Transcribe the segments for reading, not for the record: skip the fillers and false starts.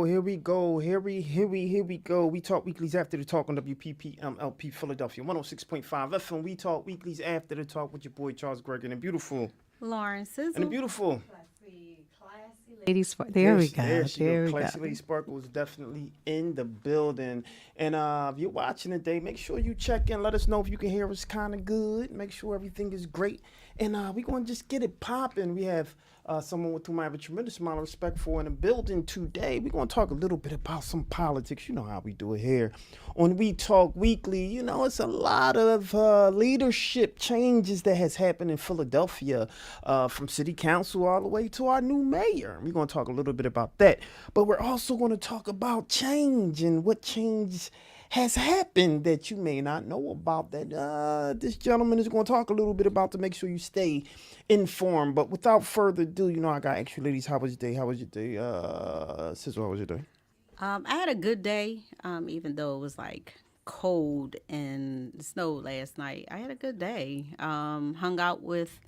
Here we go. Here we go. We talk weeklies after the talk on WPPMLP Philadelphia 106.5 FM. We talk weeklies after the talk with your boy Charles Gregory and the beautiful Lauren and the Sizzle. beautiful. Ladies, there we go. There she There go. we go. Classy Lady Sparkle is definitely in the building. And if you're watching today, make sure you check in. Let us know if you can hear us kind of good. Make sure everything is great. And we're going to just get it popping. We have someone with whom I have a tremendous amount of respect for in the building today. We're going to talk a little bit about some politics. You know how we do it here on We Talk Weekly. You know, it's a lot of leadership changes that has happened in Philadelphia from city council all the way to our new mayor. We're going to talk a little bit about that. But we're also going to talk about change and what change has happened that you may not know about that this gentleman is going to talk a little bit about to make sure you stay informed. But without further ado, you know, I got extra ladies. How was your day? How was your day? Sizzle, how was your day? I had a good day, even though it was like cold and snowed last night. I had a good day. Hung out with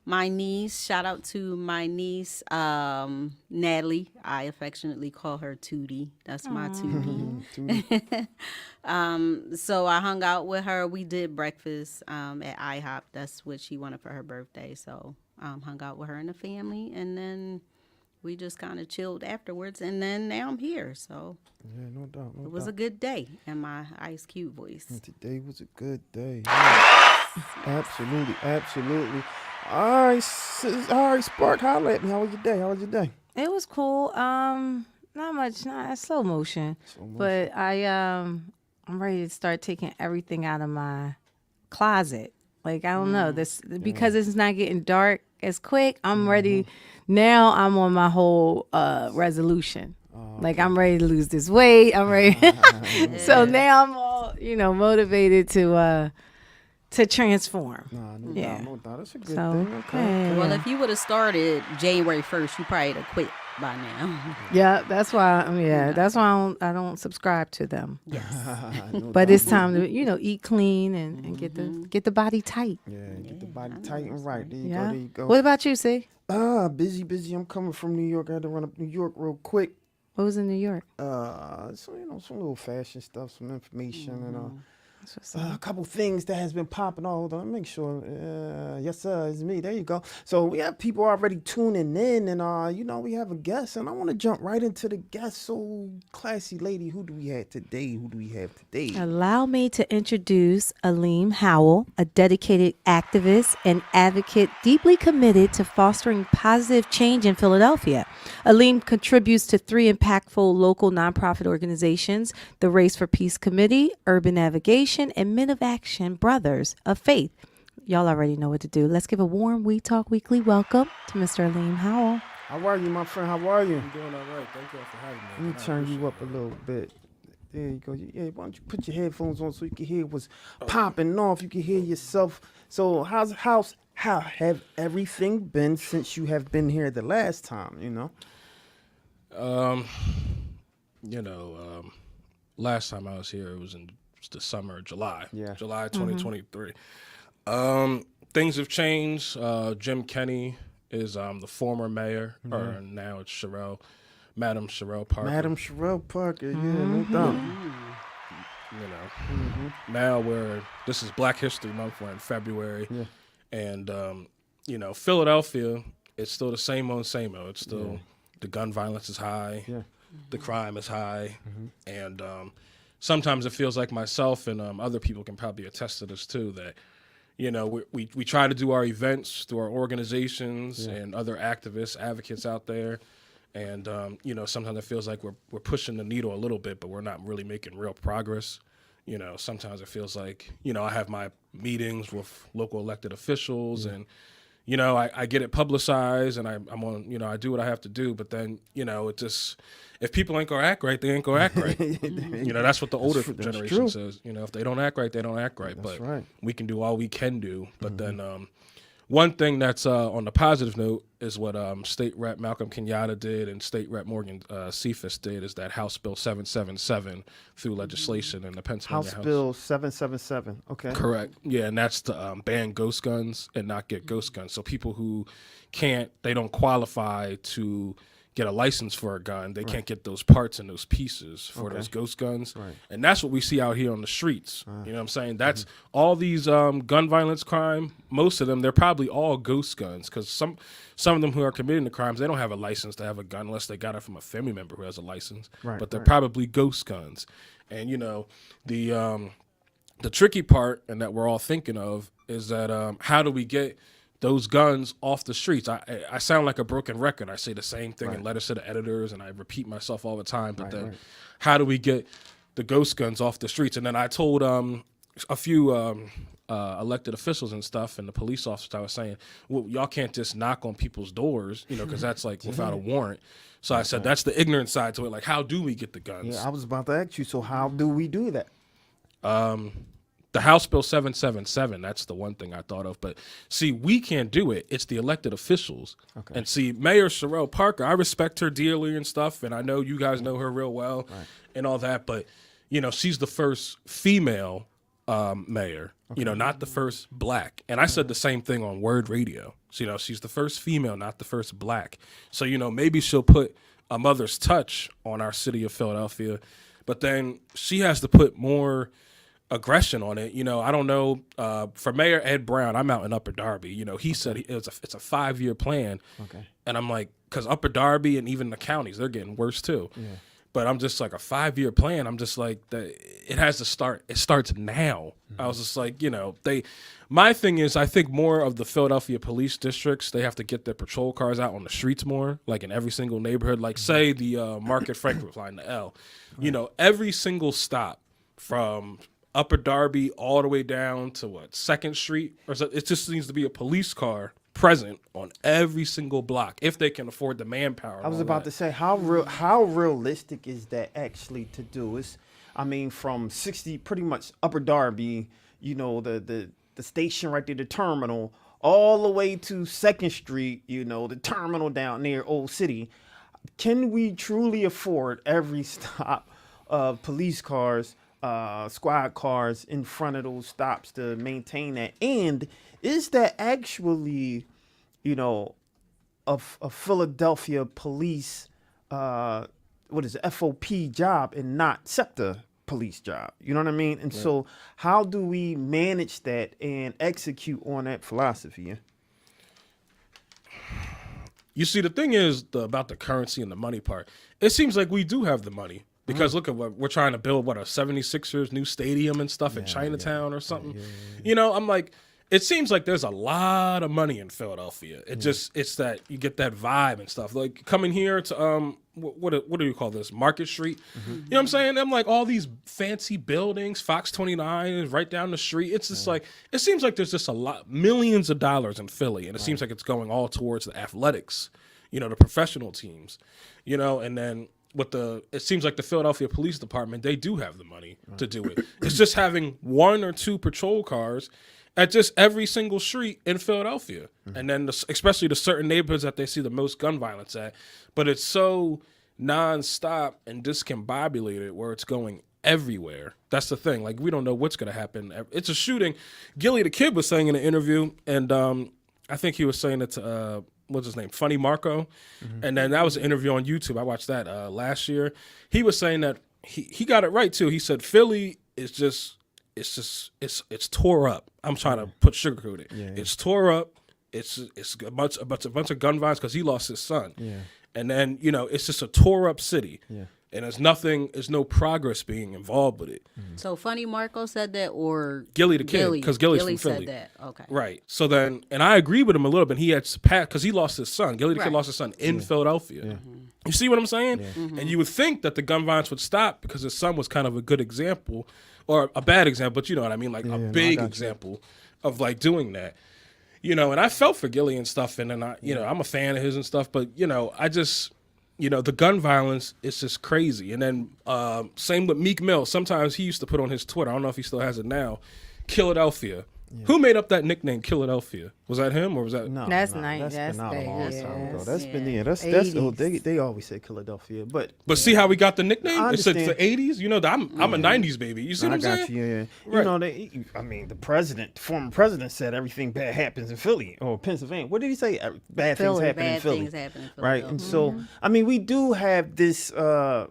my niece. Shout out to my niece, Natalie. I affectionately call her Tootie. That's my Tootie. So I hung out with her. We did breakfast at IHOP. That's what she wanted for her birthday. So hung out with her and the family, and then we just kind of chilled afterwards. And then now I'm here. So Yeah, no doubt. it was a good day in my Ice Cube voice. And today was a good day. Absolutely, absolutely. All right, Spark, holla at me. How was your day? How was your day? It was cool. Not much, not slow motion. But I'm ready to start taking everything out of my closet. Like, I don't know, this because it's not getting dark as quick. I'm ready. Now I'm on my whole resolution. Like, I'm ready to lose this weight. I'm ready. So now I'm all, motivated to transform. No Yeah. doubt, no doubt. That's a good So, thing. Okay. yeah. Well, if you would have started January 1st, you probably would have quit by now. Yeah, that's why. That's why I don't subscribe to them. Yes. No But doubt. it's time to eat clean and get the body tight. Yeah, get the body tight and right. There you Yeah. go, there you go. What about you, see? Busy. I'm coming from New York. I had to run up New York real quick. What was in New York? So, some little fashion stuff, some information, and That's what's up. a couple things that has been popping. Hold on, make sure. Yes, sir, it's me. There you go. So we have people already tuning in, and we have a guest, and I want to jump right into the guest. So, classy lady, who do we have today? Allow me to introduce Aleem Howell, a dedicated activist and advocate deeply committed to fostering positive change in Philadelphia. Aleem contributes to 3 impactful local nonprofit organizations, the Race for Peace Committee, Urban Navigation, and Men of Action Brothers of Faith. Y'all already know what to do. Let's give a warm We Talk Weekly welcome to Mr. Aleem Howell. How are you, my friend? How are you? I'm doing all right. Thank you all for having me. Let me turn you up a little bit. There you go. Yeah, why don't you put your headphones on so you can hear what's popping off? You can hear yourself. So how have everything been since you have been here the last time? Last time I was here, it was in the summer, July. Yeah. July 2023. Things have changed. Jim Kenney is the former mayor, or now it's Madam Sherelle Parker. Madam Sherelle Parker, yeah, no doubt. Now this is Black History Month. We're in February. Yeah. And, Philadelphia, it's still the same old. It's still, the gun violence is high. Yeah. The crime is high. And sometimes it feels like myself and other people can probably attest to this too, that, we try to do our events through our organizations and other activists, advocates out there. And, sometimes it feels like we're pushing the needle a little bit, but we're not really making real progress. Sometimes it feels like, I have my meetings with local elected officials and, I get it publicized and I'm on, I do what I have to do. But then, it just, if people ain't going to act right, they ain't going to act right. That's what the older generation says. If they don't act right, they don't act right. That's but right. we can do all we can do. But then one thing that's on the positive note is what State Rep Malcolm Kenyatta did and State Rep Morgan Cephas did, is that House Bill 777 through legislation in the Pennsylvania House. House Bill 777. Okay. Correct. Yeah, and that's to ban ghost guns and not get ghost guns. So people who they don't qualify to get a license for a gun, they can't get those parts and those pieces for those ghost guns. Right. And that's what we see out here on the streets. You know what I'm saying? That's all these gun violence crime, most of them, they're probably all ghost guns, because some of them who are committing the crimes, they don't have a license to have a gun unless they got it from a family member who has a license. Right, but they're right. probably ghost guns. And, you know, the tricky part, and that we're all thinking of, is that how do we get those guns off the streets? I sound like a broken record. I say the same thing in letters to the editors, and I repeat myself all the time. But then how do we get the ghost guns off the streets? And then I told a few elected officials and stuff, and the police officers, I was saying, well, y'all can't just knock on people's doors, you know, because that's like without a warrant. So I said, that's the ignorant side to it. Like, how do we get the guns? Yeah, I was about to ask you, so how do we do that? The House Bill 777, that's the one thing I thought of. But see, we can't do it. It's the elected officials. Okay. And see, Mayor Sherelle Parker, I respect her dearly and stuff, and I know you guys know her real well and all that. But, you know, she's the first female mayor, you know, not the first black. And I said the same thing on Word Radio. So, you know, she's the first female, not the first black. So, you know, maybe she'll put a mother's touch on our city of Philadelphia. But then she has to put more aggression on it. You know, I don't know. For Mayor Ed Brown, I'm out in Upper Darby. You know, he said it's a 5-year plan. Okay. And I'm like, because Upper Darby and even the counties, they're getting worse too. Yeah. But I'm just like, a 5-year plan. I'm just like, it has to start. It starts now. I was just like, you know, my thing is, I think more of the Philadelphia police districts, they have to get their patrol cars out on the streets more, like in every single neighborhood. Like say the Market Frankfurt line, the L, you know, every single stop from Upper Darby all the way down to 2nd Street, or so, it just needs to be a police car present on every single block if they can afford the manpower. I was about to say, how realistic is that actually to do? It's, I mean, from 60, pretty much Upper Darby, you know, the station right there, the terminal, all the way to 2nd Street, you know, the terminal down near Old City. Can we truly afford every stop of police cars, squad cars in front of those stops to maintain that? And is that actually, you know, a Philadelphia police, what is it, FOP job and not SEPTA police job? You know what I mean? And so how do we manage that and execute on that philosophy? Yeah? You see, the thing is about the currency and the money part. It seems like we do have the money. Because look at what we're trying to build, a 76ers new stadium and stuff in Chinatown or something. You know, I'm like, it seems like there's a lot of money in Philadelphia. It's that you get that vibe and stuff. Like coming here to what do you call this? Market Street. You know what I'm saying? I'm like, all these fancy buildings, Fox 29 is right down the street. It's just like, it seems like there's just millions of dollars in Philly, and it seems like it's going all towards the athletics, you know, the professional teams, you know, and then it seems like the Philadelphia Police Department, they do have the money to do it. It's just having 1 or 2 patrol cars at just every single street in Philadelphia. And then especially the certain neighborhoods that they see the most gun violence at. But it's so nonstop and discombobulated where it's going everywhere. That's the thing. Like, we don't know what's going to happen. It's a shooting. Gilly the Kid was saying in an interview, and I think he was saying it to what's his name, Funny Marco, and then that was an interview on YouTube. I watched that last year. He was saying that he got it right too. He said Philly is it's tore up. I'm trying to sugarcoat it. It's tore up. It's a bunch of gun violence because he lost his son. And then, you know, it's just a tore up city. And there's no progress being involved with it. So Funny Marco said that, or Gilly the Kid, because Gilly's from Philly. Said that. Okay. Right. So then, and I agree with him a little bit. He had because he lost his son. Gilly the Kid lost his son in Philadelphia. You see what I'm saying? And you would think that the gun violence would stop because his son was kind of a good example, or a bad example, but you know what I mean, like a big example of like doing that. You know, and I felt for Gilly and stuff, and then I'm a fan of his and stuff, but you know, I just. You know, the gun violence is just crazy. And then same with Meek Mill. Sometimes he used to put on his Twitter, I don't know if he still has it now, Philadelphia. Who made up that nickname Philadelphia? Was that him or was that? No, That's no, nice. That's been out a That's long big, time ago. yes. That's been Yeah. that's 80s. they always say Philadelphia, but See how we got the nickname? I It's the understand. 80s. You know, I'm a 90s baby. You see what I I'm got saying? you. Yeah, Right. you know I mean, the former president said everything bad happens in Philly or Pennsylvania. What did he say? Bad things Philly. happen in Bad Philly, things happen in right? And Philadelphia. so, I mean, we do have this, I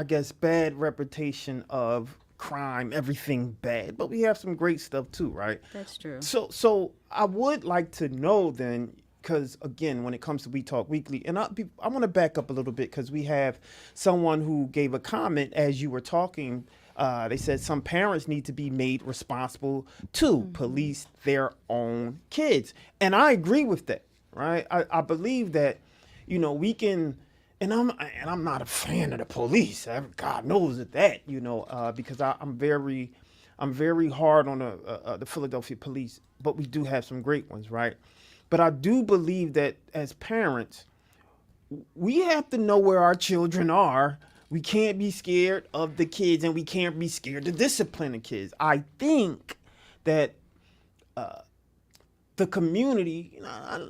guess, bad reputation of crime, everything bad, but we have some great stuff too, right? That's true. So I would like to know then, because again, when it comes to We Talk Weekly, and I want to back up a little bit because we have someone who gave a comment as you were talking. They said some parents need to be made responsible to police their own kids, and I agree with that. Right? I believe that, we can. And I'm not a fan of the police. God knows that, because I'm very hard on the Philadelphia police, but we do have some great ones, right? But I do believe that as parents, we have to know where our children are. We can't be scared of the kids, and we can't be scared to discipline the kids. I think that the community,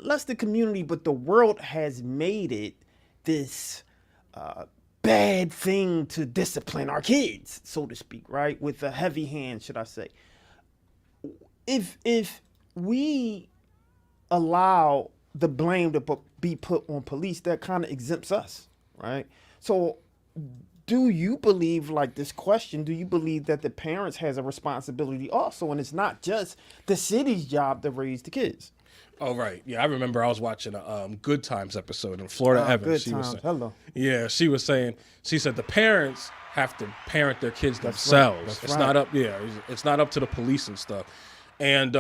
less the community, but the world has made it this bad thing to discipline our kids, so to speak, right? With a heavy hand, should I say. If we allow the blame to be put on police, that kind of exempts us, right? So do you believe, like this question, do you believe that the parents has a responsibility also, and it's not just the city's job to raise the kids? Oh, right. Yeah, I remember I was watching a Good Times episode in Florida Evans. Good times. Hello. Yeah, she said the parents have to parent their kids themselves. That's it's right. not up, it's not up to the police and stuff. And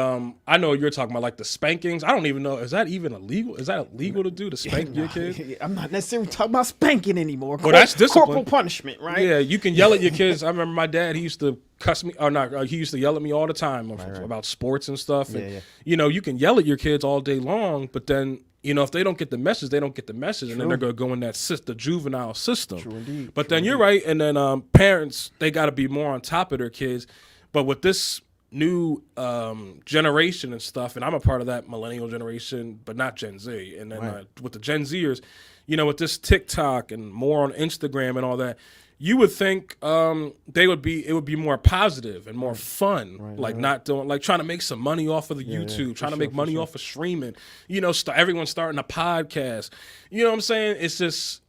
I know you're talking about like the spankings. I don't even know, is that even illegal? Is that illegal to do, to spank your kid? I'm not necessarily talking about spanking anymore. Well, that's discipline. Corporal punishment, right? Yeah, you can yell at your kids. I remember my dad, he used to cuss me, or not, he used to yell at me all the time about sports and stuff. And, you can yell at your kids all day long, but then, if they don't get the message, they don't get the message. And then they're going to go in the juvenile system. True indeed. But then you're right. And then parents, they got to be more on top of their kids. But with this new generation and stuff, and I'm a part of that millennial generation, but not Gen Z. And then with the Gen Zers, with this TikTok and more on Instagram and all that, you would think it would be more positive and more fun, not doing, like trying to make some money off of the YouTube, trying to make money off of streaming. Everyone's starting a podcast. You know what I'm saying? It's just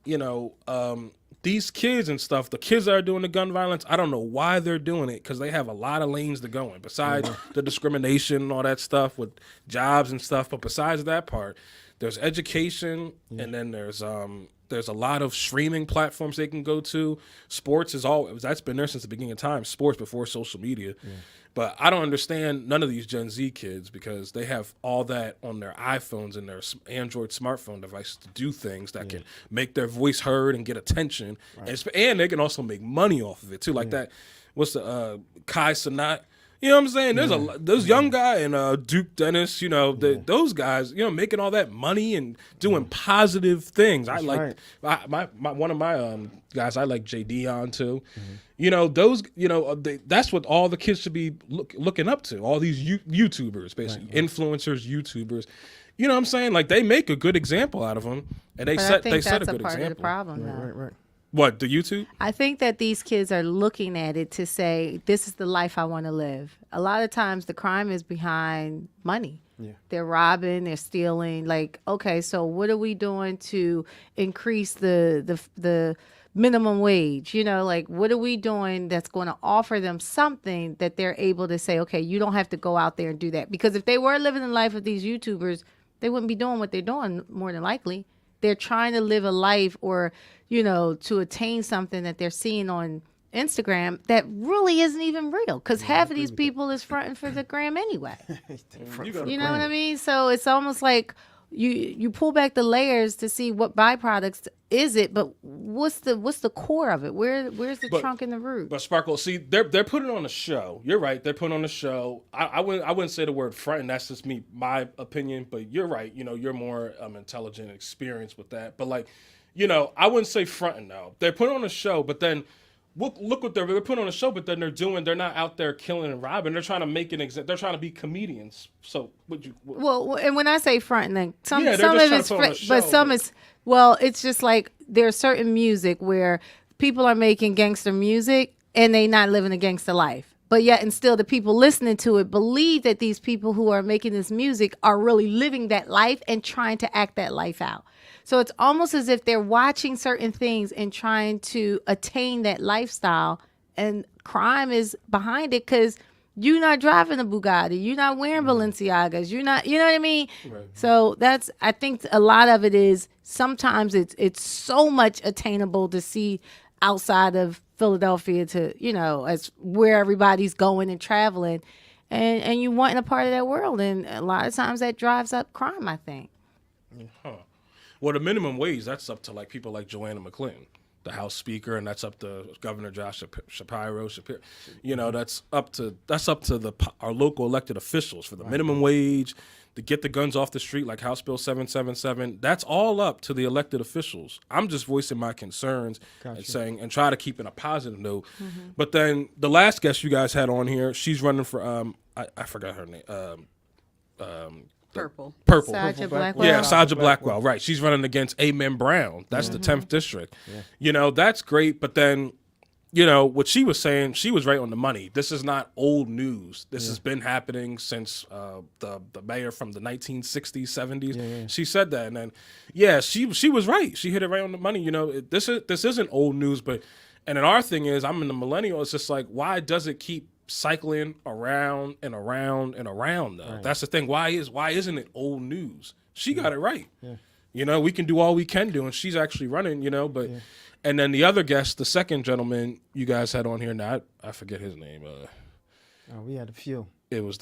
these kids and stuff, the kids that are doing the gun violence, I don't know why they're doing it, because they have a lot of lanes to go in besides the discrimination and all that stuff with jobs and stuff. But besides that part, there's education, and then there's a lot of streaming platforms they can go to. Sports that's been there since the beginning of time. Sports before social media. Yeah. But I don't understand none of these Gen Z kids, because they have all that on their iPhones and their Android smartphone devices to do things that can make their voice heard and get attention. Right. And they can also make money off of it too. Like that, what's the Kai Cenat? You know what I'm saying? There's those young guy and Duke Dennis, those guys, making all that money and doing positive things. That's one of my guys, I like J. Dion too. That's what all the kids should be looking up to. All these YouTubers, basically influencers, YouTubers. You know what I'm saying? Like, they make a good example out of them, and they set a good example. That's a part of the problem, though. Right. What, the YouTube? I think that these kids are looking at it to say, this is the life I want to live. A lot of times the crime is behind money. Yeah. They're robbing, they're stealing. Like, okay, so what are we doing to increase the minimum wage? Like, what are we doing that's going to offer them something that they're able to say, okay, you don't have to go out there and do that. Because if they were living the life of these YouTubers, they wouldn't be doing what they're doing, more than likely. They're trying to live a life or, to attain something that they're seeing on Instagram that really isn't even real. Because half of these people is fronting for the gram anyway. You know what I mean? So it's almost like you pull back the layers to see what byproducts is it, but what's the core of it? Where's the trunk and the root? But Sparkle, see, they're putting on a show. You're right, they're putting on a show. I wouldn't say the word fronting. That's just my opinion. But you're right. You're more intelligent and experienced with that. But like, I wouldn't say fronting though. They're putting on a show, but then look what they're putting on a show, but then they're not out there killing and robbing. They're trying to make they're trying to be comedians. So would you? Well, and when I say front, then some Yeah, some they're of just trying it's to put on a but show, some but- is well, it's just like there's certain music where people are making gangster music and they not living a gangster life. But yet and still the people listening to it believe that these people who are making this music are really living that life and trying to act that life out. So it's almost as if they're watching certain things and trying to attain that lifestyle, and crime is behind it because you're not driving a Bugatti, you're not wearing Balenciagas, you're not, you know what I mean? Right. So I think a lot of it is sometimes it's so much attainable to see outside of Philadelphia to, as where everybody's going and traveling, and you wanting a part of that world. And a lot of times that drives up crime, I think. Huh. Well, the minimum wage, that's up to like people like Joanna McClinton, the House Speaker, and that's up to Governor Josh Shapiro. That's up to our local elected officials for the minimum wage, to get the guns off the street like House Bill 777. That's all up to the elected officials. I'm just voicing my concerns and saying and try to keep in a positive note. Mm-hmm. But then the last guest you guys had on here, she's running for I forgot her name. Purple. Saja Blackwell. Yeah, Saja Blackwell. Right. She's running against Amen Brown. That's the 10th district. Yeah. That's great. But then, what she was saying, she was right on the money. This is not old news. This has been happening since the mayor from the 1960s, 70s. Yeah. She said that. And then, she was right. She hit it right on the money. This isn't old news. And then our thing is, I'm in the millennial. It's just like, why does it keep cycling around and around and around though? Right. That's the thing. Why isn't it old news? She got it right. Yeah. We can do all we can do, and she's actually running, and then the other guest, the second gentleman you guys had on here, now I forget his name. We had a few. It was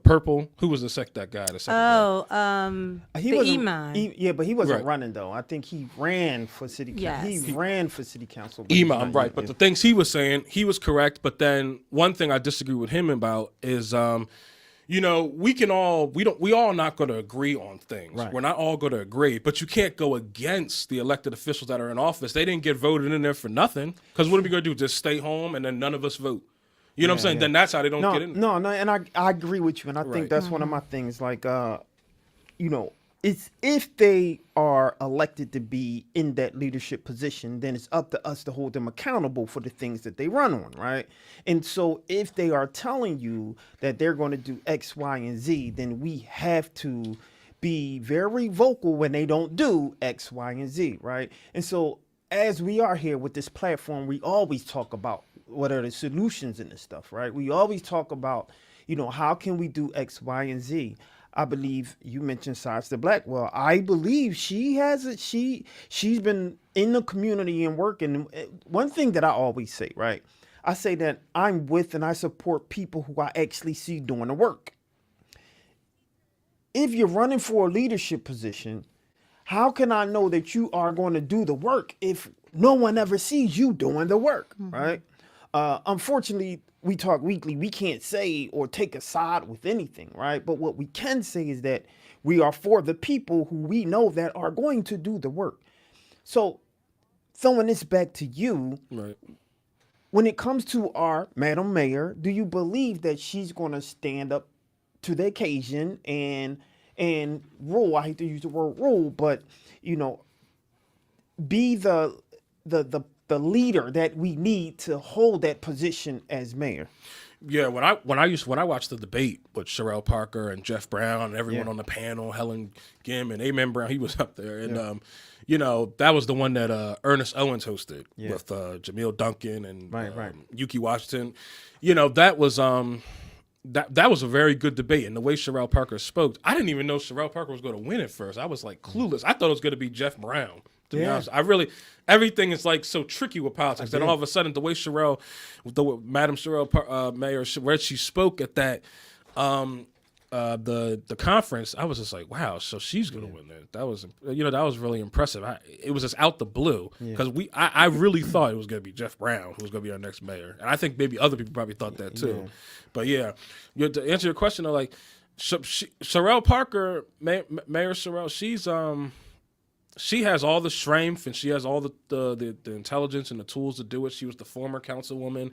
Purple. Who was that guy? The second guy? He the wasn't, Iman. But he wasn't Right. running though. I think he ran for city council. Yes. He ran for city council. but he's Imam, not right. yet. But the things he was saying, he was correct. But then one thing I disagree with him about is, we all not going to agree on things. Right. We're not all going to agree, but you can't go against the elected officials that are in office. They didn't get voted in there for nothing. Because what are we going to do? Just stay home and then none of us vote? You know what I'm saying? Yeah. Then that's how they don't get in. No, and I agree with you, and I think Right. that's one of my things. Like, it's if they are elected to be in that leadership position, then it's up to us to hold them accountable for the things that they run on, right? And so if they are telling you that they're going to do X, Y, and Z, then we have to be very vocal when they don't do X, Y, and Z, right? And so as we are here with this platform, we always talk about what are the solutions in this stuff, right? We always talk about, how can we do X, Y, and Z? I believe you mentioned Saja Blackwell. I believe she's been in the community and working. One thing that I always say, right? I say that I'm with and I support people who I actually see doing the work. If you're running for a leadership position, how can I know that you are going to do the work if no one ever sees you doing the work, right? Unfortunately, we talk weekly. We can't say or take a side with anything, right? But what we can say is that we are for the people who we know that are going to do the work. So throwing this back to you, Right. when it comes to our Madam Mayor, do you believe that she's going to stand up to the occasion and rule? I hate to use the word rule, but be the leader that we need to hold that position as mayor. Yeah, when I watched the debate with Sherelle Parker and Jeff Brown and everyone on the panel, Helen Gim and Amen Brown, he was up there, and that was the one that Ernest Owens hosted with Jamil Duncan and Yuki Washington. That was that was a very good debate, and the way Sherelle Parker spoke, I didn't even know Sherelle Parker was going to win at first. I was like clueless. I thought it was going to be Jeff Brown. To be honest, everything is like so tricky with politics. Then all of a sudden, the way Madam Sherelle Mayor, where she spoke at that the conference, I was just like, wow, so she's gonna win that. That was really impressive. It was just out the blue because I really thought it was gonna be Jeff Brown who was gonna be our next mayor, and I think maybe other people probably thought that too. But to answer your question, though, like Sherelle Parker, Mayor Sherelle, she has all the strength and she has all the intelligence and the tools to do it. She was the former councilwoman,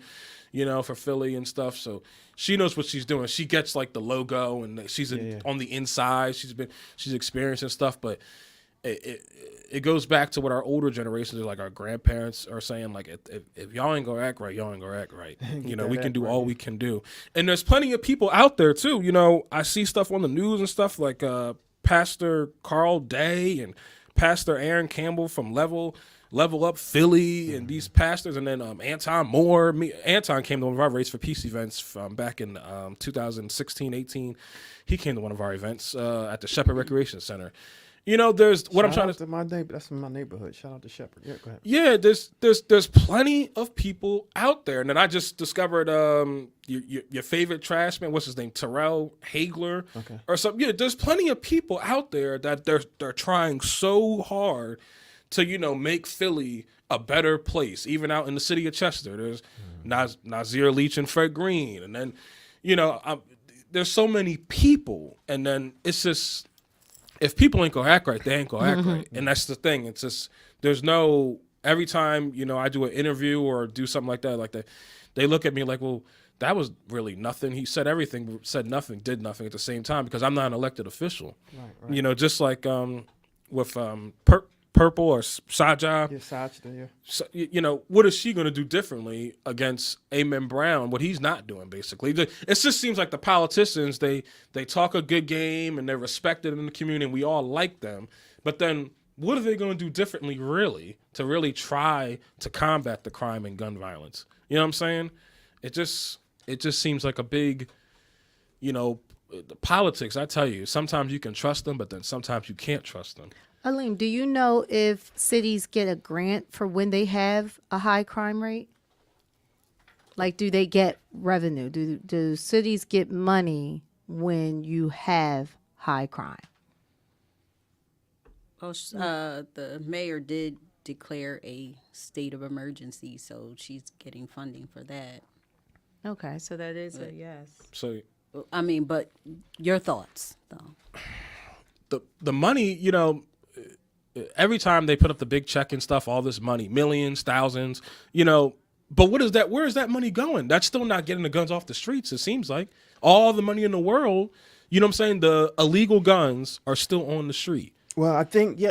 for Philly and stuff. So she knows what she's doing. She gets like the logo and she's on the inside. She's experiencing stuff, but it goes back to what our older generations, like our grandparents, are saying. Like, if y'all ain't gonna act right, y'all ain't gonna act right. We can do all we can do. And there's plenty of people out there too. I see stuff on the news and stuff like Pastor Carl Day and Pastor Aaron Campbell from Level Up Philly, and these pastors, and then Anton Moore. Anton came to one of our Race for Peace events back in 2016-18. He came to one of our events at the Shepherd Recreation Center. There's what I'm trying to. My neighbor, that's in my neighborhood. Shout out to Shepherd. Yeah, go ahead. Yeah, there's plenty of people out there, and then I just discovered your favorite trash man. What's his name? Terrell Hagler, or something. Yeah, there's plenty of people out there that they're trying so hard to make Philly a better place. Even out in the city of Chester, there's Nazir Leach and Fred Green, and then there's so many people, and then it's just. If people ain't gonna act right, they ain't gonna act right. And that's the thing. It's just, there's no, every time, I do an interview or do something like that, they look at me like, well, that was really nothing. He said everything, said nothing, did nothing at the same time, because I'm not an elected official. Right. Just like with Purple or Saja. Yeah, Saja, yeah. So, what is she going to do differently against Amen Brown? What he's not doing, basically. It just seems like the politicians, they talk a good game and they're respected in the community and we all like them. But then what are they going to do differently, really, to really try to combat the crime and gun violence? You know what I'm saying? It just seems like a big, the politics, I tell you, sometimes you can trust them, but then sometimes you can't trust them. Aleem, do you know if cities get a grant for when they have a high crime rate? Like, do they get revenue? Do cities get money when you have high crime? Well, the mayor did declare a state of emergency, so she's getting funding for that. Okay, so that is a yes. So, I mean, but your thoughts, though. The money, every time they put up the big check and stuff, all this money, millions, thousands, but where is that money going? That's still not getting the guns off the streets, it seems like. All the money in the world, you know what I'm saying? The illegal guns are still on the street. Well, I think,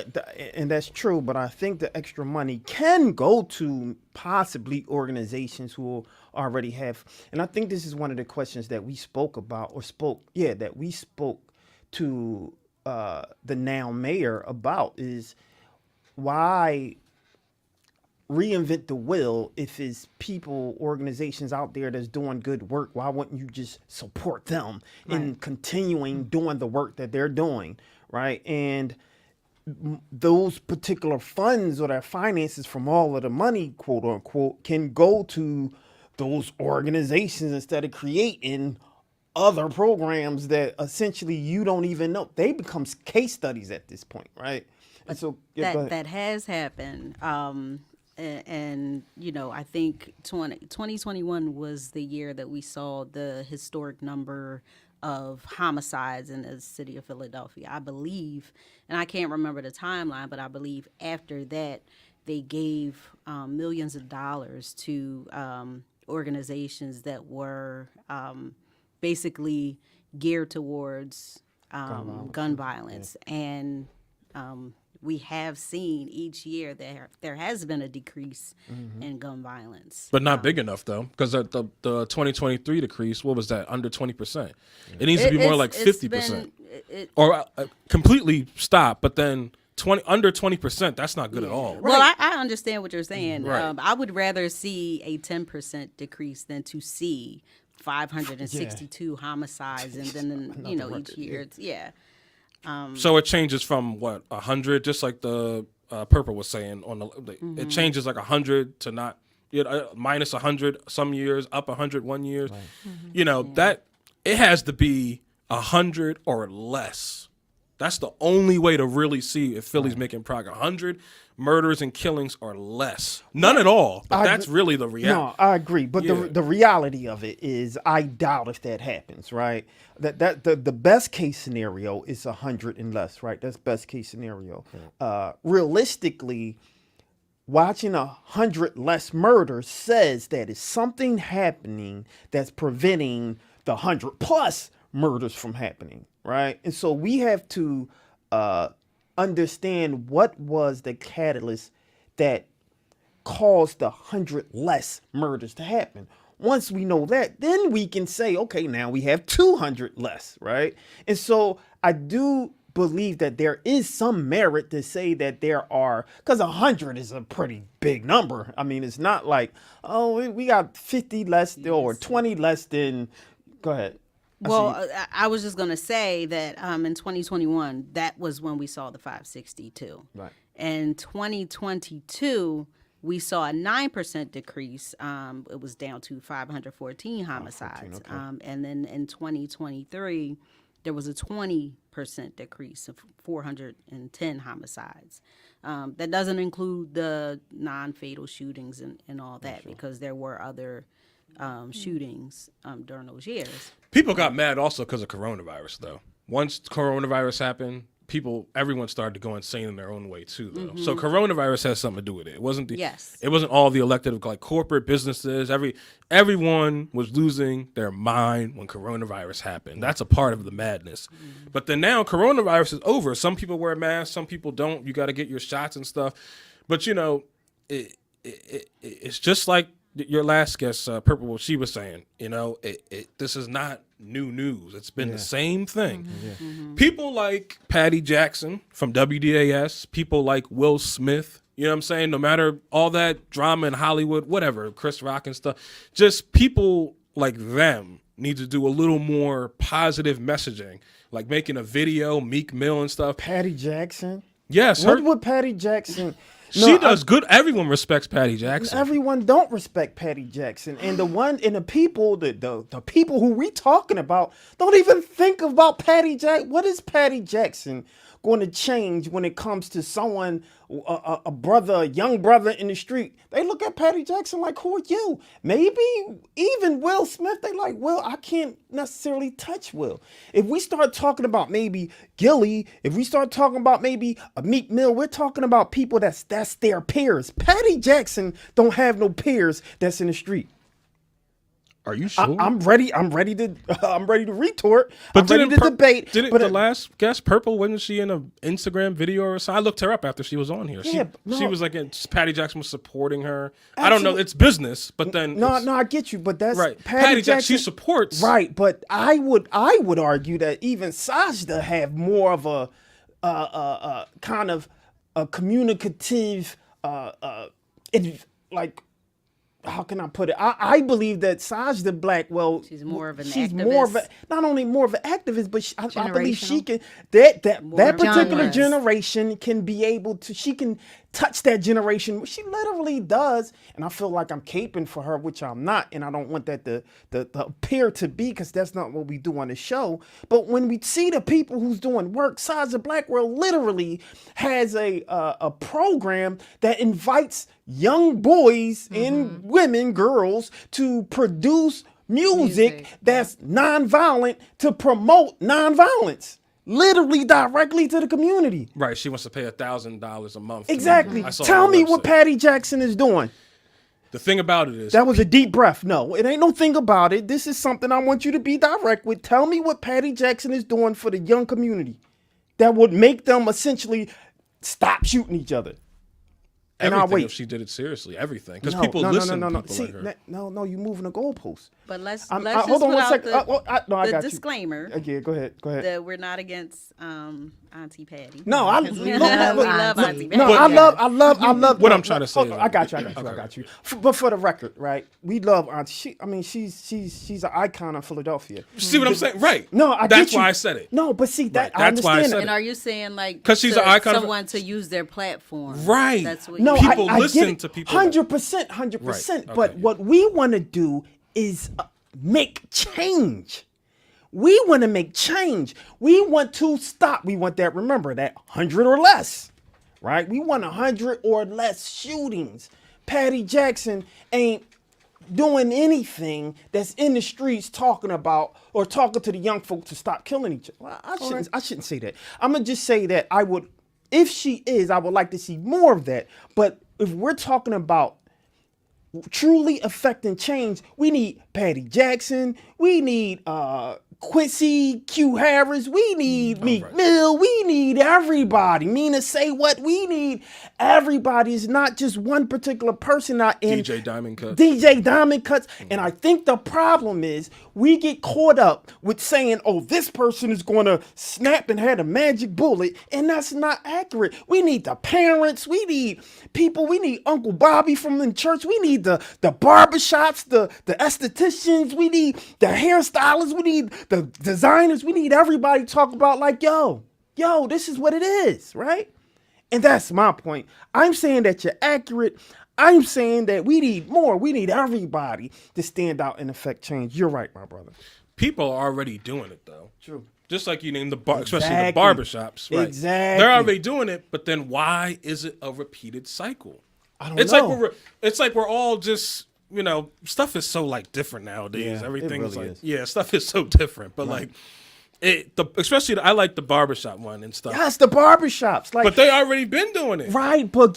and that's true, but I think the extra money can go to possibly organizations who already have, and I think this is one of the questions that we spoke to the now mayor about, is why reinvent the wheel if it's people, organizations out there that's doing good work? Why wouldn't you just support them in continuing doing the work that they're doing, right? And those particular funds or their finances from all of the money, quote unquote, can go to those organizations instead of creating other programs that essentially you don't even know. They become case studies at this point, right? And so that has happened. And I think 2021 was the year that we saw the historic number of homicides in the city of Philadelphia. I believe, and I can't remember the timeline, but I believe after that they gave millions of dollars to organizations that were basically geared towards gun violence. And we have seen each year there has been a decrease in gun violence. But not big enough, though, because the 2023 decrease, what was that, under 20%? It needs to be more like 50%. Or completely stop, but then under 20%, that's not good at all. Well, I understand what you're saying. Right. I would rather see a 10% decrease than to see 562 homicides, and then each year it's so it changes from what, 100, just like the Purple was saying on it changes like 100 to not minus 100 some years, up 100 one year. Right. That it has to be 100 or less That's the only way to really see if Philly's making progress. 100 murders and killings or less. None at all. But that's really the reality. No, I agree. But the reality of it is I doubt if that happens, right? The best case scenario is 100 and less, right? That's best case scenario. Realistically, watching 100 less murders says that it's something happening that's preventing the 100 plus murders from happening, right? And so we have to understand what was the catalyst that caused the 100 less murders to happen. Once we know that, then we can say, okay, now we have 200 less, right? And so I do believe that there is some merit to say that there are, because 100 is a pretty big number. I mean, it's not like, oh, we got 50 less or 20 less than, go ahead. Well, I was just going to say that in 2021, that was when we saw the 562. Right. In 2022, we saw a 9% decrease. It was down to 514 homicides. 14, okay. And then in 2023, there was a 20% decrease of 410 homicides. That doesn't include the non-fatal shootings and all that, because there were other shootings during those years. People got mad also because of coronavirus, though. Once coronavirus happened, everyone started to go insane in their own way too, though. So coronavirus has something to do with it. It wasn't it wasn't all the elected, like corporate businesses. Everyone was losing their mind when coronavirus happened. That's a part of the madness. But then now coronavirus is over. Some people wear masks, some people don't. You got to get your shots and stuff. But it's just like your last guest, Purple, what she was saying. This is not new news. It's been the same thing. People like Patty Jackson from WDAS, people like Will Smith, you know what I'm saying? No matter all that drama in Hollywood, whatever, Chris Rock and stuff, just people like them need to do a little more positive messaging, like making a video, Meek Mill and stuff. Patty Jackson? Yes. What would Patty Jackson... She does good. Everyone respects Patty Jackson. Everyone don't respect Patty Jackson, and the people, the people who we talking about don't even think about Patty Jackson. What is Patty Jackson going to change when it comes to someone, a young brother in the street? They look at Patty Jackson like, who are you? Maybe even Will Smith, they like, Will, I can't necessarily touch Will. If we start talking about maybe Gilly, if we start talking about maybe a Meek Mill, we're talking about people that's their peers. Patty Jackson don't have no peers that's in the street. Are you sure? I'm ready to retort. But I'm ready to debate. The last guest, Purple, wasn't she in an Instagram video or something? I looked her up after she was on here. She was like, Patty Jackson was supporting her. Absolutely. I don't know. It's business, but then no, I get you. But that's right. Patty Jackson. She supports right. But I would argue that even Sajda have more of a kind of a communicative like. How can I put it? I believe that Sajda Blackwell, she's more of an activist. More of not only more of an activist, but I believe she can that particular generation can be able to. She can touch that generation. She literally does, and I feel like I'm caping for her, which I'm not, and I don't want that to appear to be, because that's not what we do on the show. But when we see the people who's doing work, Sajda Blackwell literally has a program that invites young boys and women, girls, to produce music that's nonviolent, to promote nonviolence. Literally directly to the community. Right. She wants to pay $1,000 a month. Exactly. Tell me what Patty Jackson is doing. The thing about it is... That was a deep breath. No, it ain't no thing about it. This is something I want you to be direct with. Tell me what Patty Jackson is doing for the young community that would make them essentially stop shooting each other. Everything, if she did it seriously, everything, because people listen. No. People See, like her. no, you moving the goalposts. But let's hold just on put one out second. I the got disclaimer. You. Okay, go ahead. That we're not against Auntie Patty. No, I we love Auntie Patty. No, I love. What I'm trying to say. I got you. But for the record, right? We love Auntie. She's an icon of Philadelphia. See what I'm saying? Right. No, that's why I said it. No, but see that I understand. Why I said and are you saying like because she's an icon, someone to use their platform? Right. That's what people listen to people. 100%. Right. But what we want to do is make change. We want to make change. We want to stop. We want that, remember, that 100 or less, right? We want 100 or less shootings. Patty Jackson ain't doing anything that's in the streets talking about or talking to the young folks to stop killing each other. Well, I shouldn't say that. I'm going to just say that if she is, I would like to see more of that. But if we're talking about truly affecting change, we need Patty Jackson. We need Quincy Q Harris. We need Meek Mill. We need everybody. Nina Say What. We need everybody. It's not just one particular person out in DJ Diamond Cuts. DJ Diamond Cuts. And I think the problem is we get caught up with saying, oh, this person is going to snap and had a magic bullet. And that's not accurate. We need the parents. We need people. We need Uncle Bobby from the church. We need the barbershops, the estheticians. We need the hairstylists. We need the designers. We need everybody to talk about like, yo, this is what it is, right? And that's my point. I'm saying that you're accurate. I'm saying that we need more. We need everybody to stand out and affect change. You're right, my brother. People are already doing it, though. True. Just like you named especially the Exactly. barbershops. Right? Exactly. They're already doing it, but then why is it a repeated cycle? I don't It's know. like we're all just, stuff is so like different nowadays. Yeah, Everything it is really like, is. stuff is so different. But like, especially I like the barbershop one and stuff. Yes, the barbershops. Like, But they already been doing it. right, but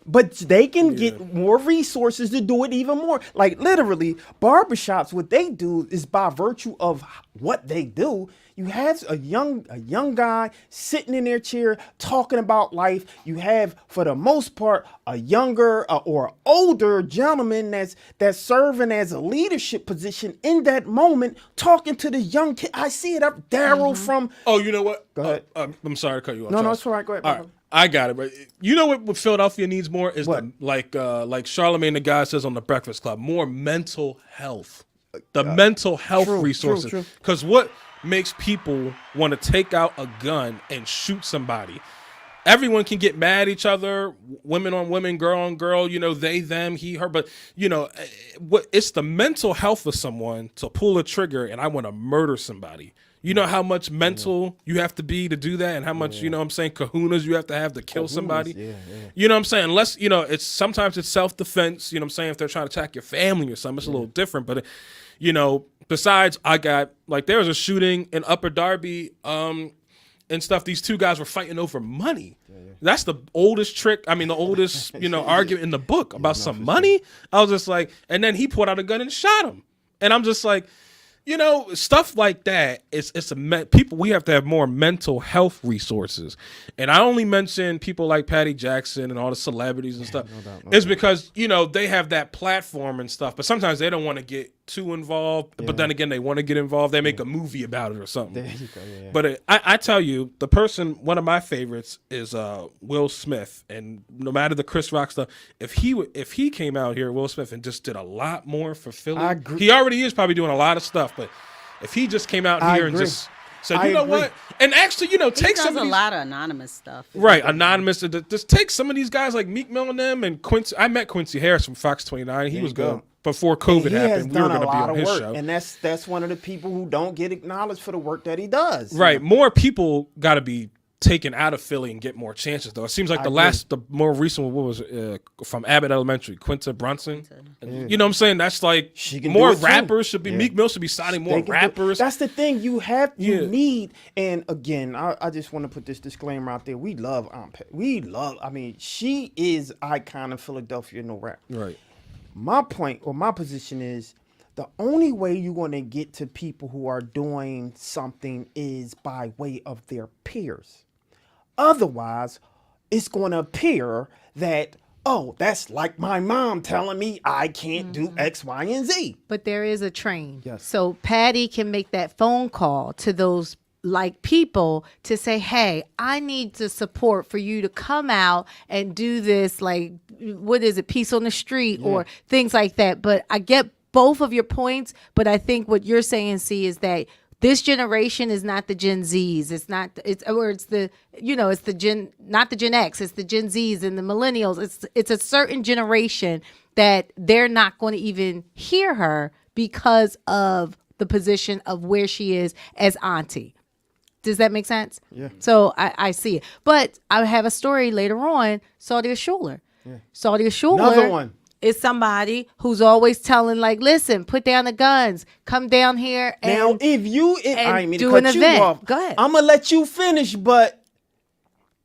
But they can get more resources to do it even more. Like literally, barbershops, what they do is by virtue of what they do. You have a young guy sitting in their chair talking about life. You have, for the most part, a younger or older gentleman that's serving as a leadership position in that moment, talking to the young kid. I see it up, Daryl from. Oh, you know what? Go ahead. I'm sorry to cut you off. No, Charles. it's all right. Go ahead. All brother. right, I got it. But you know what Philadelphia needs more is What? like Charlamagne the Guy says on the Breakfast Club, more mental health. The mental health true, resources. true. Because what makes people want to take out a gun and shoot somebody? Everyone can get mad at each other, women on women, girl on girl, they, them, he, her. But, it's the mental health of someone to pull a trigger and I want to murder somebody. You know how much mental you have to be to do that and how much, kahunas you have to kill somebody? Yeah. You know what I'm saying? Unless, sometimes it's self-defense, if they're trying to attack your family or something, it's a little different. But, besides, there was a shooting in Upper Darby and stuff. These two guys were fighting over money. That's the oldest trick. I mean, the oldest, argument in the book about some money. I was just like, and then he pulled out a gun and shot him. And I'm just like, stuff like that. People. We have to have more mental health resources, and I only mention people like Patty Jackson and all the celebrities and stuff. It's because they have that platform and stuff, but sometimes they don't want to get too involved. But then again, they want to get involved. They make a movie about it or something. There you go. Yeah. But I tell you, one of my favorites is Will Smith, and no matter the Chris Rock stuff, if he came out here, Will Smith, and just did a lot more for Philly, I agree. he already is probably doing a lot of stuff. But if he just came out I here and agree. just said, I you know agree. what, and actually, He take does some of a these, lot of anonymous stuff. right, anonymous, just take some of these guys like Meek Mill and them and Quincy. I met Quincy Harris from Fox 29. He was go. good before COVID He has happened. We were done going a to be lot on of his work, show. and that's one of the people who don't get acknowledged for the work that he does. Right. More people got to be taken out of Philly and get more chances, though. It seems like the more recent one, what was it, from Abbott Elementary, Quinta Brunson. And, you know what I'm saying? That's like She can more do it too. rappers should be, Yeah. Meek Mill should be signing more They can do- rappers. That's the thing you Yeah. need. And again, I just want to put this disclaimer out there. We love Aunt Pat. She is icon of Philadelphia no rap. Right. My point or my position is the only way you're going to get to people who are doing something is by way of their peers. Otherwise, it's going to appear that, oh, that's like my mom telling me I can't do X, Y, and Z. But there is a train. Yes. So Patty can make that phone call to those people to say, hey, I need the support for you to come out and do this, like, what is it, Peace on the Street or things like that. But I get both of your points, but I think what you're saying, C, is that this generation is not the Gen Zs. It's not, it's the not the Gen X, it's the Gen Zs and the millennials. It's a certain generation that they're not going to even hear her because of the position of where she is as auntie. Does that make sense? Yeah. So I see it. But I have a story later on, Saudia Schuler. Yeah. Saudia Schuler. Another one. Is somebody who's always telling, like, listen, put down the guns, come down here and Now, if I ain't mean to do an cut you event. off. Go ahead. I'm gonna let you finish, but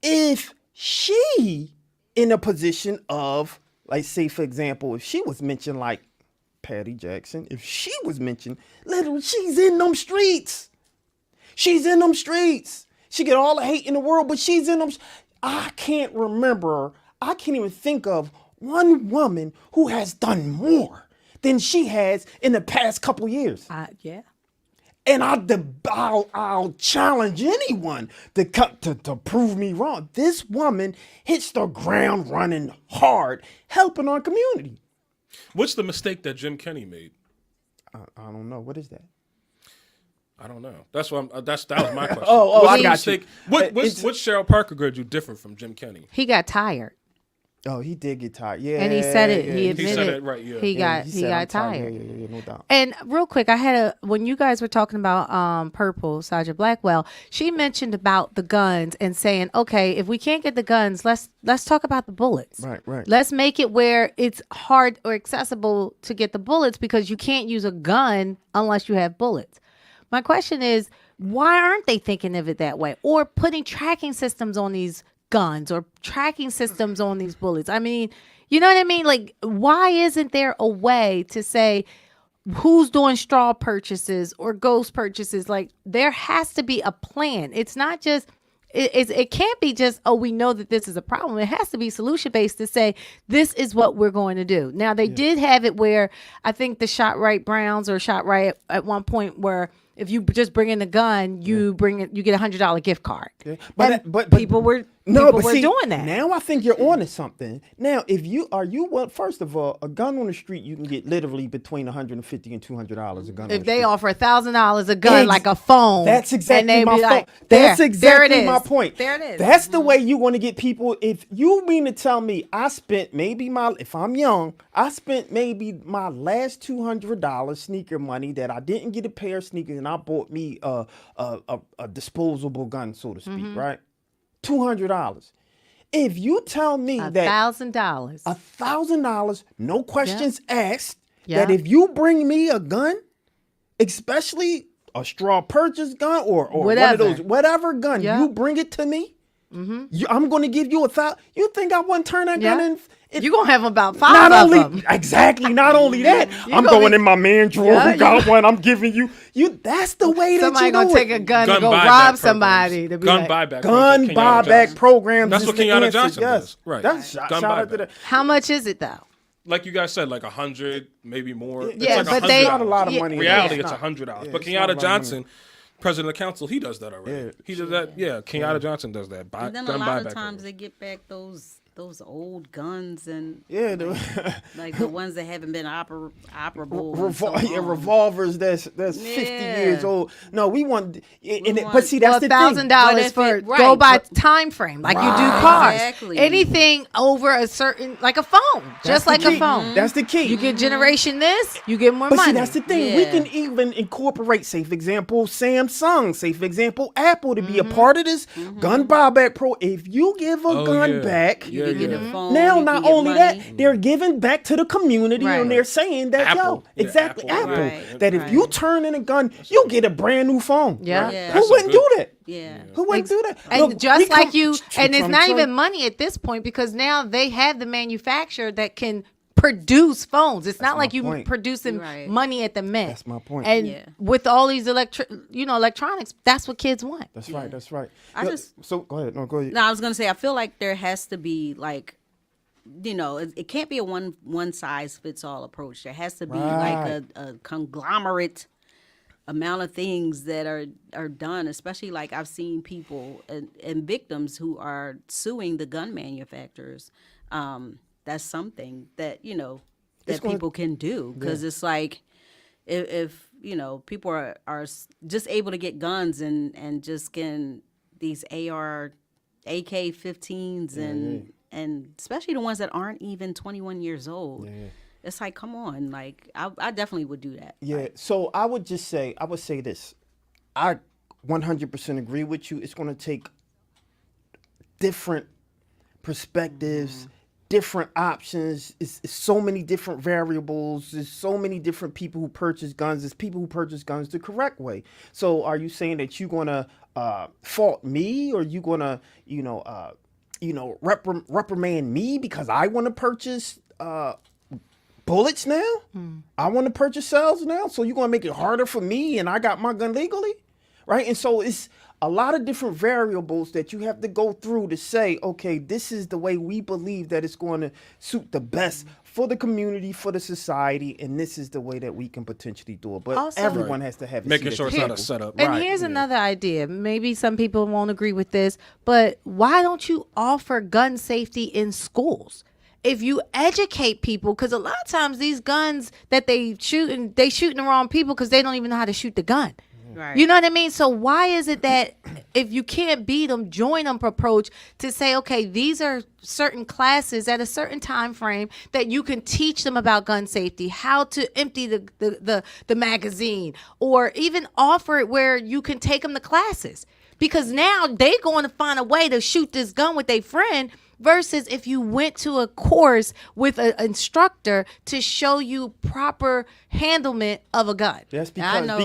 if she in a position of, like, say for example, if she was mentioned like Patty Jackson, if she was mentioned, literally, she's in them streets. She's in them streets. She get all the hate in the world, but she's in them. I can't even think of one woman who has done more than she has in the past couple years. Yeah. And I'll challenge anyone to prove me wrong. This woman hits the ground running hard, helping our community. What's the mistake that Jim Kenney made? I don't know. What is that? I don't know. That's what that was my question. Oh, What's I the got mistake? you. What's Cheryl Parker going to do different from Jim Kenney? He got tired. Oh, he did get tired. Yeah. And he said it. Yeah, He admitted He said it, right, yeah. he got said, "I'm tired. Yeah, no doubt. And real quick, when you guys were talking about Purple, Saja Blackwell, she mentioned about the guns and saying, okay, if we can't get the guns, let's talk about the bullets. Right. Let's make it where it's hard or accessible to get the bullets because you can't use a gun unless you have bullets. My question is, why aren't they thinking of it that way? Or putting tracking systems on these guns or tracking systems on these bullets? I mean, you know what I mean? Like, why isn't there a way to say who's doing straw purchases or ghost purchases? Like, there has to be a plan. It's not just, it can't be just, oh, we know that this is a problem. It has to be solution based to say, this is what we're going to do. Now, they did have it where I think the Shot Right Browns or Shot Right at one point where if you just bring in a gun, you you get $100 gift card. Yeah. But people were doing that. Now I think you're on to something. Now, first of all, a gun on the street you can get literally between $150 and $200 a gun. If they offer $1,000 a gun, like a phone, that's exactly my point. Like, that's exactly my point. There it is. That's the way you want to get people. If you mean to tell me I spent if I'm young, I spent maybe my last $200 sneaker money that I didn't get a pair of sneakers and I bought me a disposable gun, so to speak, right? $200. If you tell me that $1,000, no questions asked, that if you bring me a gun, especially a straw purchase gun or whatever. one of those, whatever gun, you bring it to me, I'm going to give you $1,000. You think I wouldn't turn that gun in? You're going to have about five of them. Exactly. Not only that, I'm going in my man drawer who got one. I'm giving you. That's the way that somebody you do gonna it. take a gun and go rob somebody. To be gun like, buyback programs. That's what Kenyatta Johnson does. Right. That's shout out to that. How much is it though? Like you guys said, like 100, maybe more. Yeah, it's like but they not a lot of money. Reality, Yeah, it's $100. But it's not a lot Kenyatta of Johnson, president of council, he does that already. Yeah. He does that. Yeah, Kenyatta Johnson does that. And then a lot of times they get back those old guns and like the ones that haven't been operable. Revolvers that's 50 years old. No, we want. But see, well, that's the thing. $1,000 for go by time frame, like you do cars. Exactly. Anything over a certain, like a phone, just like a phone. That's the key. You get generation this, you get more But money. see, that's the thing. We can even incorporate, say for example, Samsung, say for example, Apple to be a part of this gun buyback pro. If you give a gun back, you get a phone. now you not can get only money. that, they're giving back to the community, Right. and they're saying that Apple. Yeah, exactly Apple. Apple, Right. that if you turn in a gun, you get a brand new phone. Yeah. Yeah. Who wouldn't do that? Yeah. Who wouldn't do that? And Look, just we like come- you, and it's I'm not sorry. even money at this point because now they have the manufacturer that can produce phones. It's not my like you point. producing Right. money at the mint. That's my point. And Yeah. with all these electronics, that's what kids want. That's right. That's right. I just- So go ahead. No, go ahead. No, I was gonna say I feel like there has to be like, it can't be a one size fits all approach. There has to be like a conglomerate amount of things that are done. Especially like I've seen people and victims who are suing the gun manufacturers. That's something that people can do because it's like if people are just able to get guns and just getting these AK-15s and especially the ones that aren't even 21 years old. it's like, come on, like I definitely would do that. Yeah. Like, So I would say this. I 100% agree with you. It's going to take different perspectives, different options. It's so many different variables. There's so many different people who purchase guns. There's people who purchase guns the correct way. So are you saying that you're going to fault me, or you going to, reprimand me because I want to purchase bullets now? I want to purchase cells now. So you're going to make it harder for me, and I got my gun legally, right? And so it's a lot of different variables that you have to go through to say, okay, this is the way we believe that it's going to suit the best for the community, for the society, and this is the way that we can potentially do it. But Also- everyone has to have a Making seat at sure the it's not table. a setup. And Right, here's yeah. another idea. Maybe some people won't agree with this, but why don't you offer gun safety in schools? If you educate people, because a lot of times these guns that they shooting the wrong people because they don't even know how to shoot the gun. right. You know what I mean? So why is it that if you can't beat them, join them approach to say, okay, these are certain classes at a certain time frame that you can teach them about gun safety, how to empty the magazine, or even offer it where you can take them to classes. Because now they going to find a way to shoot this gun with their friend versus if you went to a course with an instructor to show you proper handlement of a gun. That's I know.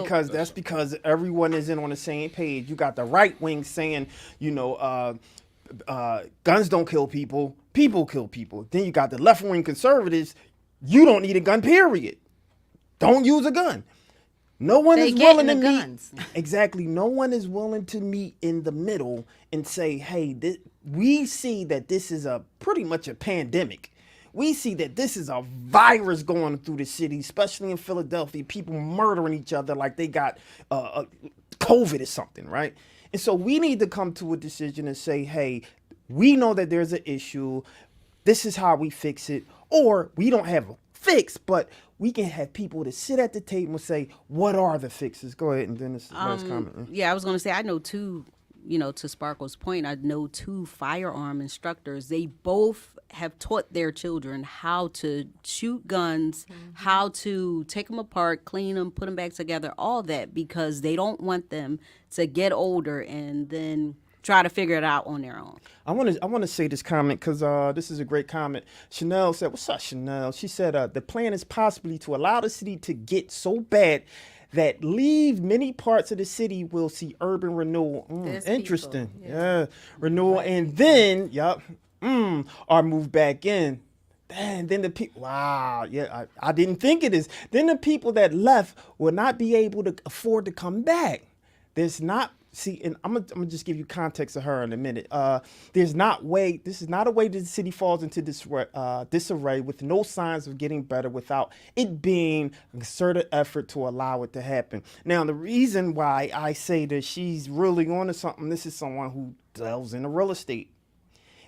because everyone isn't on the same page. You got the right wing saying, guns don't kill people, people kill people. Then you got the left wing conservatives, you don't need a gun, period. Don't use a gun. No one They is getting willing to the meet. guns. Exactly. No one is willing to meet in the middle and say, hey, we see that this is pretty much a pandemic. We see that this is a virus going through the city, especially in Philadelphia, people murdering each other like they got COVID or something, right? And so we need to come to a decision and say, hey, we know that there's an issue. This is how we fix it. Or we don't have a fix, but we can have people to sit at the table and say, what are the fixes? Go ahead, and then this last comment. Yeah, I was going to say, I know two, to Sparkle's point, I know two firearm instructors. They both have taught their children how to shoot guns, how to take them apart, clean them, put them back together, all that, because they don't want them to get older and then try to figure it out on their own. I want to say this comment because this is a great comment. Chanel said, "What's up, Chanel?" She said, "The plan is possibly to allow the city to get so bad that leave many parts of the city will see urban renewal." There's Interesting, people, yeah, renewal, and then are moved back in. And then the people, wow, yeah, I didn't think of this. Then the people that left will not be able to afford to come back. There's not. See, and I'm gonna just give you context of her in a minute. This is not a way that the city falls into disarray with no signs of getting better without it being a concerted effort to allow it to happen. Now, the reason why I say that she's really onto something, this is someone who delves into real estate.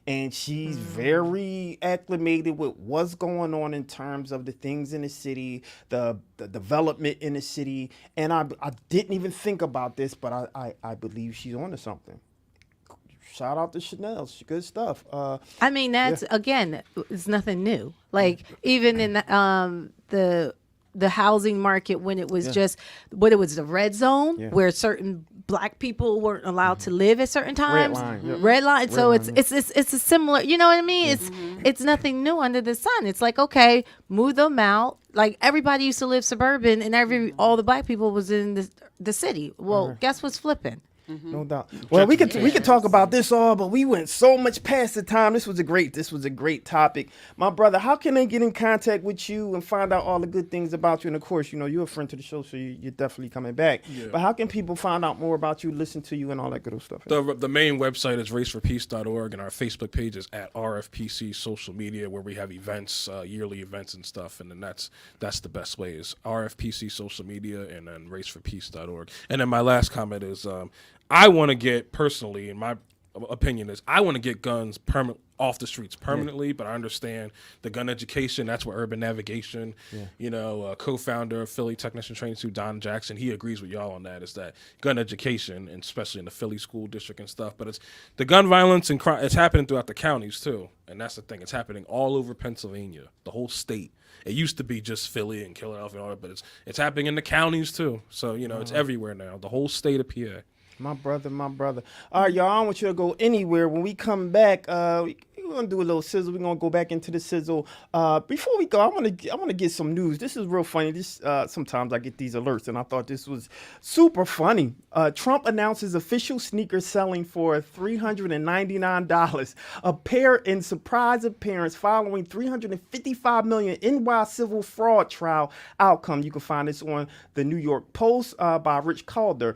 And she's very acclimated with what's going on in terms of the things in the city, the development in the city. And I didn't even think about this, but I believe she's onto something. Shout out to Chanel. Good stuff. I mean, that's again, it's nothing new. Like even in the housing market when it was just when it was the red zone where certain black people weren't allowed to live at certain times. Red line. So it's a similar. You know what I mean? It's nothing new under the sun. It's like, okay, move them out. Like everybody used to live suburban, and all the black people was in the city. Well, guess what's flipping? No doubt. Well, we could talk about this all, but we went so much past the time. This was a great topic. My brother, how can they get in contact with you and find out all the good things about you? And of course, you're a friend to the show, so you're definitely coming back. Yeah. But how can people find out more about you, listen to you, and all that good stuff? The main website is raceforpeace.org, and our Facebook page is at RFPC Social Media, where we have events, yearly events and stuff. And then that's the best way is RFPC Social Media and then raceforpeace.org. And then my last comment is I want to get personally in my opinion is I want to get guns off the streets permanently, but I understand the gun education. That's where urban navigation, co-founder of Philly Technician Training Institute, Don Jackson, he agrees with y'all on that, is that gun education, and especially in the Philly school district and stuff. But it's the gun violence and crime, it's happening throughout the counties too. And that's the thing. It's happening all over Pennsylvania, the whole state. It used to be just Philly and Philadelphia and all that, but it's happening in the counties too. So, it's everywhere now, the whole state of PA. My brother. All right, y'all, I don't want you to go anywhere. When we come back, we're gonna do a little sizzle. We're gonna go back into the sizzle. Before we go, I wanna get some news. This is real funny. This sometimes I get these alerts, and I thought this was super funny. Trump announces official sneakers selling for $399 a pair in surprise appearance following $355 million NY civil fraud trial outcome. You can find this on the New York Post by Rich Calder.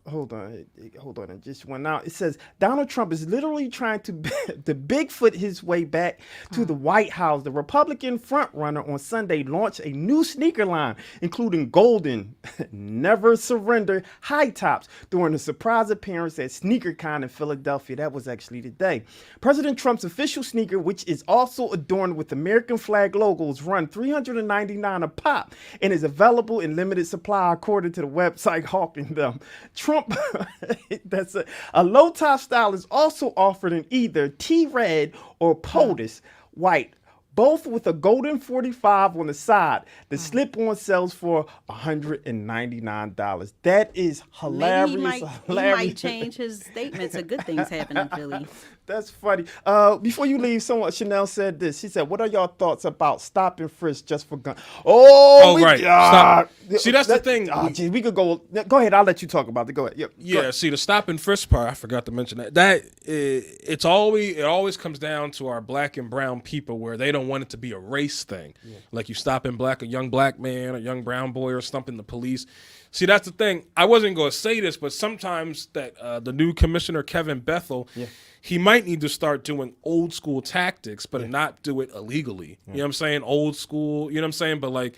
Hold on, it just went out. It says Donald Trump is literally trying to Bigfoot his way back to the White House. The Republican frontrunner on Sunday launched a new sneaker line, including golden, never surrender high tops during a surprise appearance at SneakerCon in Philadelphia. That was actually today. President Trump's official sneaker, which is also adorned with American flag logos, run $399 a pop and is available in limited supply, according to the website hawking them. Trump, that's a low top style, is also offered in either T-Red or POTUS white, both with a golden 45 on the side. The slip-on sells for $199. That is hilarious. Maybe he might change his statement to good things happen in Philly. That's funny. Before you leave, Chanel said this. She said, "What are y'all thoughts about stop and frisk just for gun?" Right. Stop. See, that's the thing. Geez, we could go. Go ahead. I'll let you talk about it. Go ahead. Yep. Yeah. See, the stop and frisk part, I forgot to mention that. It always comes down to our black and brown people, where they don't want it to be a race thing. Yeah. Like you stopping a young black man, a young brown boy, or stumping the police. See, that's the thing. I wasn't going to say this, but sometimes that the new commissioner, Kevin Bethel, he might need to start doing old school tactics, but not do it illegally. You know what I'm saying? Old school, you know what I'm saying? But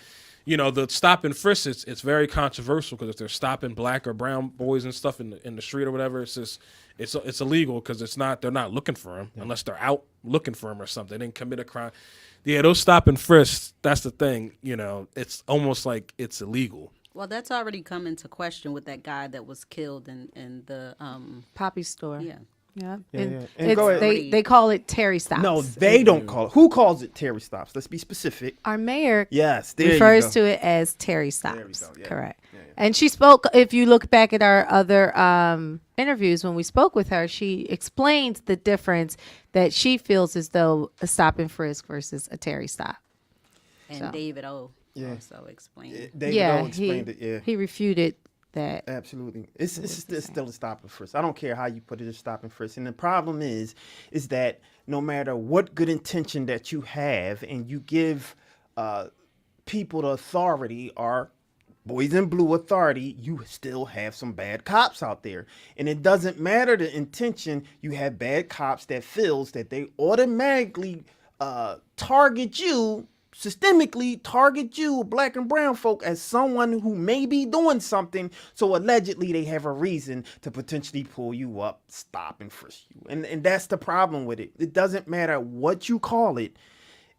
the stop and frisk, it's very controversial, because if they're stopping black or brown boys and stuff in the street or whatever, it's illegal, because they're not looking for them unless they're out looking for them or something. They didn't commit a crime. Yeah, those stop and frisks, that's the thing. It's almost like it's illegal. Well, that's already come into question with that guy that was killed in the Poppy store. Yeah. Yeah. And they call it Terry stops. No, they don't call it. Who calls it Terry stops? Let's be specific. Our mayor refers to it as Terry stops. There we go. Yeah. Correct. Yeah. And she spoke, if you look back at our other interviews when we spoke with her, she explained the difference that she feels as though a stop and frisk versus a Terry stop. And David O. also explained it. David O explained it. He refuted that. Absolutely. It's still a stop and frisk. I don't care how you put it, a stop and frisk. And the problem is that no matter what good intention that you have, and you give people the authority, or boys in blue authority, you still have some bad cops out there. And it doesn't matter the intention. You have bad cops that feels that they automatically systemically target you, black and brown folk, as someone who may be doing something. So allegedly they have a reason to potentially pull you up, stop and frisk you. And that's the problem with it. It doesn't matter what you call it.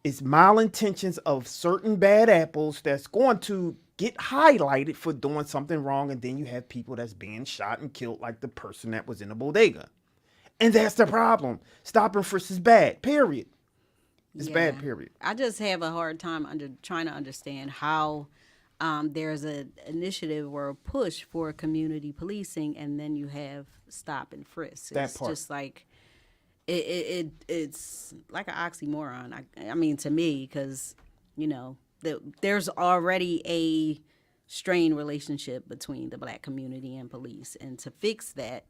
It's malintentions of certain bad apples that's going to get highlighted for doing something wrong. And then you have people that's being shot and killed, like the person that was in the bodega. And that's the problem. Stop and frisk is bad, period. It's bad, period. I just have a hard time trying to understand how there's an initiative or a push for community policing, and then you have stop and frisk. It's just like it's like an oxymoron. I mean, to me, because there's already a strained relationship between the black community and police, and to fix that,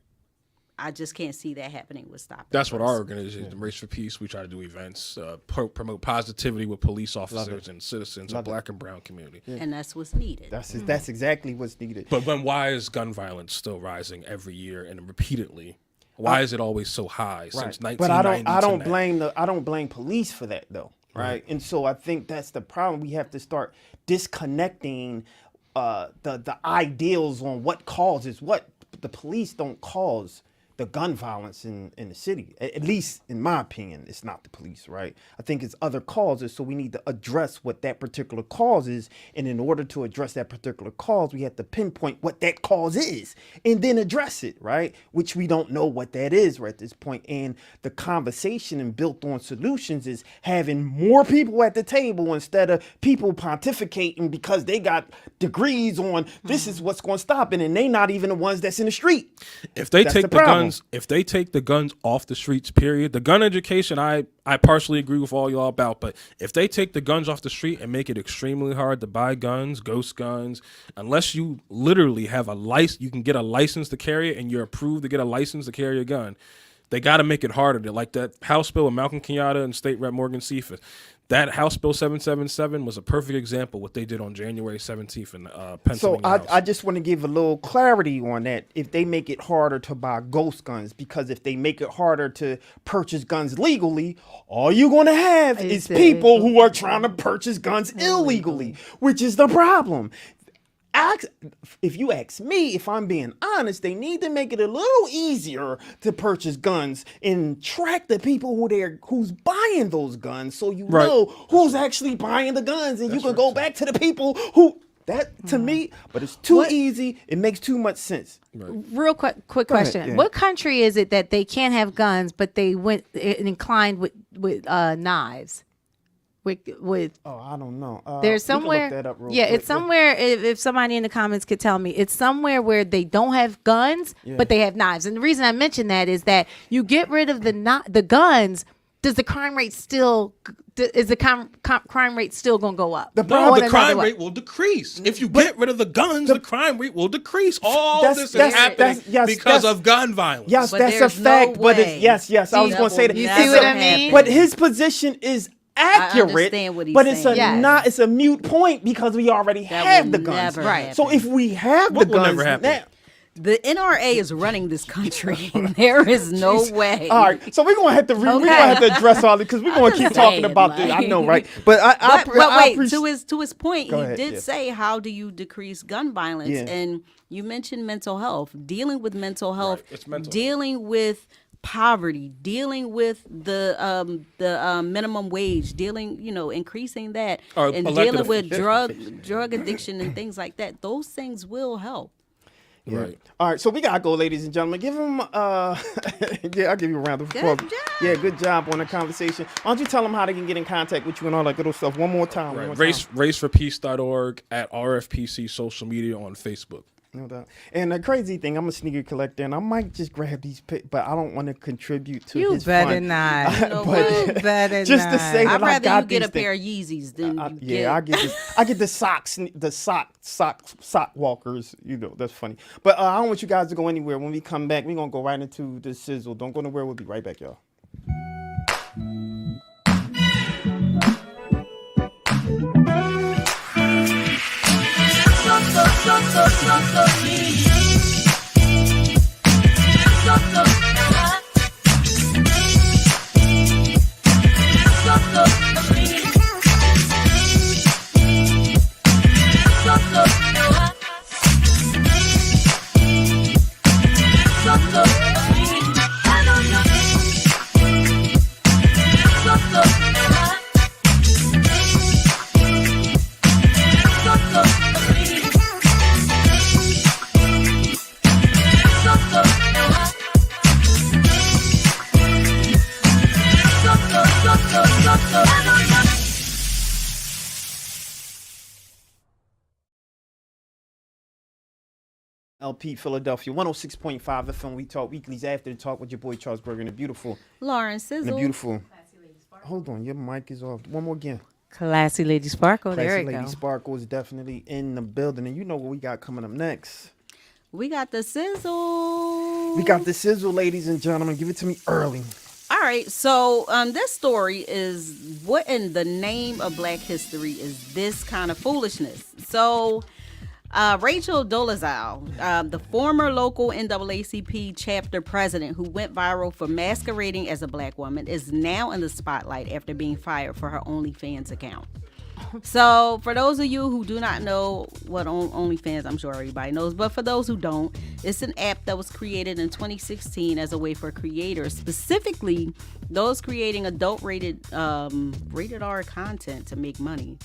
I just can't see that happening with stop. That's what our organization, Race for Peace, we try to do events, promote positivity with police officers and citizens of black and brown community. Yeah. And that's what's needed. That's exactly what's needed. But then why is gun violence still rising every year and repeatedly? Why is it always so high since 1990? But I don't blame police for that though, right? And so I think that's the problem. We have to start disconnecting the ideals on what causes what. The police don't cause the gun violence in the city. At least in my opinion, it's not the police, right? I think it's other causes. So we need to address what that particular cause is. And in order to address that particular cause, we have to pinpoint what that cause is and then address it, right? Which we don't know what that is right at this point. And the conversation and built on solutions is having more people at the table instead of people pontificating because they got degrees on this is what's going to stop it. And they not even the ones that's in the street. If they That's take the the problem. guns, if they take the guns off the streets, period. The gun education, I partially agree with all y'all about, but if they take the guns off the street and make it extremely hard to buy guns, ghost guns, unless you literally have a license, you can get a license to carry it, and you're approved to get a license to carry a gun. They got to make it harder. Like that House bill with Malcolm Kenyatta and State Rep Morgan Cephas. That House Bill 777 was a perfect example of what they did on January 17th in Pennsylvania So House. I just want to give a little clarity on that. If they make it harder to buy ghost guns, because if they make it harder to purchase guns legally, all you're going to have is people who are trying to purchase guns illegally, which is the problem. If you ask me, if I'm being honest, they need to make it a little easier to purchase guns and track the people who's buying those guns, so you know who's actually buying the guns, and you can go back to the people who. That to me, but it's too easy. It makes too much sense. Real quick question. yeah. What country is it that they can't have guns, but they went inclined with knives? With Oh, I don't know. there's we can somewhere. look that up real Yeah, quick. it's somewhere. If somebody in the comments could tell me, it's somewhere where they don't have guns, but they have knives. And the reason I mention that is that you get rid of the guns. Does the crime rate still? Is the crime rate still going to go up? The No, problem- the crime rate will decrease. If you get rid of the guns, the crime rate will decrease. All this is happening because of gun violence. Yes, But that's a there's no fact. But way. yes. I was That going to say will that. You never see what I mean? happen. But his position is accurate. understand what he's but it's saying. Yes. it's a mute point because we already That have will the guns. never Right. So if we have What the will guns never happen? now. The NRA is running this country. There is no way. All right, so we're gonna have to address all this because we're gonna keep talking saying, about this. I like- know, right? But I But wait, appreciate. to his point, Go he ahead, did yeah. say, how do you decrease gun violence? Yeah. And you mentioned mental health, dealing with mental health, it's mental dealing with poverty, dealing with the minimum wage, increasing that, Or and elected dealing with officials. drug addiction and things like that. Those things will help. Yeah. Right. All right, so we gotta go, ladies and gentlemen. Give him, yeah, I'll give you a round of applause. Good job. Yeah, good job on the conversation. Why don't you tell them how they can get in contact with you and all that good stuff one more time? Right. One more time. Raceforpeace.org, at RFPC social media on Facebook. No doubt. And the crazy thing, I'm a sneaker collector, and I might just grab these, but I don't want to contribute to You his better fund. not. know But You better just to not. say that I'd I rather got you get these a pair of things. Yeezys than you Yeah, get. I get the socks, the sock walkers. You know, that's funny. But I don't want you guys to go anywhere. When we come back, we're gonna go right into the sizzle. Don't go nowhere. We'll be right back, y'all. LP Philadelphia 106.5 FM. We talk weeklies after the talk with your boy Charles Berger and the beautiful. Lauren Sizzle. Hold on, your mic is off. One more again. Classy Lady Sparkle. There Classy we Lady go. Sparkle is definitely in the building, and you know what we got coming up next. We got the sizzle. We got the sizzle, ladies and gentlemen. Give it to me early. All right, so this story is, what in the name of Black history is this kind of foolishness? So Rachel Dolezal, the former local NAACP chapter president who went viral for masquerading as a Black woman, is now in the spotlight after being fired for her OnlyFans account. So for those of you who do not know what OnlyFans, I'm sure everybody knows, but for those who don't, it's an app that was created in 2016 as a way for creators, specifically those creating adult rated R content, to make money.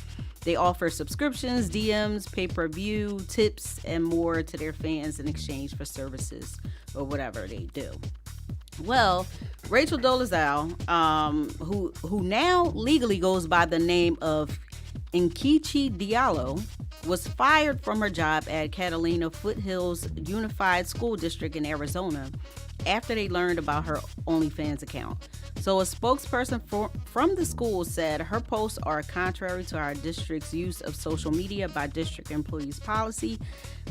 They offer subscriptions, DMs, pay-per-view, tips, and more to their fans in exchange for services or whatever they do. Well, Rachel Dolezal, who now legally goes by the name of Nkechi Diallo, was fired from her job at Catalina Foothills Unified School District in Arizona after they learned about her OnlyFans account. So a spokesperson from the school said her posts are contrary to our district's use of social media by district employees policy.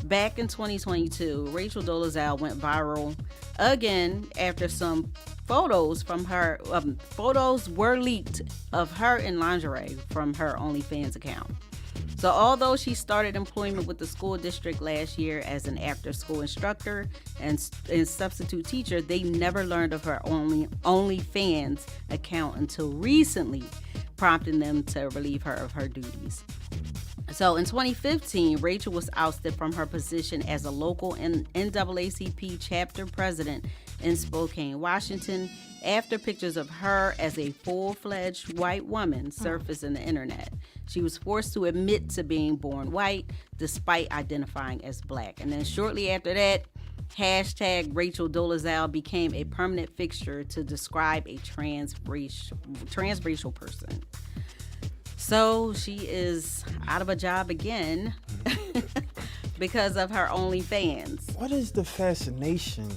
Back in 2022, Rachel Dolezal went viral again after some photos from her photos were leaked of her in lingerie from her OnlyFans account. So although she started employment with the school district last year as an after-school instructor and substitute teacher, they never learned of her OnlyFans account until recently, prompting them to relieve her of her duties. So in 2015, Rachel was ousted from her position as a local NAACP chapter president in Spokane, Washington, after pictures of her as a full-fledged white woman surfaced on the internet. She was forced to admit to being born white despite identifying as black. And then shortly after that, hashtag Rachel Dolezal became a permanent fixture to describe a transracial person. So she is out of a job again because of her OnlyFans. What is the fascination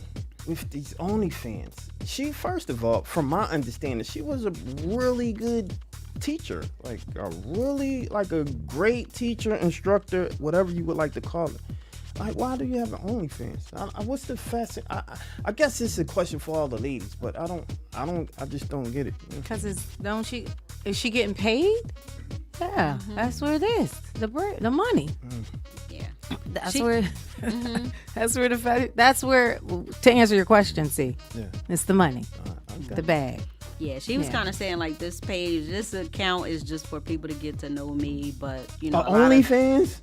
with these OnlyFans? She, first of all, from my understanding, she was a really good teacher, like a great teacher, instructor, whatever you would like to call it. Like, why do you have an OnlyFans? What's the fascination? I guess it's a question for all the ladies, but I just don't get it. Because is she getting paid? Yeah, that's where it is. The money. Yeah, that's where to answer your question, it's the money, the bag. Yeah, she was kind of saying like this account is just for people to get to know me, but you know, OnlyFans.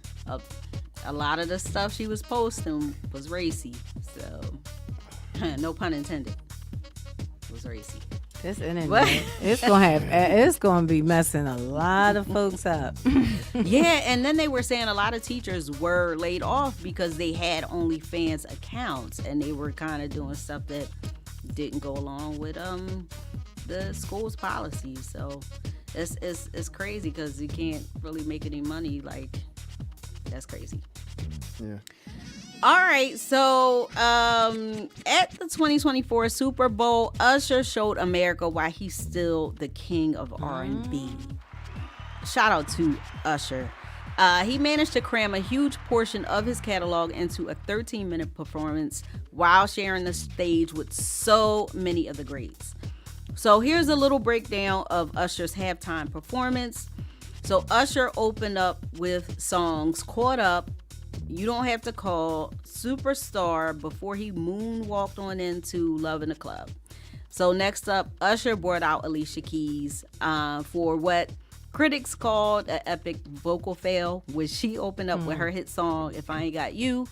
A lot of the stuff she was posting was racy, so no pun intended. It was racy. This internet, it's gonna be messing a lot of folks up. Yeah, and then they were saying a lot of teachers were laid off because they had OnlyFans accounts and they were kind of doing stuff that didn't go along with the school's policies. So it's crazy because you can't really make any money. Like, that's crazy. Yeah. All right, so at the 2024 Super Bowl, Usher showed America why he's still the king of R&B. Shout out to Usher. He managed to cram a huge portion of his catalog into a 13-minute performance while sharing the stage with so many of the greats. So here's a little breakdown of Usher's halftime performance. So Usher opened up with songs Caught Up, You Don't Have to Call, Superstar, before he moonwalked on into Love in the Club. So next up, Usher brought out Alicia Keys for what critics called an epic vocal fail, which she opened up with her hit song, If I Ain't Got You.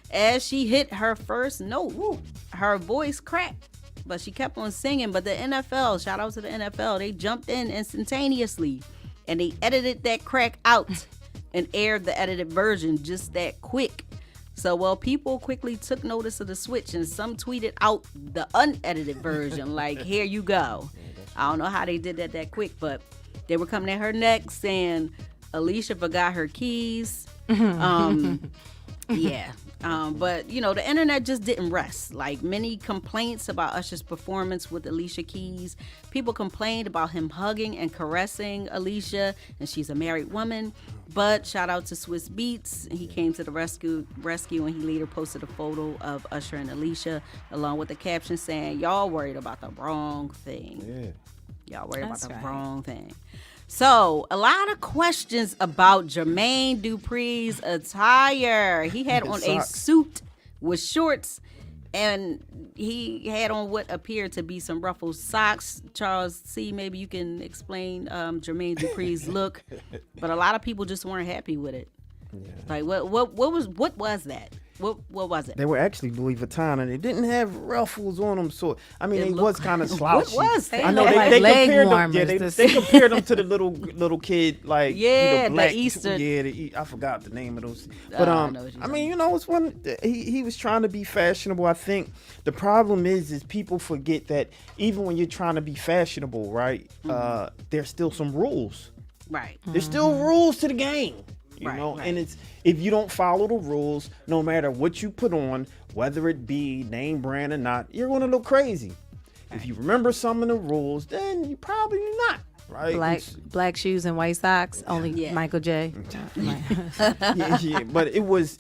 As she hit her first note, her voice cracked, but she kept on singing. But the NFL, shout out to the NFL, they jumped in instantaneously and they edited that crack out and aired the edited version just that quick. So, people quickly took notice of the switch and some tweeted out the unedited version, like, here you go. I don't know how they did that quick, but they were coming at her next saying Alicia forgot her keys. Yeah. But, you know, the internet just didn't rest. Like, many complaints about Usher's performance with Alicia Keys. People complained about him hugging and caressing Alicia, and she's a married woman. But shout out to Swiss Beats. He came to the rescue, and he later posted a photo of Usher and Alicia, along with the caption saying, y'all worried about the wrong thing. Yeah. Y'all worried about the wrong thing. So, a lot of questions about Jermaine Dupri's attire. He had on a suit with shorts and he had on what appeared to be some ruffled socks. Charles C., maybe you can explain Jermaine Dupri's look, but a lot of people just weren't happy with it. Yeah. Like what was that? What was it? They were actually Louis Vuitton, and they didn't have ruffles on them. So I mean, It they looked- was kind of slouchy. What was that? I know looked like they leg compared them. warmers. Yeah, they compared them to the little kid, like Yeah, the black, Easter- Yeah, I forgot the name of those. But I know what you're I mean, it's one. He was trying to be fashionable. I think the problem is people forget that even when you're trying to be fashionable, right? There's still some rules. Right. There's still rules to the game, you Right, know, right. and it's if you don't follow the rules, no matter what you put on, whether it be name brand or not, you're going to look crazy. If you remember some of the rules, then you probably not, right? Black shoes and white socks. Only Yeah. Michael J. Yeah, but it was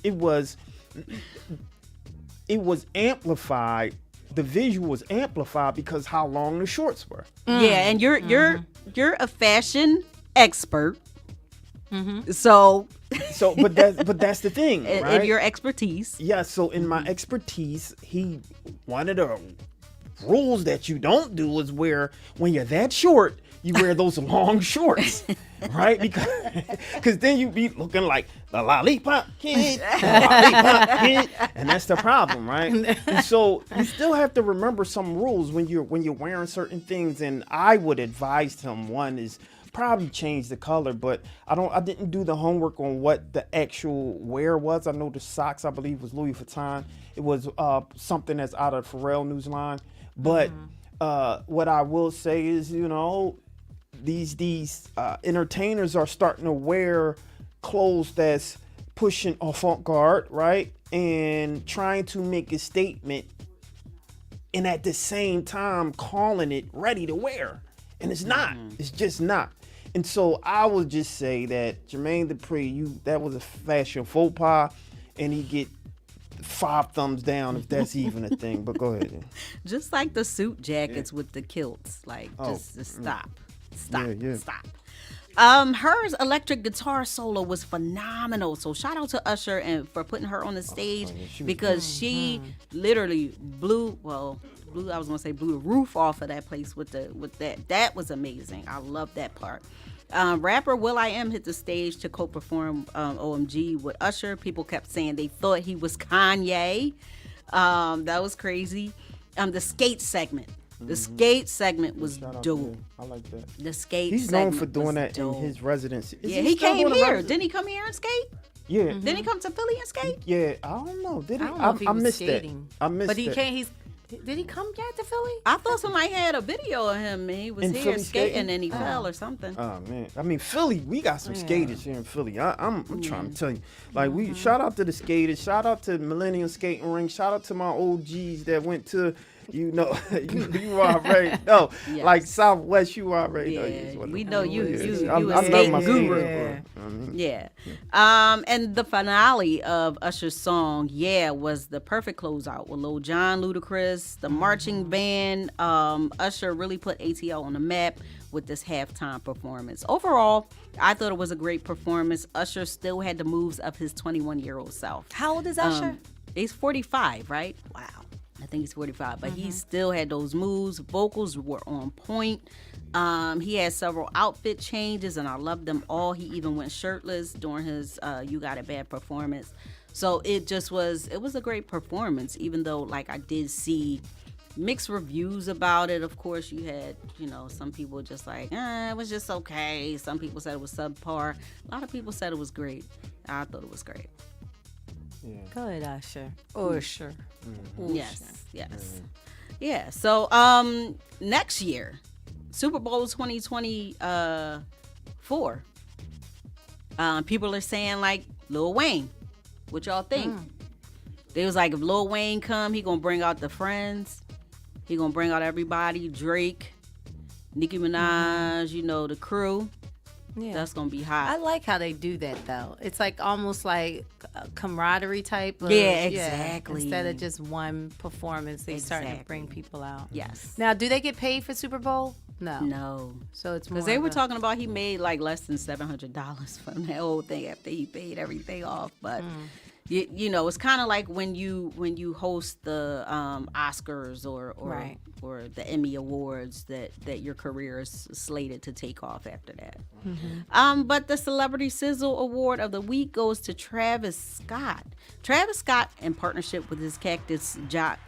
amplified. The visual was amplified because how long the shorts were. Yeah, and you're a fashion expert. So So, but that's the thing, right? in your expertise. Yeah, so in my expertise, one of the rules that you don't do is when you're that short, you wear those long shorts, right? Because then you be looking like the lollipop kid, and that's the problem, right? And so you still have to remember some rules when you're wearing certain things. And I would advise him, one is probably change the color, but I didn't do the homework on what the actual wear was. I know the socks, I believe, was Louis Vuitton. It was something that's out of Pharrell News line. But what I will say is, these entertainers are starting to wear clothes that's pushing avant-garde, right? And trying to make a statement, and at the same time calling it ready to wear. And it's not. It's just not. And so I would just say that Jermaine Dupri, that was a fashion faux pas, and he get 5 thumbs down if that's even a thing. But go ahead. Just like the suit jackets with the kilts. Like just stop. Yeah. Hers electric guitar solo was phenomenal. So shout out to Usher and for putting her on the stage because she literally blew the roof off of that place with that. That was amazing. I love that part. Rapper will.i.am hit the stage to co-perform OMG with Usher. People kept saying they thought he was Kanye. That was crazy. The skate segment. The skate segment was Shout out to dope. him. I like that. The skate He's known segment for doing was that dope. in his residency. Is Yeah, he still came doing a here. residency? Didn't he come here and skate? Yeah. Didn't he come to Philly and skate? Yeah, I don't know. Did he? I don't know if he was missed skating. that. I missed But he that. can't. Did he come yet to Philly? I thought somebody had a video of him and he was In here Philly skating skating? and he fell or something. Oh man, I mean Philly, we got some skaters here in Philly. I'm trying to tell you, like we shout out to the skaters, shout out to Millennium Skating Ring, shout out to my OGs that went to, you already know, Yes. like Southwest, you already know. Yeah, It's one of we the know you- coolest. you I a love skating my guru. skaters, bro. Yeah. And the finale of Usher's song, Yeah, was the perfect closeout with Lil Jon, Ludacris, the marching band. Usher really put ATL on the map with this halftime performance. Overall, I thought it was a great performance. Usher still had the moves of his 21-year-old self. How old is Usher? He's 45, right? Wow. I think he's 45, but he still had those moves. Vocals were on point. He had several outfit changes, and I loved them all. He even went shirtless during his You Got It Bad performance. So it was a great performance, even though, like, I did see mixed reviews about it. Of course, you had, some people just like, it was just okay. Some people said it was subpar. A lot of people said it was great. I thought it was great. Go ahead, Usher. Usher. Yes. Yeah. So next year, Super Bowl 2024. People are saying like Lil Wayne. What y'all think? They was like, if Lil Wayne come, he gonna bring out the friends. He gonna bring out everybody. Drake, Nicki Minaj, the crew. Yeah. That's gonna be I hot. like how they do that though. It's like almost like a camaraderie type. Yeah, exactly. Instead of just one performance, they starting to Exactly. bring people out. Yes. Now, do they get paid for Super Bowl? No. So it's more. Because they were of a- talking about he made like less than $700 from that whole thing after he paid everything off. But It's kind of like when you host the Oscars Right. or the Emmy Awards that your career is slated to take off after that. But the Celebrity Sizzle Award of the week goes to Travis Scott. Travis Scott, in partnership with his Cactus Jack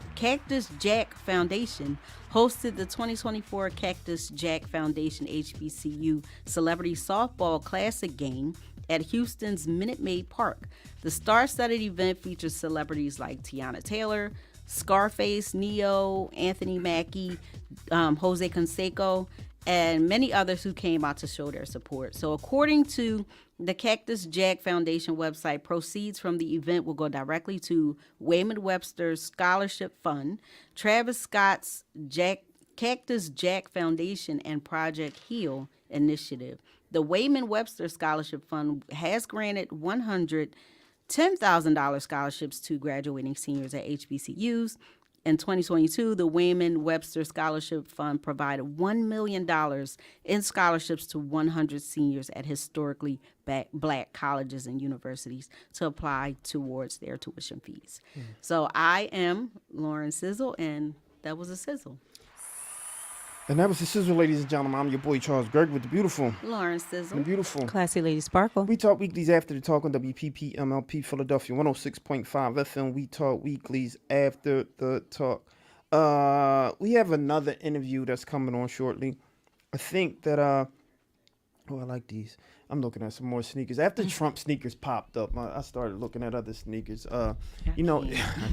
Foundation, hosted the 2024 Cactus Jack Foundation HBCU Celebrity Softball Classic game at Houston's Minute Maid Park. The star-studded event features celebrities like Tiana Taylor, Scarface, Neo, Anthony Mackie, Jose Canseco, and many others who came out to show their support. So according to the Cactus Jack Foundation website, proceeds from the event will go directly to Wayman Webster's Scholarship Fund, Travis Scott's Cactus Jack Foundation, and Project Heal initiative. The Wayman Webster Scholarship Fund has granted $110,000 scholarships to graduating seniors at HBCUs. In 2022, the Wayman Webster Scholarship Fund provided $1 million in scholarships to 100 seniors at historically black colleges and universities to apply towards their tuition fees. So I am Lauren Sizzle, and that was a sizzle. And that was the Sizzle, ladies and gentlemen. I'm your boy Charles Gregg with the beautiful Lauren Sizzle. and beautiful. Classy Lady Sparkle. We talk weeklies after the talk on WPP MLP Philadelphia 106.5 FM. We talk weeklies after the talk. We have another interview that's coming on shortly. I think that I like these. I'm looking at some more sneakers. After Trump sneakers popped up, I started looking at other sneakers. I know,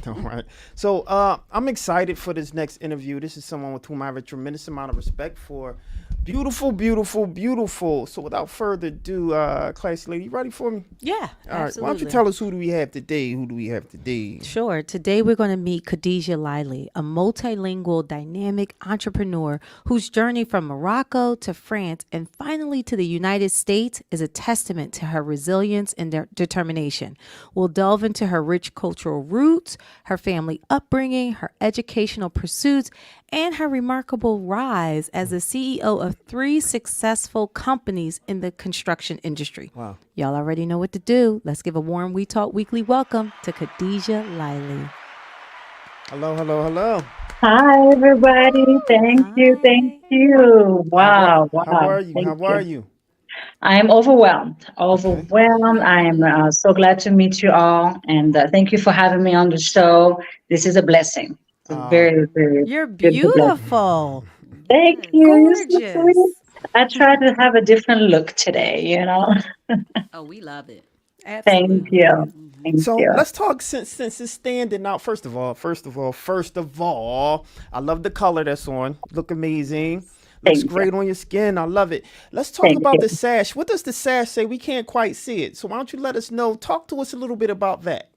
right? So I'm excited for this next interview. This is someone with whom I have a tremendous amount of respect for. Beautiful, beautiful, beautiful. So without further ado, classy lady, you ready for me? Yeah, All right. absolutely. Why don't you tell us who do we have today? Sure. Today we're going to meet Khadijah Liley, a multilingual, dynamic entrepreneur whose journey from Morocco to France and finally to the United States is a testament to her resilience and determination. We'll delve into her rich cultural roots, her family upbringing, her educational pursuits, and her remarkable rise as the CEO of 3 successful companies in the construction industry. Wow. Y'all already know what to do. Let's give a warm We Talk Weekly welcome to Khadijah Liley. Hello, hello, hello. Hi, everybody. Thank you. Thank you. Wow. Wow. How are you? Thank How are you? I am overwhelmed. Overwhelmed. I am so glad to meet you all. And thank you for having me on the show. This is a blessing. It's a very, very You're good blessing. beautiful. Thank you. You're so Gorgeous. sweet. I try to have a different look today, you know. Oh, we love it. Thank Absolutely. you. Thank So you. let's talk since it's standing out. First of all, I love the color that's on. Look amazing. Looks Thank you. great on your skin. I love it. Let's talk Thank about you. the sash. What does the sash say? We can't quite see it. So why don't you let us know? Talk to us a little bit about that.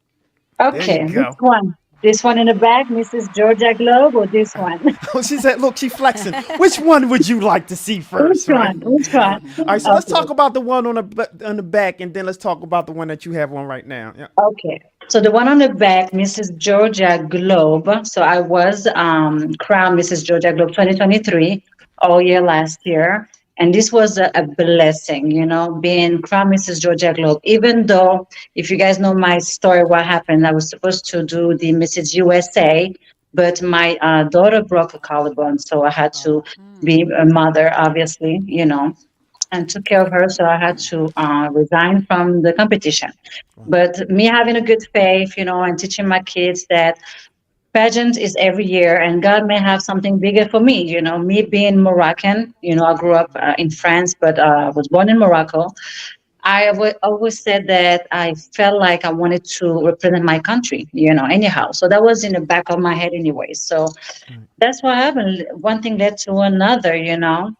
Okay, you go. this one. This one in the back, Mrs. Georgia Globe, or this one? Oh, she said, look, she flexing. Which one would you like to see Which first? Right? one? Which one? All right, so let's Okay. talk about the one on the back, and then let's talk about the one that you have on right now. Yeah. Okay. So the one on the back, Mrs. Georgia Globe. So I was crowned Mrs. Georgia Globe 2023 all year last year. And this was a blessing, you know, being crowned Mrs. Georgia Globe. Even though, if you guys know my story, what happened, I was supposed to do the Mrs. USA, but my daughter broke a collarbone. So I had to be a mother, obviously, you know, and took care of her. So I had to resign from the competition. But me having a good faith, you know, and teaching my kids that pageant is every year and God may have something bigger for me, you know, me being Moroccan, you know, I grew up in France, but was born in Morocco. Always said that I felt like I wanted to represent my country, you know, anyhow. So that was in the back of my head anyway. So that's what happened. One thing led to another, you know,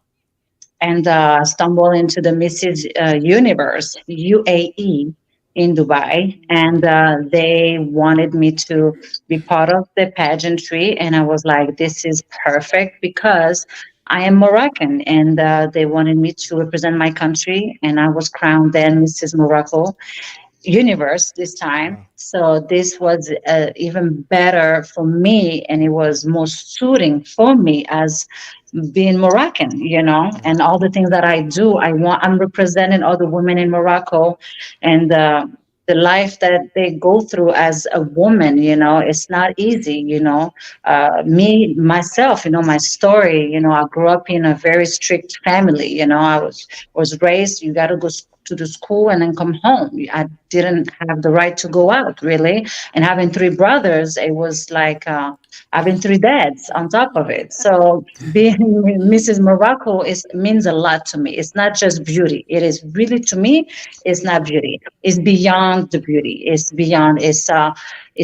and stumbled into the Mrs. Universe, UAE, in Dubai. And they wanted me to be part of the pageantry. And I was like, this is perfect because I am Moroccan. And they wanted me to represent my country. And I was crowned then Mrs. Morocco Universe this time. So this was even better for me. And it was more suiting for me as being Moroccan, you know, and all the things that I do, I'm representing all the women in Morocco, and the life that they go through as a woman, it's not easy, me myself, my story, I grew up in a very strict family. I was raised, you got to go to the school and then come home. I didn't have the right to go out, really. And having three brothers, it was like having three dads on top of it. So being Mrs. Morocco means a lot to me. It's not just beauty. It is really, to me, it's not beauty. It's beyond the beauty. It's beyond. It's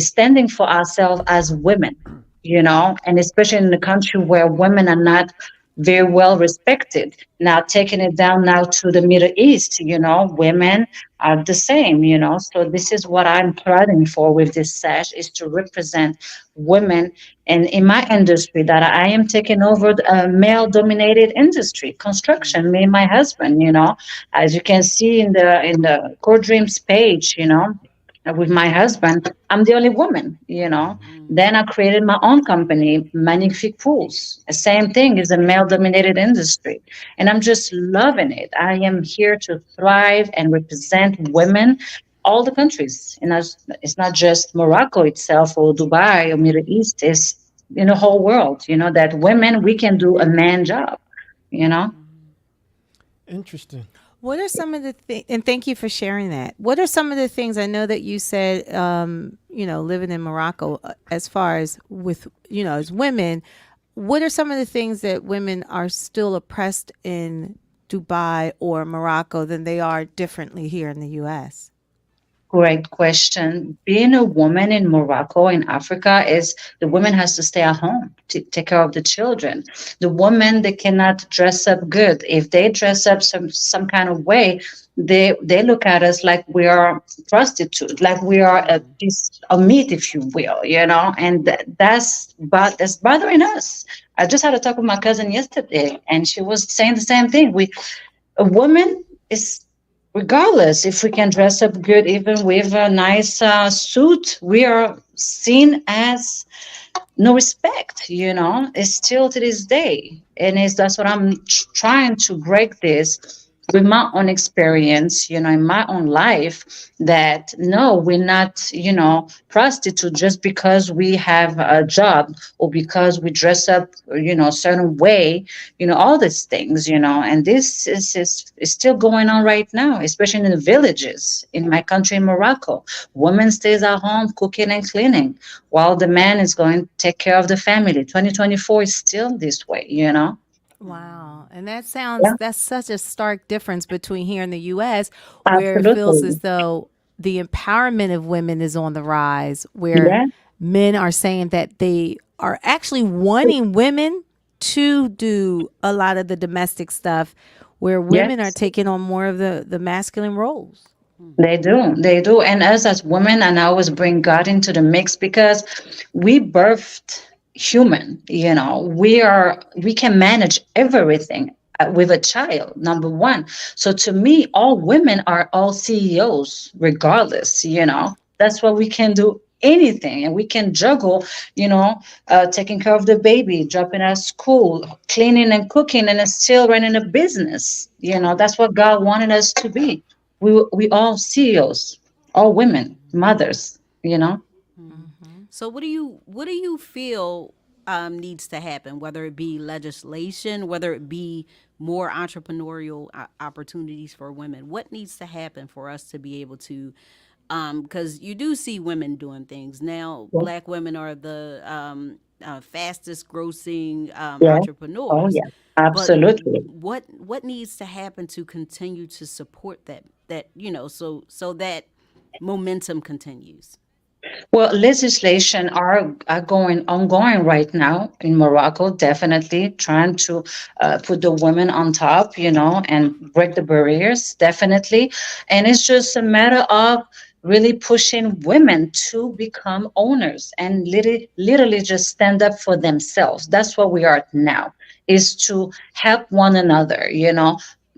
standing for ourselves as women, and especially in a country where women are not very well respected. Now taking it down now to the Middle East, women are the same, So this is what I'm fighting for with this sash, is to represent women. And in my industry, that I am taking over a male-dominated industry, construction. Me and my husband, as you can see in the Core Dreams page, with my husband, I'm the only woman. Then I created my own company, Magnifique Pools. The same thing, is a male-dominated industry. And I'm just loving it. I am here to thrive and represent women, all the countries. And it's not just Morocco itself or Dubai or Middle East. It's in the whole world, that women, we can do a man job, you know? Interesting. What are some of the things, and thank you for sharing that. What are some of the things, I know that you said, living in Morocco, as far as with, as women, what are some of the things that women are still oppressed in Dubai or Morocco than they are differently here in the U.S.? Great question. Being a woman in Morocco, in Africa, is the woman has to stay at home to take care of the children. The woman, they cannot dress up good. If they dress up some kind of way, they look at us like we are prostitute, like we are a piece of meat, if you will, and that's bothering us. I just had a talk with my cousin yesterday, and she was saying the same thing. A woman is, regardless if we can dress up good, even with a nice suit, we are seen as no respect. It's still to this day, and that's what I'm trying to break this with my own experience, in my own life, that no, we're not, prostitute just because we have a job or because we dress up, a certain way, all these things, and this is still going on right now, especially in the villages in my country, in Morocco. Woman stays at home cooking and cleaning while the man is going to take care of the family. 2024 is still this way. Wow. And that's Yeah, such a stark difference between here in the US, where it feels as absolutely. though the empowerment of women is on the rise, where Yeah. men are saying that they are actually wanting women to do a lot of the domestic stuff, where women are Yes. taking on more of the masculine roles. They do. They do. And us as women, and I always bring God into the mix, because we birthed human, we can manage everything with a child, number one. So to me, all women are all CEOs, regardless. That's why we can do anything, and we can juggle, taking care of the baby, dropping at school, cleaning and cooking, and still running a business. That's what God wanted us to be. We all CEOs, all women, mothers. So what do you feel needs to happen? Whether it be legislation, whether it be more entrepreneurial opportunities for women, what needs to happen for us to be able to? Because you do see women doing things now. Yeah. Black women are the fastest grossing Yeah. Oh, entrepreneurs. yeah. But Absolutely. what needs to happen to continue to support so that momentum continues? Well, legislation are going ongoing right now in Morocco, definitely trying to put the women on top, and break the barriers, definitely. And it's just a matter of really pushing women to become owners and literally just stand up for themselves. That's what we are now, is to help one another.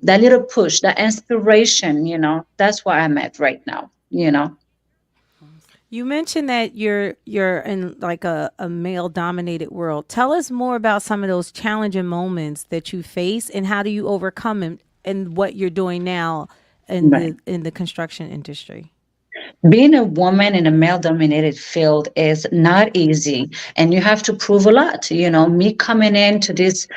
That little push, that inspiration, that's where I'm at right now. You mentioned that you're in like a male dominated world. Tell us more about some of those challenging moments that you face, and how do you overcome them, and what you're doing now in Right. the construction industry. being a woman in a male dominated field is not easy, and you have to prove a lot. Me coming into this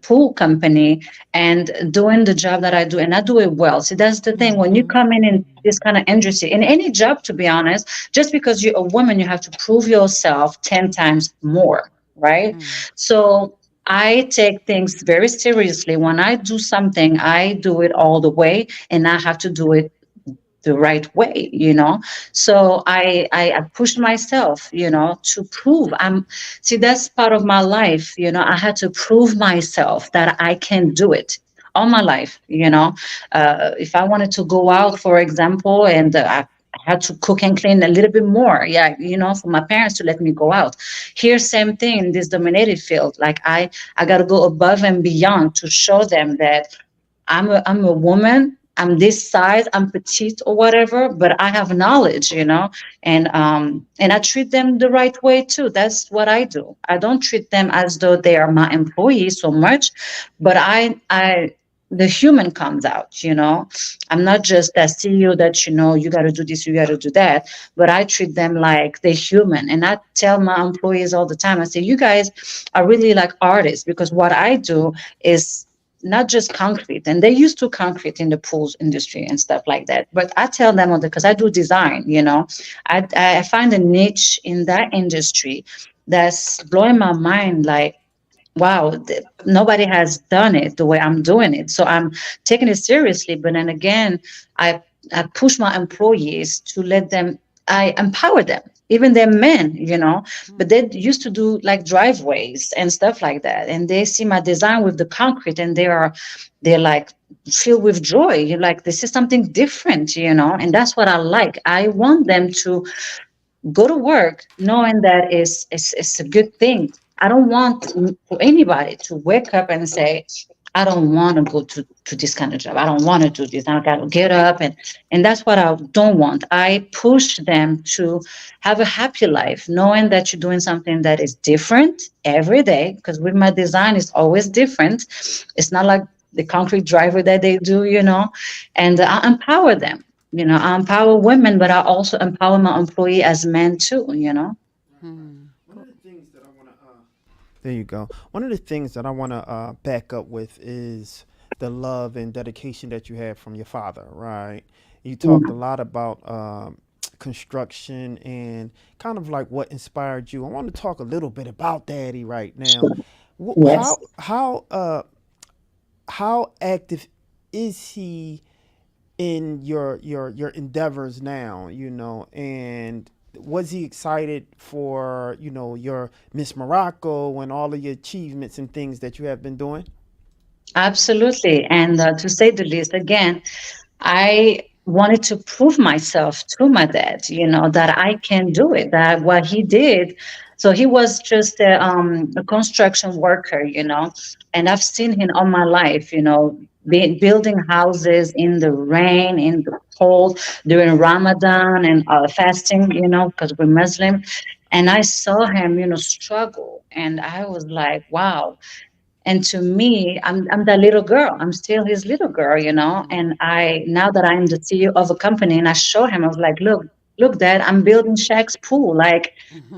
pool company and doing the job that I do, and I do it well. See, that's the thing. When you come in this kind of industry, in any job, to be honest, just because you're a woman, you have to prove yourself 10 times more, right? So I take things very seriously. When I do something, I do it all the way, and I have to do it the right way. So I pushed myself, to prove I'm see, that's part of my life. I had to prove myself that I can do it all my life. If I wanted to go out, for example, and I had to cook and clean a little bit more, yeah, for my parents to let me go out. Here, same thing in this dominated field. Like I got to go above and beyond to show them that I'm a woman. I'm this size. I'm petite or whatever, but I have knowledge, and I treat them the right way too. That's what I do. I don't treat them as though they are my employees so much, but the human comes out. I'm not just that CEO that you got to do this, you got to do that, but I treat them like they're human. And I tell my employees all the time, I say, you guys are really like artists, because what I do is not just concrete, and they used to concrete in the pools industry and stuff like that, but I tell them all, because I do design. I find a niche in that industry that's blowing my mind, like, wow, nobody has done it the way I'm doing it. So I'm taking it seriously. But then again, I I push my employees to let them, I empower them. Even they're men, but they used to do like driveways and stuff like that. And they see my design with the concrete, and they're like filled with joy. You're like, this is something different, and that's what I like. I want them to go to work knowing that it's a good thing. I don't want for anybody to wake up and say, I don't want to go to this kind of job. I don't want to do this. I got to get up. And that's what I don't want. I push them to have a happy life, knowing that you're doing something that is different every day. Because with my design, it's always different. It's not like the concrete driver that they do, and I empower them. I empower women, but I also empower my employee as men too. One of the things that I want to there you go. One of the things that I want to back up with is the love and dedication that you had from your father, right? You talked a lot about construction and kind of like what inspired you. I want to talk a little bit about Daddy right now. Yes. How active is he in your endeavors now? And was he excited for your Miss Morocco and all of your achievements and things that you have been doing? Absolutely. And to say the least, again, I wanted to prove myself to my dad, that I can do it, that what he did. So he was just a construction worker, and I've seen him all my life, building houses in the rain, in the cold, during Ramadan and fasting, because we're Muslim. And I saw him, struggle. And I was like, wow. And to me, I'm that little girl. I'm still his little girl, And I now that I'm the CEO of a company, and I show him, I was like, look, Dad, I'm building Shaq's pool. Like,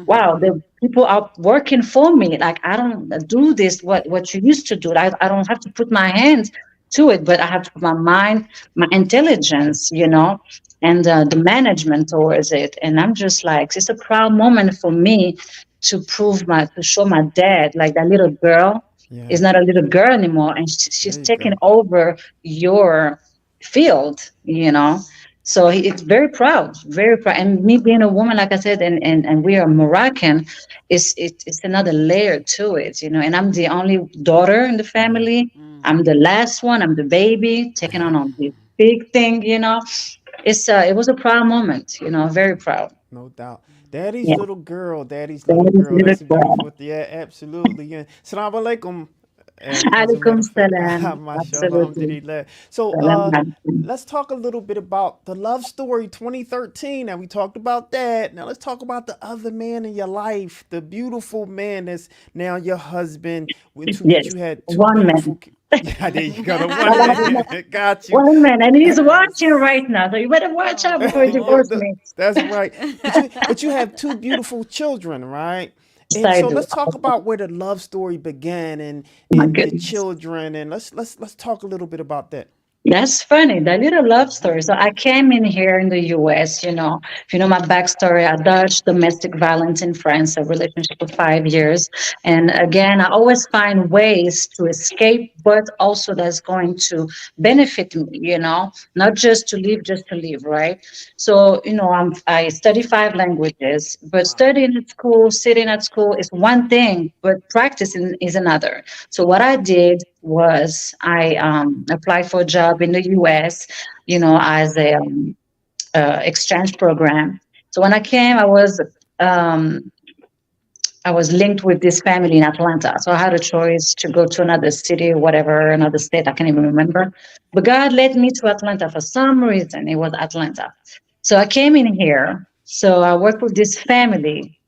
wow, the people are working for me. Like, I don't do this what you used to do. I don't have to put my hands to it, but I have to put my mind, my intelligence, and the management towards it. And I'm just like, it's a proud moment for me to show my dad, like that little girl Yeah, is not a little girl anymore, and she's there you taking go. over your field. So it's very proud. And me being a woman, like I said, and we are Moroccan, it's another layer to it. And I'm the only daughter in the Yeah, family. I'm the last one. I'm the baby taking on this big thing. It was a proud moment. Very proud. no doubt. Daddy's Yeah, little girl, daddy's that little is girl. little That's a girl. beautiful. Yeah, absolutely. Yeah. Salam alaikum. As a matter Alaikum of fact, salam. mashallah, Absolutely. alhamdulillah. So, Salam alaikum. let's talk a little bit about the love story 2013. Now we talked about that. Now let's talk about the other man in your life, the beautiful man that's now your husband, into which Yes, you had two one beautiful. man. Yeah, there you go. The I love him. one. Got you. One man, and he's watching Yes. right now. So you better watch out before you Oh. divorce me. That's right. But you have two beautiful children, right? Yes, And I so do. let's talk about where the love story began Oh my and your goodness. children, and let's talk a little bit about that. That's funny, that little love story. So I came in here in the US, if you know my backstory, I dodged domestic violence in France, a relationship for 5 years. And again, I always find ways to escape, but also that's going to benefit me, not just to live, right? So, I study 5 languages, but studying at school, sitting at school is one thing, but practicing is another. So what I did was I applied for a job in the U.S. As a exchange program. So when I came, um, I was linked with this family in Atlanta. So I had a choice to go to another city, whatever, another state. I can't even remember. But God led me to Atlanta for some reason. It was Atlanta. So I came in here. So I worked with this family,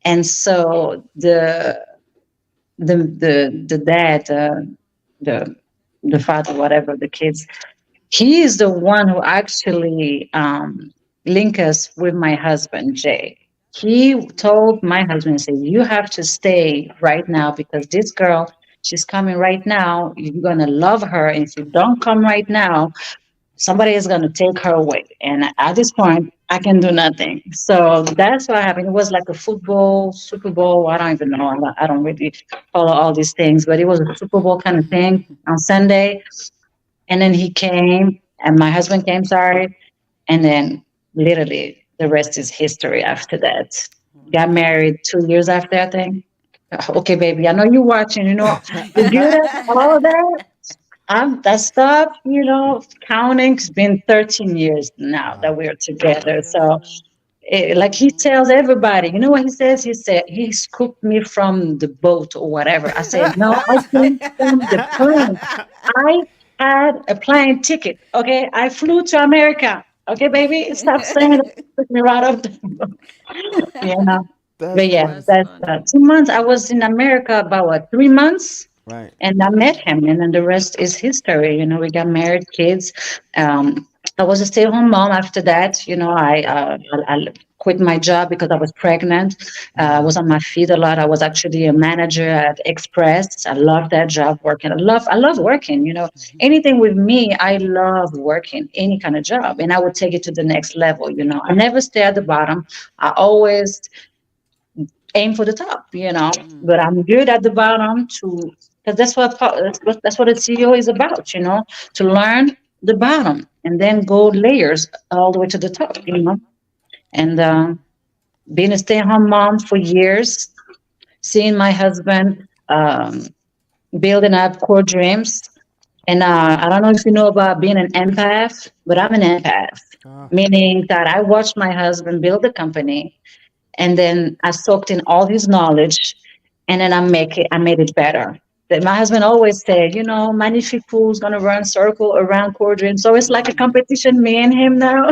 and so the dad, the the father, whatever, the kids, he is the one who actually linked us with my husband Jay. He told my husband, "Say you have to stay right now because this girl, she's coming right now. You're gonna love her, and if you don't come right now, somebody is going to take her away. And at this point, I can do nothing." So that's what happened. It was like a football, Super Bowl. I don't even know. I don't really follow all these things, but it was a Super Bowl kind of thing on Sunday. And then he came, and my husband came, sorry. And then literally the rest is history after that. Got married 2 years after, I think. Okay, baby, I know you're watching. You're good at all of that. I stopped, counting. It's been 13 years now that Wow. we're together. So, like he tells everybody, you know what he says? He said, he scooped me from the boat or whatever. I said, no, I came from the plane. I had a plane ticket. Okay. I flew to America. Okay, baby. Stop saying it. Took me right off the boat. Yeah. That's But yeah, funny. That's that's funny. 2 months. I was in America about what, 3 months? Right. And I met him, and then the rest is history. We got married, kids. I was a stay-at-home mom after that. I quit my job because I was pregnant. I was on my feet a lot. I was actually a manager at Express. I love that job working. I love working. Anything with me, I love working any kind of job, and I would take it to the next level. I never stay at the bottom. I always aim for the top, Mm. but I'm good at the bottom to because that's what a CEO is about, to learn the bottom and then go layers all the way to the top. And being a stay-at-home mom for years, seeing my husband building up core dreams. And I don't know if you know about being an empath, but I'm an empath, Ah, meaning that I watched my husband build a company, and then I soaked in all his knowledge, and then I made it better. That my husband always said, magnifique fool's gonna run circle around Cordrin. So it's like a competition, me and him now,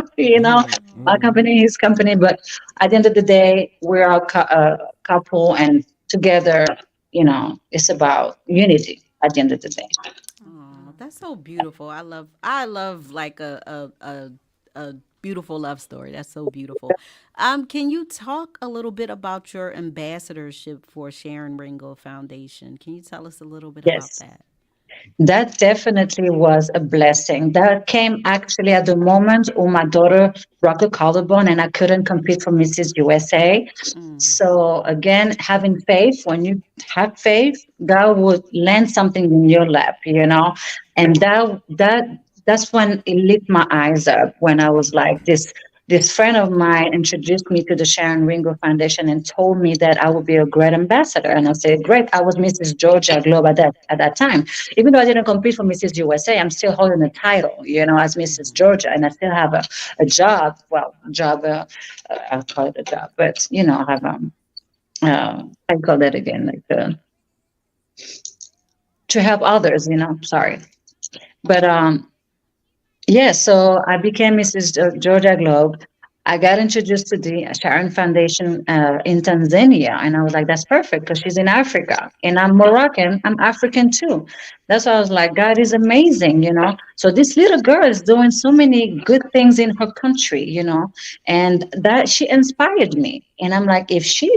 my company, his company. But at the end of the day, we're a couple, and together, it's about unity at the end of the day. Oh, that's so beautiful. I love like a beautiful love story. That's so beautiful. Can you talk a little bit about your ambassadorship for Sharon Ringo Foundation? Can you tell us a little bit about Yes. that? That definitely was a blessing. That came actually at the moment when my daughter broke a collarbone and I couldn't compete for Mrs. USA. Mm. So again, having faith, when you have faith, God would land something in your lap. And that's when it lit my eyes up when I was like this friend of mine introduced me to the Sharon Ringo Foundation and told me that I would be a great ambassador. And I said, great. I was Mrs. Georgia Globe at that time. Even though I didn't compete for Mrs. USA, I'm still holding the title, as Mrs. Georgia, and I still have a job. Well, job, I'll call it a job, but I have I call that again, like to help others. Sorry, but yeah. So I became Mrs. Georgia Globe. I got introduced to the Sharon Foundation in Tanzania, and I was like, "That's perfect," because she's in Africa, and I'm Moroccan. I'm African too. That's why I was like, "God is amazing," you know. So this little girl is doing so many good things in her country, you know, and that she inspired me. And I'm like, if she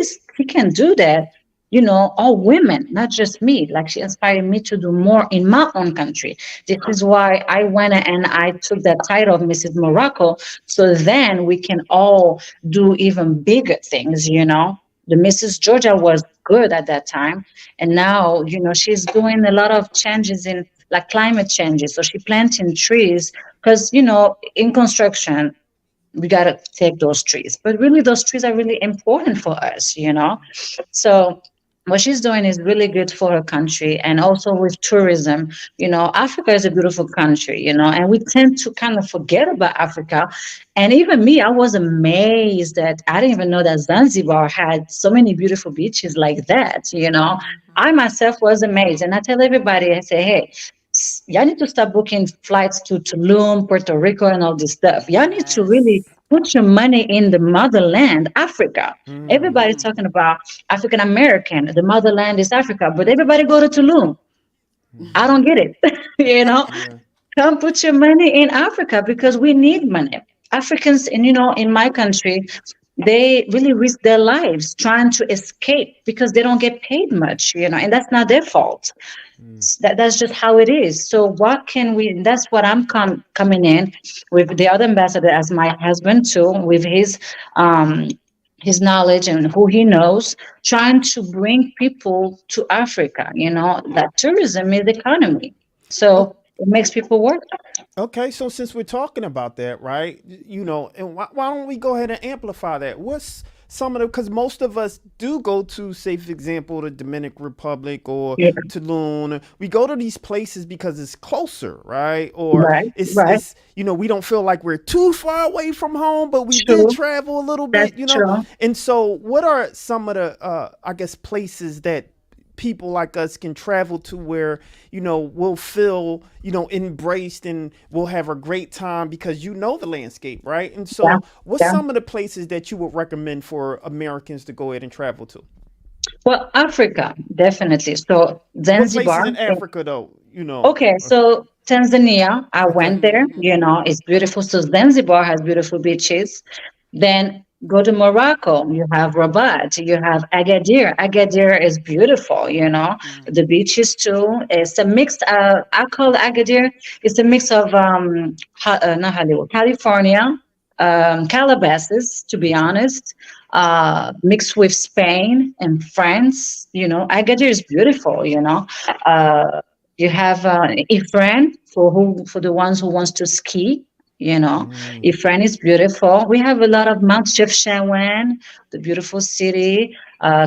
can do that, you know, all women, not just me. Like she inspired me to do more in my own country. This is why I went and I took that title of Mrs. Morocco. So then we can all do even bigger things, you know. The Mrs. Georgia was good at that time. And now, you know, she's doing a lot of changes in like climate changes. So she planting trees because, you know, in construction, we got to take those trees. But really, those trees are really important for us, you know. So what she's doing is really good for her country and also with tourism. You know, Africa is a beautiful country, you know, and we tend to kind of forget about Africa. And even me, I was amazed that I didn't even know that Zanzibar had so many beautiful beaches like that, you know. I myself was amazed. And I tell everybody, I say, hey, y'all need to start booking flights to Tulum, Puerto Rico, and all this stuff. Y'all need to really Yes. put your money in the motherland, Africa. Everybody's talking about African American. The motherland is Africa, but everybody go to Tulum. I don't get it. You know, Yeah. come put your money in Africa because we need money. Africans, and you know, in my country, they really risk their lives trying to escape because they don't get paid much, you know, and that's not their fault. That's just how it is. So what can we? That's what I'm coming in with the other ambassador as my husband too, with um his knowledge and who he knows, trying to bring people to Africa. You know that tourism is economy, Oh, so it makes people work. okay, so since we're talking about that, right? You know, and why don't we go ahead and amplify that? What's some of the, because most of us do go to, say, for example, the Dominican Republic or Yeah, Tulum. We go to these places because it's closer, right? Or right, it's right. it's you know, we don't feel like we're too far away from home, but we did True. travel a little That's bit, you know. true. And so, what are some of the, I guess, places that people like us can travel to where, you know, we'll feel, you know, embraced and we'll have a great time because you know the landscape, right? And Yeah, so what's yeah. some of the places that you would recommend for Americans to go ahead and travel to? Well, Africa, definitely. So What places Zanzibar. in Africa though, you know? Okay, so Tanzania, I Okay. went there, you know, it's beautiful. So Zanzibar has beautiful beaches. Then go to Morocco, you have Rabat, you have Agadir. Agadir is beautiful, you know, the beaches too. It's a mix, I call Agadir, it's a mix of, not Hollywood, California, Calabasas, to be Okay. honest, mixed with Spain and France, you know. Agadir is beautiful, you know. Uh, you have Ifran for the ones who wants to ski. You know, Mm, Ifran is beautiful. We have a lot of Mount Chefchaouen, the beautiful city,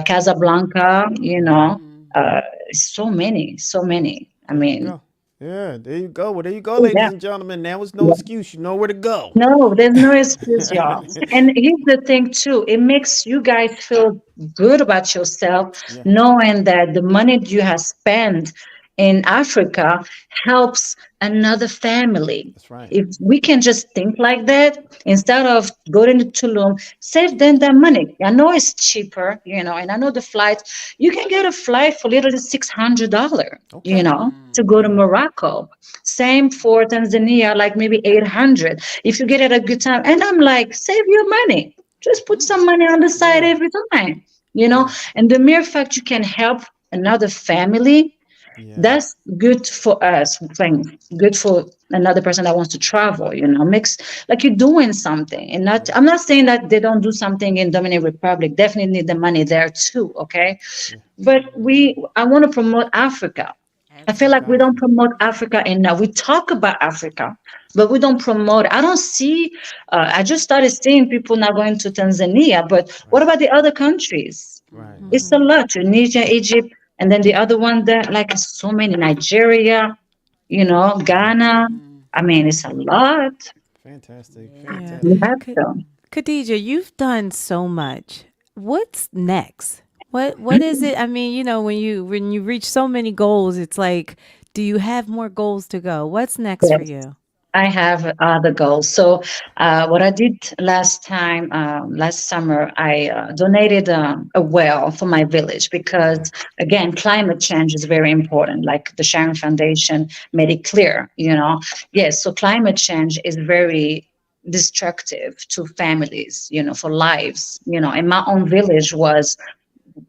Casablanca. You know, uh, so many, so many. I there you mean, go. Yeah, there you go. Well, there you go, yeah. ladies and gentlemen. Now it's no excuse. You know where to go. No, there's no excuse, y'all. And here's the thing too, it makes you guys feel good about yourself, Yeah, knowing that the money you have spent in Africa helps another family. that's right. If we can just think like that, instead of going to Tulum, save them that money. I know it's cheaper, you know, and I know the flight, you can get a flight for literally $600, you Okay. know, to go to Yeah. Morocco. Same for Tanzania, like maybe 800 if you get at a good time. And I'm like, save your money. Just put some money on the side Yeah. every time, you know. Yeah. And the mere fact you can help another family, Yeah. that's good for us. Thing good for another person that wants to travel. You know, makes like you're doing something. And not, I'm not saying that they don't do something in Dominican Republic. Definitely need the money there too. Okay, Yeah. but I want to promote Africa. I feel like we don't Gotcha. promote Africa enough. We talk about Africa, but we don't promote it. I don't see, I just started seeing people now going to Tanzania, but what Right. about the other countries? Right. It's Right. a lot. Tunisia, Egypt, and then the other one there, like so many, Nigeria, you know, Ghana. I mean, it's a lot. Fantastic. Yeah. You Fantastic. have K- to. Khadija, you've done so much. What's next? What is it? I mean, you know, when you reach so many goals, it's like, do you have more goals to go? What's next for Yes. you? I have other goals. So, what I did last summer, I donated a well for my village because, again, climate change is very important. Like the Sharon Foundation made it clear, Yes, so climate change is very destructive to families, for lives, and my own village was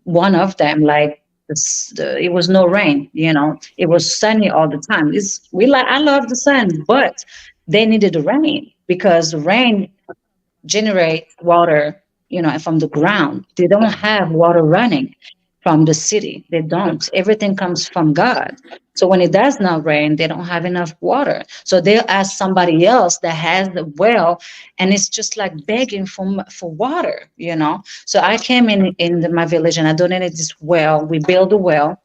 one of them. Like it was no rain, it was sunny all the time. I love the sun, but they needed the rain because rain generates water, from the ground. They don't have water running from the city. They don't. Everything comes from God. So when it does not rain, they don't have enough water. So they'll ask somebody else that has the well, and it's just like begging for water, So I came in my village and I donated this well. We built a well,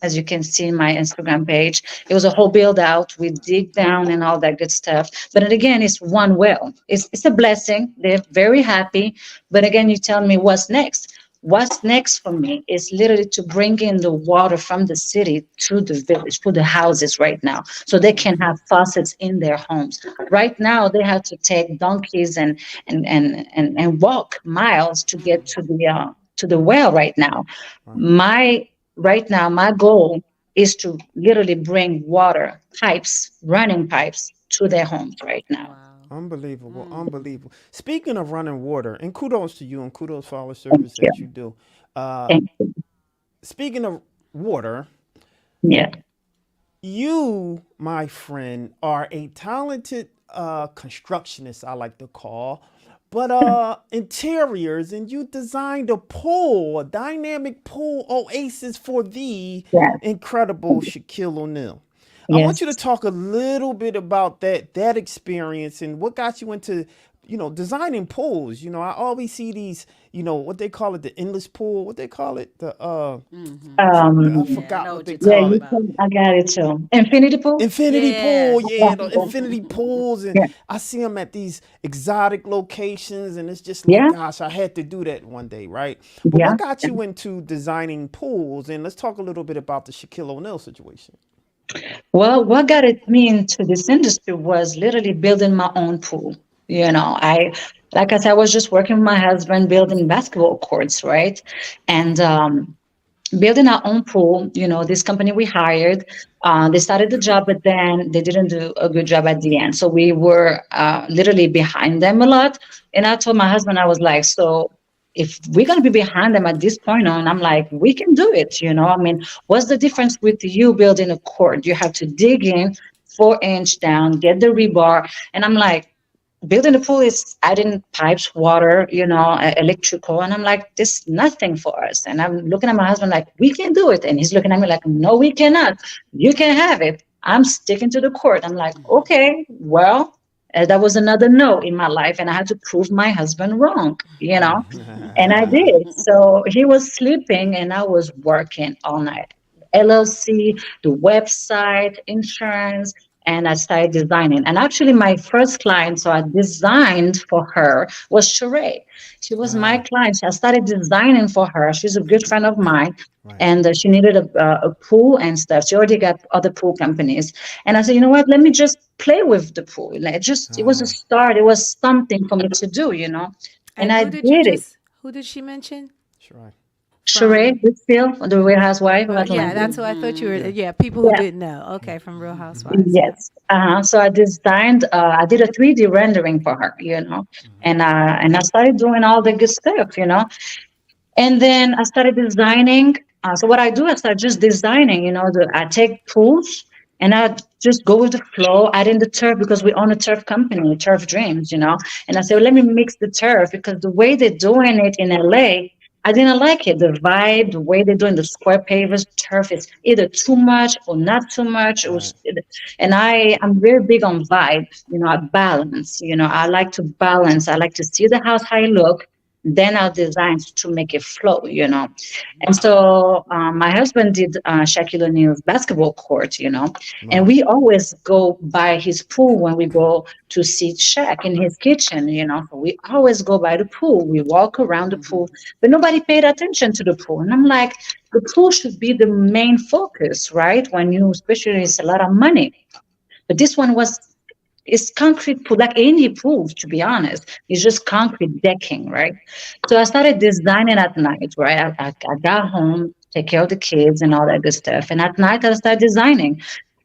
as you can see in my Instagram page. It was a whole build out. We dig down and all that good stuff. But then again, it's one well. It's a blessing. They're very happy. But again, you tell me what's next. What's next for me is literally to bring in the water from the city to the village, to the houses right now, so they can have faucets in their homes. Right now, they have to take donkeys and walk miles to get to the well. My right now, my goal is to literally bring water pipes, running pipes, to their homes right now. Wow. Unbelievable, Mm. unbelievable. Speaking of running water, and kudos to you, and kudos for all the Thank service you. that you do. Uh, Thank you. Speaking of water, Yeah. you, my friend, are a talented constructionist, I like to call, but interiors, and you designed a pool, a dynamic pool oasis for the Yes. incredible Shaquille O'Neal. I want you to Yes. talk a little bit about that experience and what got you into, designing pools. I always see these, what they call it, the endless pool. What they call it, I Um, Yeah, I forgot know what what they you're yeah, call talking you it. about. can, I got it too. Infinity pool? Infinity Yeah. pool, yeah, the Yeah. infinity pools, and Yeah. I see them at these exotic locations, and it's just like, Yeah. gosh, I had to do that one day, right? But Yeah. what got you into designing pools? And let's talk a little bit about the Shaquille O'Neal situation. Well, what got it me into this industry was literally building my own pool. Like I said, I was just working with my husband building basketball courts, right? And building our own pool. This company we hired, they started the job, but then they didn't do a good job at the end. So we were literally behind them a lot. And I told my husband, I was like, so if we're going to be behind them at this point on, I'm like, we can do it. I mean, what's the difference with you building a court? You have to dig in 4 inch down, get the rebar. And I'm like, building a pool is adding pipes, water, electrical. And I'm like, this is nothing for us. And I'm looking at my husband like, we can do it. And he's looking at me like, no, we cannot. You can have it. I'm sticking to the court. I'm like, okay, well, that was another no in my life. And I had to prove my husband wrong. And I did. So he was sleeping and I was working all night. LLC, the website, insurance, and I started designing. And actually, my first client, so I designed for her, was Sheree. She was my Ah, client. I started designing for her. She's a good friend of mine. right. And she needed a pool and stuff. She already got other pool companies. And I said, you know what? Let me just play with the pool. It was a Ah, start. It was something for me to do. And And I who did you did it. just? Who did she mention? sure. Sheree, From? Whitfield, the Real Housewife of Yeah, Atlanta. that's who I thought you were. Hmm. Yeah. Yeah, people who Yeah, didn't know. Okay, from Real Housewives. Yeah. yes. So I designed, I did a 3D rendering for her, and I started doing all the good stuff. And then I started designing. So what I do is I just designing. I take pools and I just go with the flow, adding the turf because we own a turf company, Turf Dreams. And I said, well, let me mix the turf because the way they're doing it in LA, I didn't like it. The vibe, the way they're doing the square pavers, turf is either too much or not too much. Right. And I'm very big on vibe, I balance. I like to balance. I like to see the house how it look, then I'll design to make it flow. And so my husband did Shaquille O'Neal's basketball court, and Wow. we always go by his pool when we go to see Shaq in his kitchen. So we always go by the pool. We walk around the pool, but nobody paid attention to the pool. And I'm like, the pool should be the main focus, right? Especially it's a lot of money. But this one was It's concrete pool, like any pool, to be honest. It's just concrete decking, right? So I started designing at night, right? I got home, take care of the kids and all that good stuff. And at night, I started designing.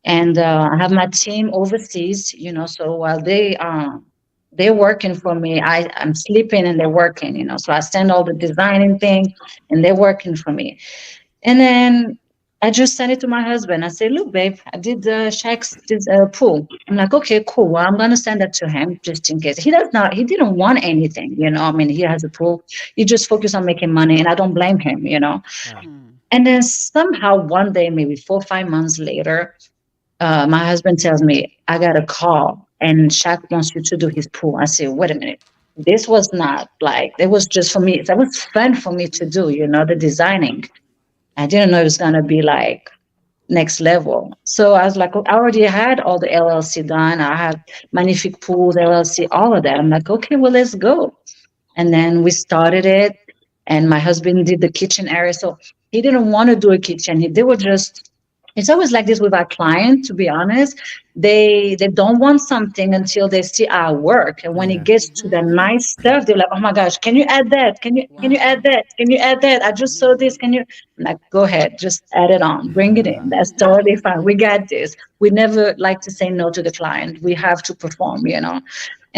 And I have my team overseas, so while they're working for me, I'm sleeping and they're working, so I send all the designing thing and they're working for me. And then I just sent it to my husband. I said, "Look, babe, I did the Shaq's pool." I'm like, "Okay, cool. Well, I'm gonna send that to him just in case." He does not. He didn't want anything, I mean, he has a pool. He just focused on making money, and I don't blame him. Right. And then somehow one day, maybe 4 or 5 months later, my husband tells me, "I got a call, and Shaq wants you to do his pool." I say, "Wait a minute." This was not like it was just for me. That was fun for me to do, the designing. I didn't know it was gonna be like next level. So I was like, I already had all the LLC done. I had Magnifique Pools, LLC, all of that. I'm like, okay, well, let's go. And then we started it, and my husband did the kitchen area. So he didn't want to do a kitchen. They were just, it's always like this with our client, to be honest. They don't want something until they see our work. And when it Yeah. gets to the nice stuff, they're like, "Oh my gosh, can you add that? Can you add that? Can you add that? I just saw this. Can you?" I'm like, "Go ahead, just add it on, bring it in. That's totally fine. We got this." We never like to say no to the client. We have to perform.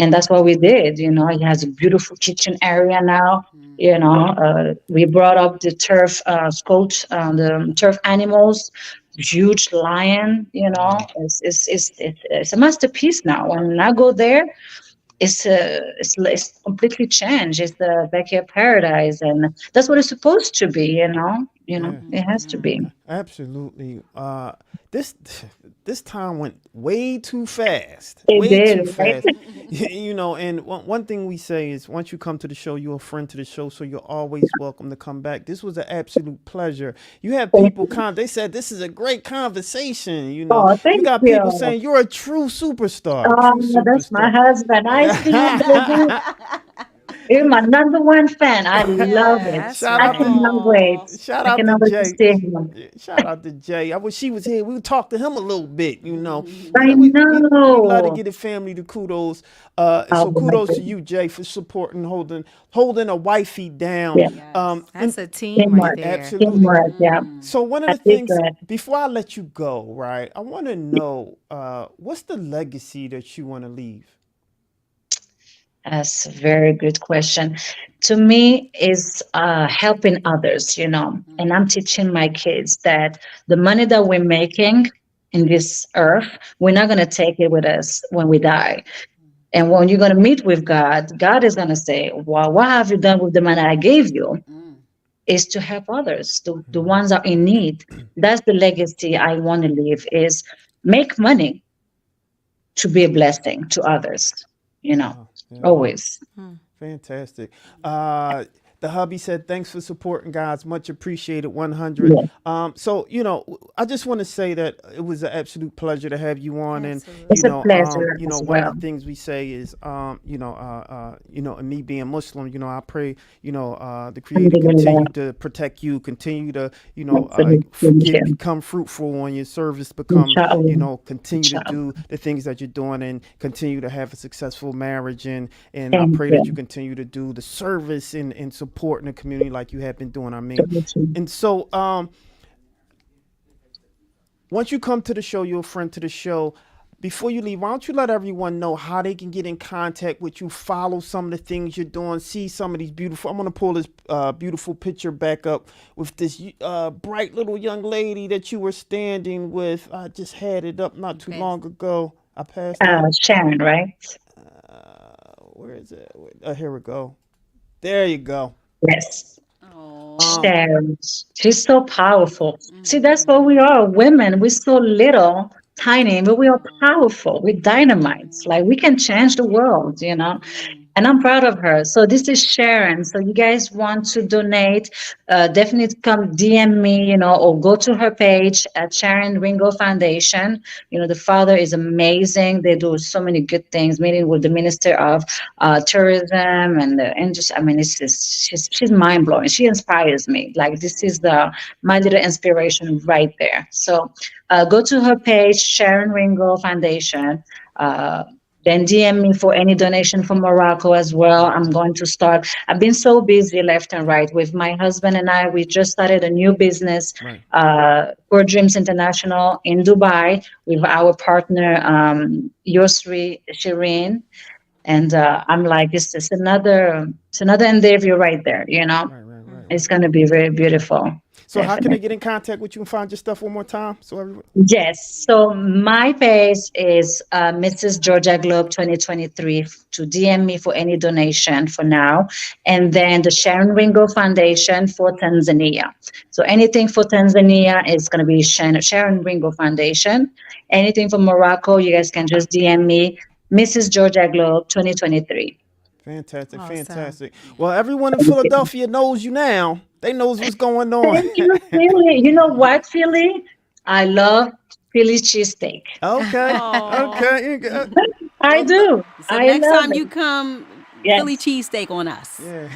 And that's what we did. He has a beautiful kitchen area now. We brought up the turf sculpt, the turf animals, huge lion. Wow. It's a masterpiece now. When I go there, it's completely changed. It's the backyard paradise, and that's what it's supposed to be. Yeah. It has to be. Absolutely. This this time went way too fast. It Way too did, right? fast. And one thing we say is once you come to the show, you're a friend to the show, so you're always welcome to come back. This was an absolute pleasure. You have Thank people they said this is a great conversation. Oh, You thank got people you. saying you're a true superstar. Oh, True that's my superstar. husband. I see you, baby. You're my number one fan. I love it. That's Yes. Shout I out to right. cannot wait. Shout I out to cannot wait to Jay. see him. Yeah, shout out to Jay. I wish she was here. We would talk to him a little bit. I We love to know. give the family the kudos. Oh So my kudos to goodness. you, Jay, for supporting, holding a wifey down. Yeah. Yes. And That's a team right Teamwork. there. absolutely. Teamwork. Yeah. So one of I the did things that. before I let you go, right? I want to know what's the legacy that you want to leave. That's a very good question. To me, is helping others. And I'm teaching my kids that the money that we're making in this earth, we're not going to take it with us when we die. And when you're going to meet with God, God is going to say, "Well, what have you done with the money I gave you?" Is to help others, the Mhm. ones that are in need. That's the legacy I want to leave, is make money to be a blessing to others. Wow. Yeah. Always. Fantastic. The hubby said, "Thanks for supporting, guys. Much appreciated. 100." Yeah. So I just want to say that it was an absolute pleasure to have you on, and It's Absolutely. a pleasure as one of well. the things we say is, and me being Muslim, I pray, the Creator Alhamdulillah. continue to protect you, continue to, Absolutely. Thank you. become fruitful on your service, Inshallah. continue to Inshallah. do the things that you're doing, and continue to have a successful marriage, and I Thank pray that you you. continue to do the service and support in the community like you have been doing. Thank you. And so once you come to the show, you're a friend to the show. Before you leave, why don't you let everyone know how they can get in contact with you, follow some of the things you're doing, see some of these beautiful. I'm gonna pull this beautiful picture back up with this bright little young lady that you were standing with. I just had it up not too long ago. I passed it. Sharon, right? Where is it? Here we go. There you go. Yes. Oh. Sharon. She's so powerful. See, that's what we are. Women, we're so little, tiny, but we are powerful. We're dynamites. Like, we can change the world. And I'm proud of her. So this is Sharon. So you guys want to donate, definitely come DM me, or go to her page at Sharon Ringo Foundation. The father is amazing. They do so many good things, meeting with the Minister of Tourism and the industry. I mean, it's just, she's mind blowing. She inspires me. Like, this is my little inspiration right there. So go to her page, Sharon Ringo Foundation. Then DM me for any donation from Morocco as well. I'm going to start. I've been so busy left and right with my husband and I. We just started a new business, Right. Core Dreams International in Dubai with our partner, Yosri Shireen. And I'm like, it's another endeavor right there, you know. Right. It's going to be very beautiful. So how can they Definitely. get in contact with you and find your stuff one more time? So everyone. Yes. So my page is Mrs. Georgia Globe 2023 to DM me for any donation for now. And then the Sharon Ringo Foundation for Tanzania. So anything for Tanzania is going to be Sharon Ringo Foundation. Anything for Morocco, you guys can just DM me, Mrs. Georgia Globe 2023. Fantastic, Awesome. fantastic. Well, everyone in Philadelphia knows you now. They knows what's going on. Thank you, Philly. You know what, Philly? I love Philly cheesesteak. Okay. Aw. Okay. I do. So I next love time it. you come, Yes. Philly cheesesteak on us. Yeah.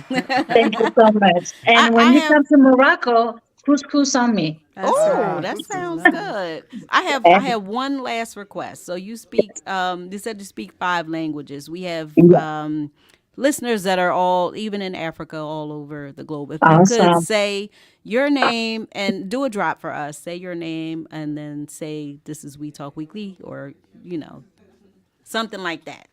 Thank you so much. And I when you have- come to Morocco, couscous on me. That's Oh, right. that This is sounds nice. good. I have one last request. So you speak you said you speak 5 languages. We have Yeah. listeners that are all even in Africa, all over the globe. If you could Awesome. say your name and do a drop for us, say your name and then say this is We Talk Weekly, or something like that.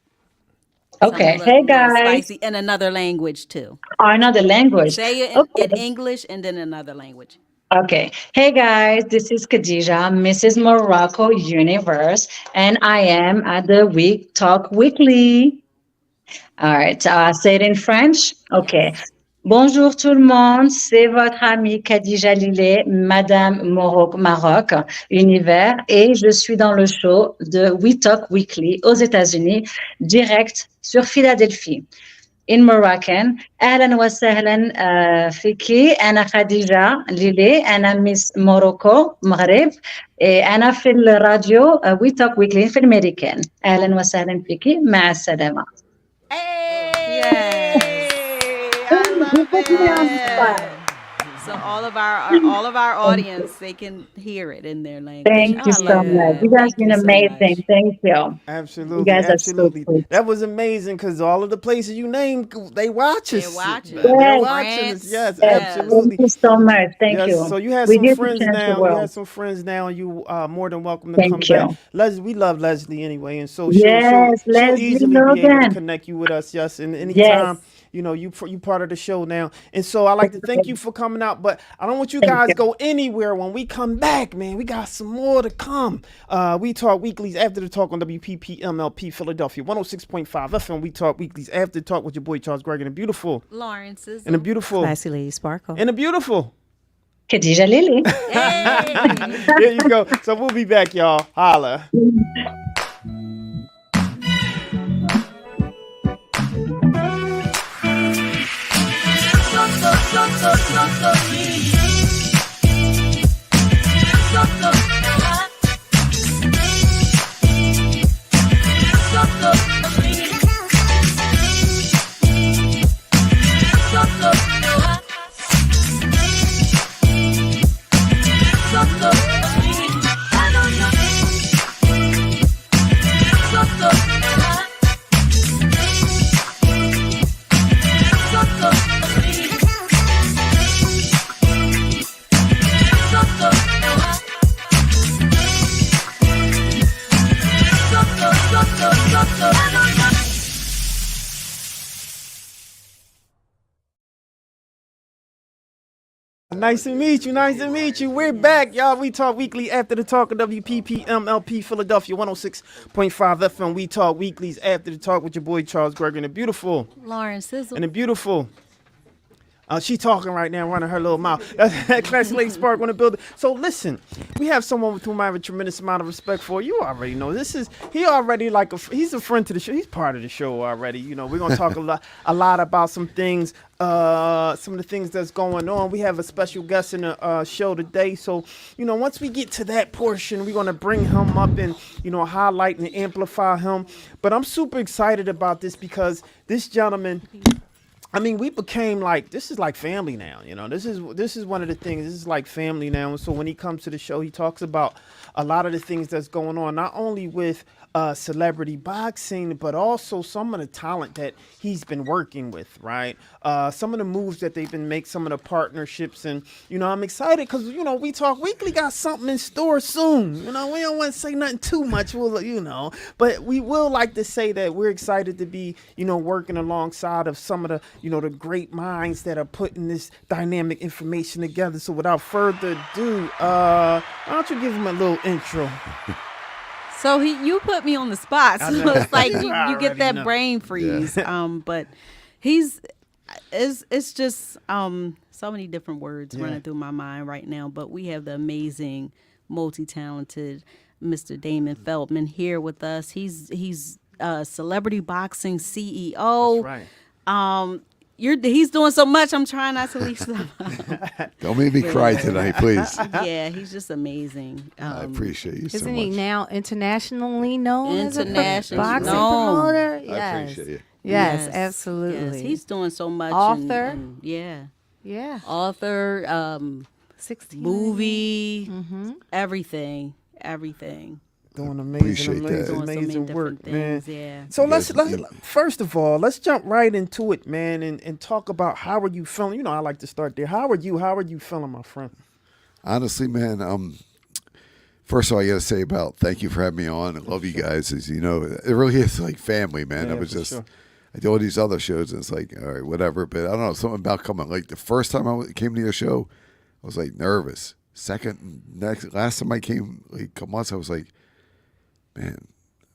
Okay. Something Hey, little guys. spicy in another language too. Or another language. Say it Okay. in English and then another language. Okay. Hey, guys. This is Khadija, Mrs. Morocco Universe, and I am at the Week Talk Weekly. All right, say it in French. Okay. Yes. Bonjour tout le monde, c'est votre amie Khadija Lillet, Madame Maroc Univers, et je suis dans le show de We Talk Weekly aux États-Unis, direct sur Philadelphie. In Moroccan, أهلا وسهلا فيكي، أنا خديجة ليلي، أنا ميس موروكو مغرب، أنا في الراديو We Talk Weekly في الأمريكان. أهلا وسهلا فيكي، مع السلامة. Hey, I love it. So all of our audience, they can hear it in their language. Thank Oh, you I so love much. that. You guys Thank been you so amazing. much. Thank you. Absolutely. You guys are so Absolutely. sweet. That was amazing because all of the places you named, they watch us. They're watching. They're Yes. watching us. France, Yes, yes. absolutely. Thank you so much. Thank Yes, you. so you had We some need to friends change the now. You world. had some friends now. You are more than welcome to Thank come you. back. Leslie, we love Leslie anyway, and so Yes, she'll Leslie easily be able to Logan. connect you with us. Yes, and Yes. anytime you part of the show now, and so I like to thank you for coming out. But I don't want you Thank guys you. go anywhere when we come back, man. We got some more to come. We Talk Weeklies After the Talk on WPPMLP Philadelphia 106.5 FM. We Talk Weeklies After the Talk with your boy Charles Gregg and a beautiful Lawrence is. and a beautiful Classy Lady Sparkle. and a beautiful. Khadija Lily. Hey. There you go. So we'll be back, y'all. Holla. Nice to meet you. Nice to meet you. We're back, y'all. We Talk Weekly After the Talk on WPPMLP Philadelphia 106.5 FM. We Talk Weeklies After the Talk with your boy Charles Gregg and a beautiful Lawrence Sizzle. and a beautiful. She talking right now, running her little mouth. That's Classy Lady Spark on the building. So listen, we have someone with whom I have a tremendous amount of respect for. You already know he already he's a friend to the show. He's part of the show already. You know, we're gonna talk a lot about some things, some of the things that's going on. We have a special guest in the show today. So once we get to that portion, we're gonna bring him up and highlight and amplify him. But I'm super excited about this because this gentleman. I mean, we became like, this is like family now. You know, this is one of the things. This is like family now. And so when he comes to the show, he talks about a lot of the things that's going on, not only with celebrity boxing, but also some of the talent that he's been working with, right? Some of the moves that they've been making, some of the partnerships. And, you know, I'm excited because, you know, We Talk Weekly got something in store soon. You know, we don't want to say nothing too much, but we will like to say that we're excited to be, you know, working alongside of some of the, you know, the great minds that are putting this dynamic information together. So without further ado, why don't you give him a little intro? So you put me on the spot, so it's like you get that know. brain freeze. But it's just so many different words running through my mind right now. But we have the amazing, multi-talented Mr. Damon Feldman here with us. He's celebrity boxing CEO. That's right. He's doing so much. I'm trying not to leave stuff out. Don't make me cry tonight, please. Yeah, he's just amazing. I appreciate you so Isn't much. he now internationally known as a Internationally boxing known. promoter? I Yes. appreciate you. Yes, absolutely. Yes, he's doing so much. Author. Yeah. yeah. Author, 16. movie, Mm-hmm. everything. Doing Appreciate amazing, that. Doing so many amazing different work, man. things, yeah. So Yes, let's yeah. first of all, let's jump right into it, man, and talk about how are you feeling. You know, I like to start there. How are you feeling, my friend? Honestly, man, first of all, I got to say about thank you for having me on. I love you guys. As you know, it really is like family, man. Yeah, I was for just, sure. I do all these other shows, and it's like, all right, whatever. But I don't know, something about coming. Like the first time I came to your show, I was like nervous. Last time I came, like a couple months, I was like, man,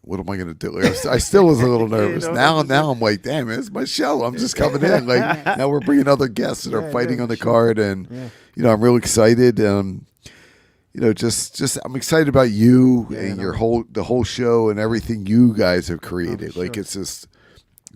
what am I going to do? Like, I still was a little nervous. Now I'm like, damn, it's my show. I'm just coming in. Like now we're bringing other guests that are fighting on the card, and you know, I'm real excited. You know, just I'm excited about you and the whole show and everything you guys have created. sure. Like it's just,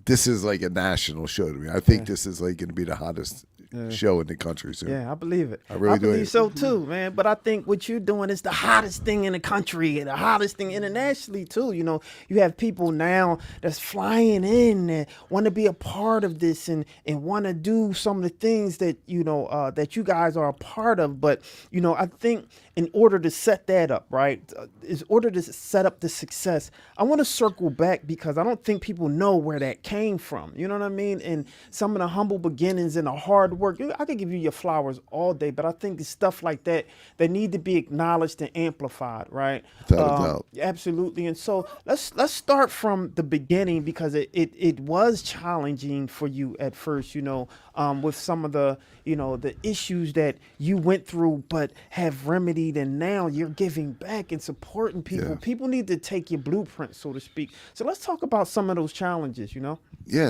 this is like a national show to me. I think this is like going to be the hottest show in the country soon. Yeah, I believe it. I really do. believe so too, man. But I think what you're doing is the hottest thing in the country, the hottest thing internationally too. You know, you have people now that's flying in that want to be a part of this and want to do some of the things that that you guys are a part of. But you know, I think in order to set that up, right, in order to set up the success, I want to circle back because I don't think people know where that came from. You know what I mean? And some of the humble beginnings and the hard work. I could give you your flowers all day, but I think it's stuff like that that need to be acknowledged and amplified, right? Without a doubt. Absolutely. And so let's start from the beginning because it was challenging for you at first, with some of the the issues that you went through but have remedied, and now you're giving back and supporting people. Yeah. People need to take your blueprint, so to speak. So let's talk about some of those challenges, Yeah,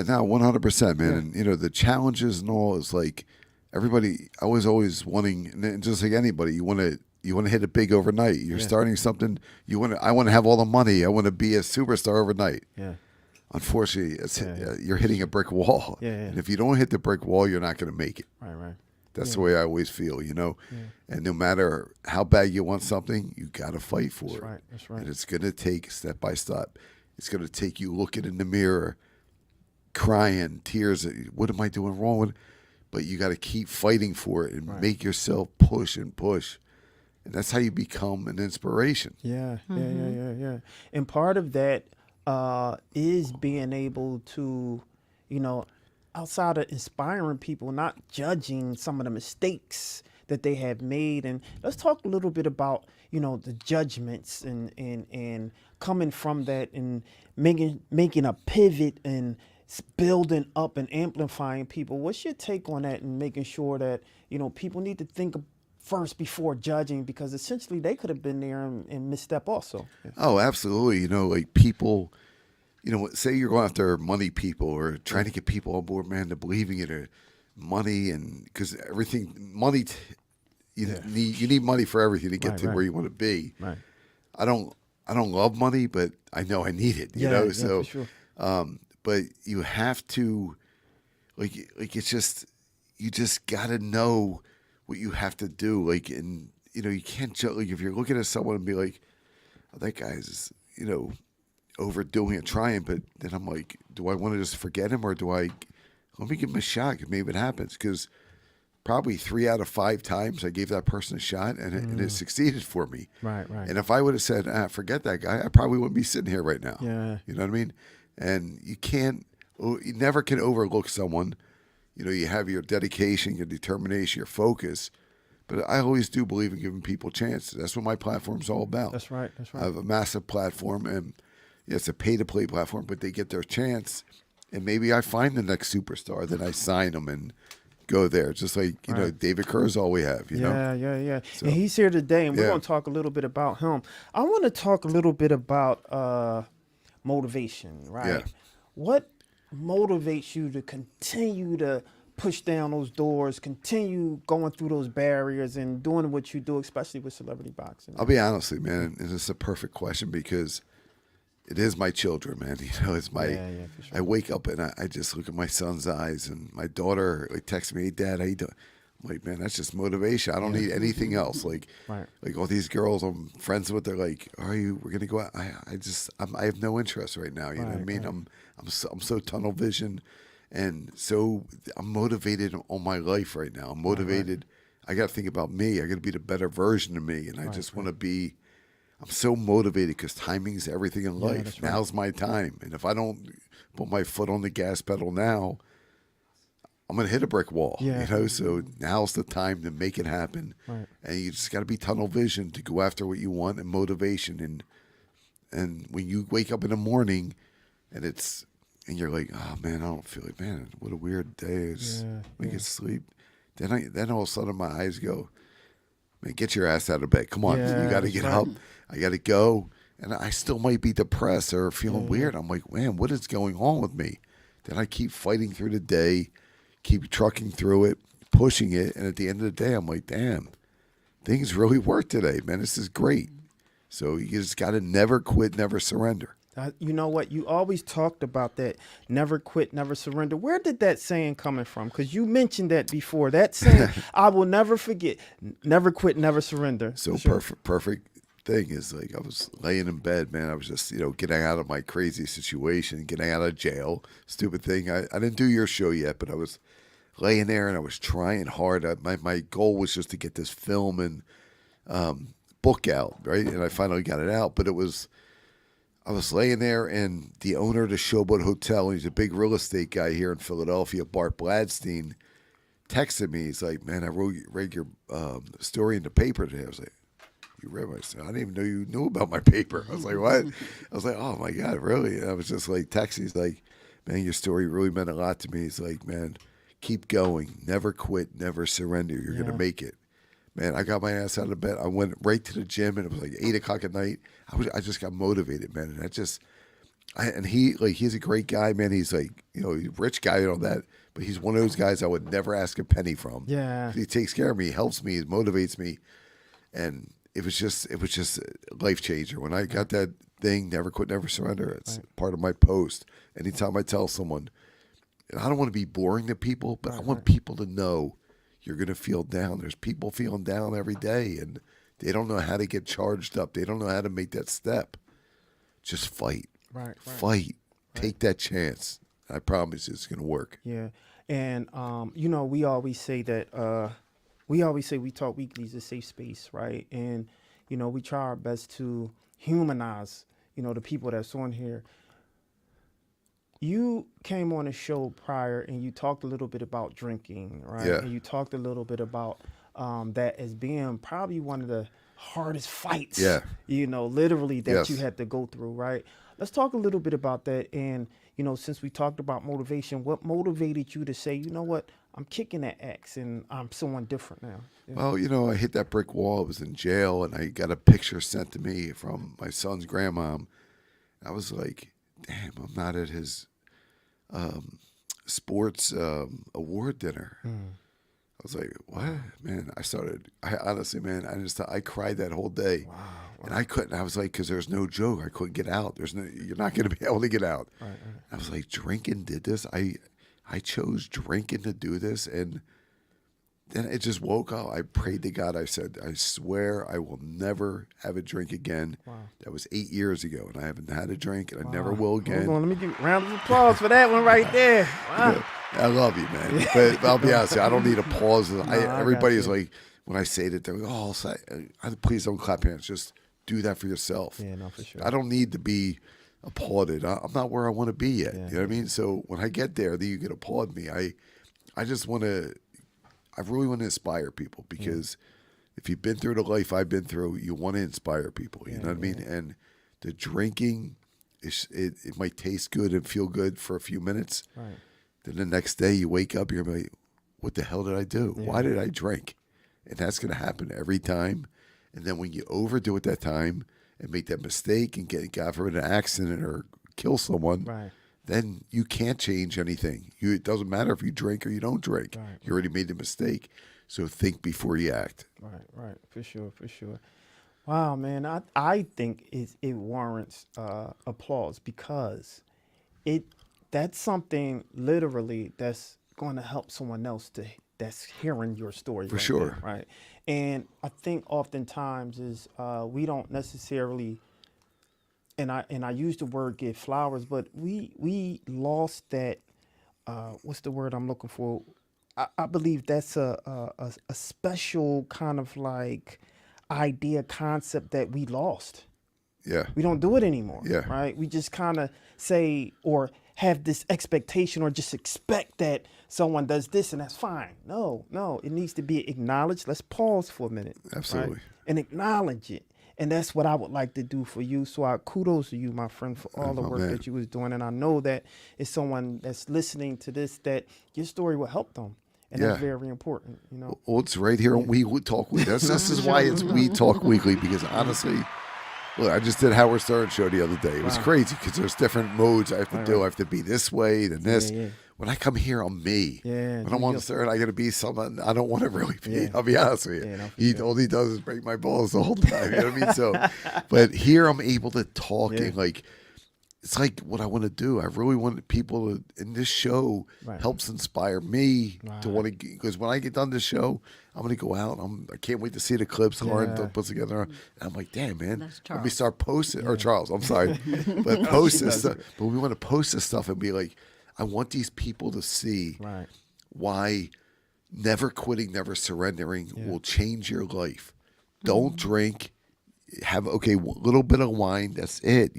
no, 100%, man. And you know, the challenges and all is like everybody. I was always wanting, and just like anybody, you want to hit it big overnight. You're starting something. I want to have all the money. I want to be a superstar overnight. Yeah. Unfortunately, you're hitting a brick wall. Yeah. And if you don't hit the brick wall, you're not going to make it. Right. That's the way I always feel, And no matter how bad you want something, you got to fight for it. That's right. And it's going to take step by step. It's going to take you looking in the mirror, crying, tears. What am I doing wrong with? But you got to keep fighting for it and make yourself push and push. And that's how you become an inspiration. Yeah. And part of that is being able to, outside of inspiring people, not judging some of the mistakes that they have made. And let's talk a little bit about, the judgments and coming from that and making a pivot and building up and amplifying people. What's your take on that and making sure that, people need to think first before judging, because essentially they could have been there and misstep also. Yeah. Oh, absolutely. Like people, say you're going after money people or trying to get people on board, man, to believing it or money, and because money, you need money for everything to get to where you want to be. Right. I don't love money, but I know I need it. So, for sure. But you have to, like it's just, you just got to know what you have to do. Like, and you can't judge. Like, if you're looking at someone and be like, oh, that guy's, overdoing it, trying, but then I'm like, do I want to just forget him, or do I let me give them a shot. Maybe it happens. Because probably 3 out of 5 times I gave that person a shot, and it succeeded for me. Right. And if I would have said, forget that guy, I probably wouldn't be sitting here right now. Yeah. You know what I mean? And you never can overlook someone. You know, you have your dedication, your determination, your focus. But I always do believe in giving people chances. That's what my platform's all about. That's right. I have a massive platform, and it's a pay-to-play platform, but they get their chance. And maybe I find the next superstar, then I sign them and go there. Just like, you know, David Kerr's all we have, you know? Yeah. So, and he's here today, and we're yeah. going to talk a little bit about him. I want to talk a little bit about motivation, right? Yeah. What motivates you to continue to push down those doors, continue going through those barriers and doing what you do, especially with celebrity boxing? I'll be honest with you, man, and it's a perfect question because it is my children, man. You know, it's my. for sure. I wake up and I just look at my son's eyes, and my daughter like texts me, "Hey, Dad, how you doing?" I'm like, man, that's just motivation. I don't need anything else. Like, like all these girls I'm friends with, they're like, we're gonna go out. I have no interest right now. You know what I mean? I'm so tunnel vision, and so I'm motivated all my life right now. I'm motivated. I got to think about me. I got to be the better version of me, and I just want to be. I'm so motivated because timing is everything in life. Now's my time, and if I don't put my foot on the gas pedal now, I'm gonna hit a brick wall. You know, so now's the time to make it happen. And you just got to be tunnel vision to go after what you want, and motivation. And when you wake up in the morning, and you're like, oh man, I don't feel like, man, what a weird day. We get sleep. Then all of a sudden my eyes go, man, get your ass out of bed. Come on, you got to get up. I got to go. And I still might be depressed or feeling weird. I'm like, man, what is going on with me? Then I keep fighting through the day, keep trucking through it, pushing it. And at the end of the day, I'm like, damn, things really work today, man. This is great. So you just got to never quit, never surrender. You know what? You always talked about that, never quit, never surrender. Where did that saying coming from? Because you mentioned that before. That saying, I will never forget, never quit, never surrender. So perfect thing is like I was laying in bed, man. I was just, getting out of my crazy situation, getting out of jail. Stupid thing. I didn't do your show yet, but I was laying there and I was trying hard. My goal was just to get this film and book out, right? And I finally got it out, but I was laying there, and the owner of the Showboat Hotel, he's a big real estate guy here in Philadelphia, Bart Bladstein, texted me. He's like, man, I read your story in the paper today. I was like, you read my story? I didn't even know you knew about my paper. I was like, what? I was like, oh, my God, really? And I was just like texting. He's like, man, your story really meant a lot to me. He's like, man, keep going. Never quit. Never surrender. You're going to make it. Man, I got my ass out of bed. I went right to the gym, and it was like 8 o'clock at night. I just got motivated, man. And he's a great guy, man. He's like, he's a rich guy and all that, but he's one of those guys I would never ask a penny from. Yeah. He takes care of me, he helps me, he motivates me. And it was just a life changer. When I got that thing, never quit, never surrender, it's part of my post. Anytime I tell someone, and I don't want to be boring to people, but I want people to know you're going to feel down. There's people feeling down every day, and they don't know how to get charged up. They don't know how to make that step. Just fight. Fight. Take that chance. I promise it's going to work. Yeah. And, we always say that we talk weekly is a safe space, right? And, we try our best to humanize, the people that's on here. You came on a show prior and you talked a little bit about drinking, right? Yeah. And you talked a little bit about that as being probably one of the hardest fights, literally that you had to go through, right? Let's talk a little bit about that. And, since we talked about motivation, what motivated you to say, you know what, I'm kicking that X and I'm someone different now? Yeah. Well, I hit that brick wall. I was in jail, and I got a picture sent to me from my son's grandmom. I was like, damn, I'm not at his sports award dinner. I was like, what? Man, I honestly, man, I cried that whole day. Wow. And I couldn't. I was like, because there's no joke. I couldn't get out. You're not going to be able to get out. Right. I was like, drinking did this. I chose drinking to do this, and then it just woke up. I prayed to God. I said, I swear I will never have a drink again. Wow. That was 8 years ago, and I haven't had a drink, and I never will again. Hold on, let me give a round of applause for that one right there. Wow. Yeah, I love you, man. But I'll be honest, I don't need applause. Everybody is like, when I say that, they're like, oh, please don't clap hands. Just do that for yourself. Yeah, no, for sure. I don't need to be applauded. I'm not where I want to be yet. Yeah. You know what I mean? So when I get there, then you can applaud me. I just want to, I really want to inspire people, because if you've been through the life I've been through, you want to inspire people. You know what I mean? And the drinking, it might taste good and feel good for a few minutes. Right. Then the next day you wake up, you're going to be like, what the hell did I do? Yeah. Why did I drink? And that's going to happen every time. And then when you overdo it that time and make that mistake and get, God forbid, an accident or kill someone, Right. then you can't change anything. It doesn't matter if you drink or you don't drink. Right. You already made the mistake. So think before you act. Right. For sure. Wow, man. I think it warrants applause, because that's something literally that's going to help someone else that's hearing your story. For right sure. there, right. And I think oftentimes is we don't necessarily, and I use the word give flowers, but we lost that. What's the word I'm looking for? I believe that's a special kind of like idea, concept that we lost. Yeah. We don't do it anymore. Yeah. Right. We just kind of say or have this expectation or just expect that someone does this and that's fine. No, it needs to be acknowledged. Let's pause for a minute. Absolutely. Right? And acknowledge it. And that's what I would like to do for you. So kudos to you, my friend, for all the work that you was doing. And I know that it's someone that's listening to this, that your story will help them. And that's very important, you know. Well, it's right here on We Talk Weekly. This is why it's We Talk Weekly, because honestly, look, I just did Howard Stern show the other day. It was crazy because there's different modes I have to do. I have to be this way, then this. Yeah. When I come here, I'm me. Yeah, When I'm on Stern, I got to be someone I don't want to really be. Yeah. I'll be honest with you. Yeah, no, for All he does is break my balls the whole time. You know what I mean? So, but here I'm able to talk and like, it's like what I want to do. I really want people to, in this show, helps inspire me to want to, because when I get done this show, I'm going to go out. I can't wait to see the clips Lauren puts together. And I'm like, damn, man, let me start posting, or Charles, I'm sorry, but post this stuff. But we want to post this stuff and be like, I want these people to see why never quitting, never surrendering will change your life. Don't drink. Have a little bit of wine. That's it.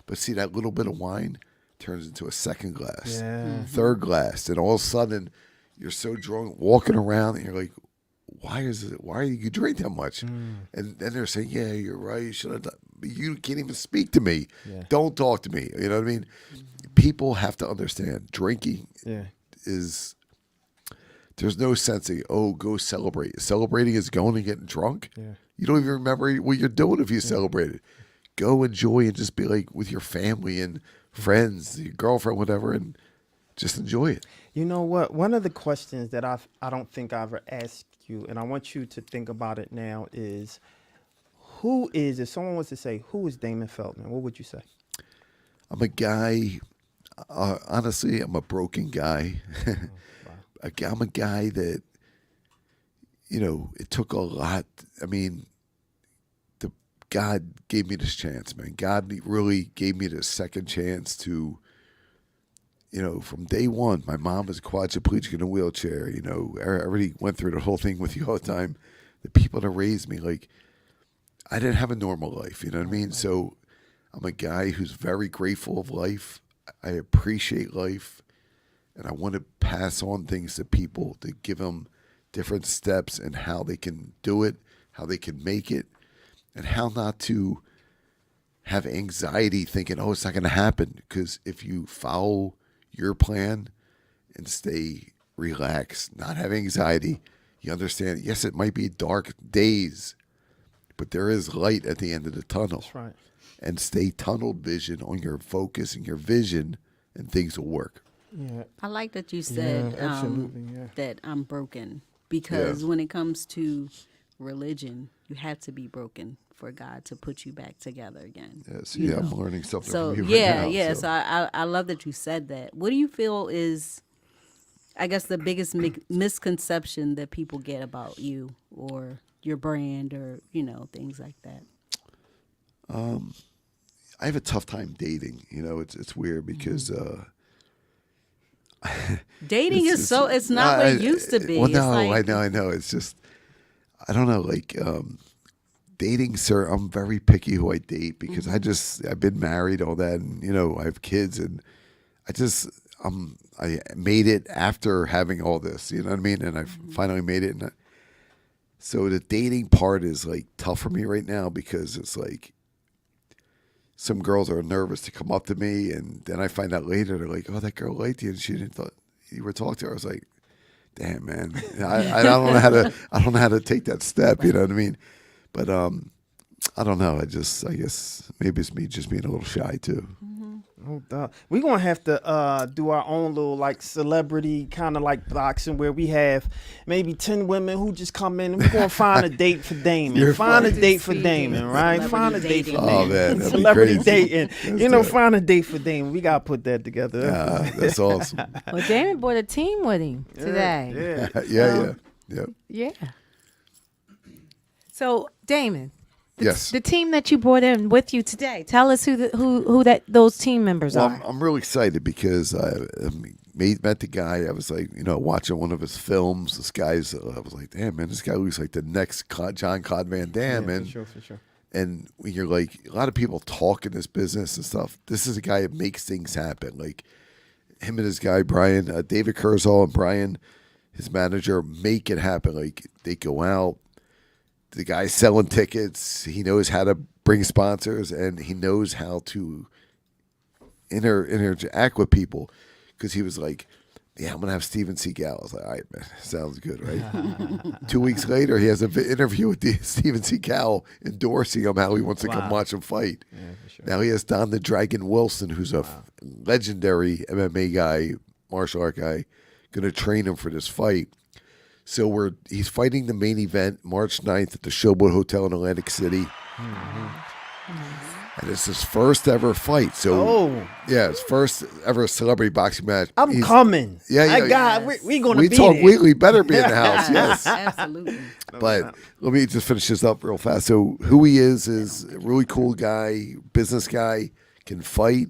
But see, that little bit of wine turns into a second glass, third glass, and all of a sudden you're so drunk, walking around, and you're like, "Why are you drink that much?" And then they're saying, "Yeah, you're right. You should have done." But you can't even speak to me. Don't talk to me. You know what I mean? People have to understand drinking is. There's no sense of, go celebrate. Celebrating is going and getting drunk. You don't even remember what you're doing if you celebrated. Go enjoy and just be like with your family and friends, your girlfriend, whatever, and just enjoy it. You know what? One of the questions that I don't think I ever asked you, and I want you to think about it now, is if someone was to say, who is Damon Feldman, what would you say? I'm a guy, honestly, I'm a broken guy. I'm a guy that, it took a lot. I mean, God gave me this chance, man. God really gave me this second chance to, from day one. My mom was quadriplegic in a wheelchair. I already went through the whole thing with you all the time. The people that raised me, I didn't have a normal life. You know what I mean? So I'm a guy who's very grateful of life. I appreciate life. And I want to pass on things to people to give them different steps and how they can do it, how they can make it, and how not to have anxiety thinking, it's not going to happen. Because if you follow your plan and stay relaxed, not have anxiety, you understand, yes, it might be dark days, but there is light at the end of the tunnel. That's right. And stay tunnel vision on your focus and your vision, and things will work. Yeah. I like that you said that I'm broken, because when it comes to religion, you have to be broken for God to put you back together again. I'm learning something So from you right now. So I love that you said that. What do you feel is I guess the biggest misconception that people get about you or your brand or, things like that? I have a tough time dating. It's weird because Dating it's not what it used to be. Well, It's no, like, I know. It's just I don't know. Like dating, sir. I'm very picky who I date because I've been married, all that, and I have kids, and I made it after having all this. You know what I mean? And I finally made it, and so the dating part is like tough for me right now because it's like some girls are nervous to come up to me, and then I find out later they're like, "Oh, that girl liked you, and she didn't thought you were talking to her." I was like, "Damn, man, I don't know how to take that step." You know what I mean? But I don't know. I guess maybe it's me just being a little shy too. No doubt. We're going to have to do our own little like celebrity kind of like boxing where we have maybe 10 women who just come in and we're going to find a date for Damon. You're Find a funny. date for Damon, right? Find a date for dating. Damon. Oh man, that'd be Celebrity crazy. dating. Find a date for Damon. We got to put that together. That's awesome. Well, Damon brought a team with him today. Yeah. yeah. Yeah. So, Damon, Yes. the team that you brought in with you today, tell us who those team members Well, are. I'm really excited because I met the guy. I was like, watching one of his films. This guy's, I was like, damn, man, this guy looks like the next John Claude Van Damme. Yeah, and for sure. And when you're like, a lot of people talk in this business and stuff. This is a guy that makes things happen. Like him and his guy, Brian, David Kurzall and Brian, his manager, make it happen. Like they go out. The guy's selling tickets. He knows how to bring sponsors, and he knows how to interact with people. Because he was like, "Yeah, I'm gonna have Steven Seagal." I was like, "All right, man, sounds good, right?" 2 weeks later, he has an interview with Steven Seagal endorsing him how he wants to come watch him fight. Yeah, for sure. Now he has Don the Dragon Wilson, who's a legendary MMA guy, martial art guy, going to train him for this fight. So he's fighting the main event March 9th at the Showboat Hotel in Atlantic City. And it's his first ever fight. So yeah, his first ever celebrity boxing match. I'm coming. Yeah. We're going to We be talk there. weekly, better be in the house, yes. Absolutely. But let me just finish this up real fast. So who he is a really cool guy, business guy, can fight.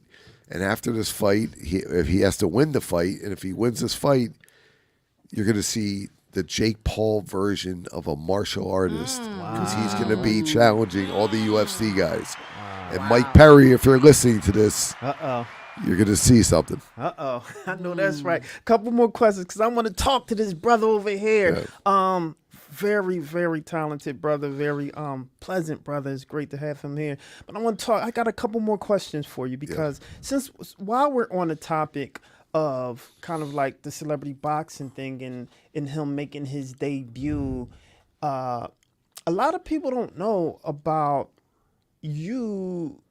And after this fight, if he has to win the fight, and if he wins this fight, you're going to see the Jake Paul version of a martial artist because he's going to be challenging all the UFC guys. And Mike Perry, if you're listening to this, you're going to see something. I know that's right. Couple more questions because I want to talk to this brother over here. Very, very talented brother, very pleasant brother. It's great to have him here. But I want to talk. I got a couple more questions for you because while we're on the topic of kind of like the celebrity boxing thing and him making his debut, a lot of people don't know about you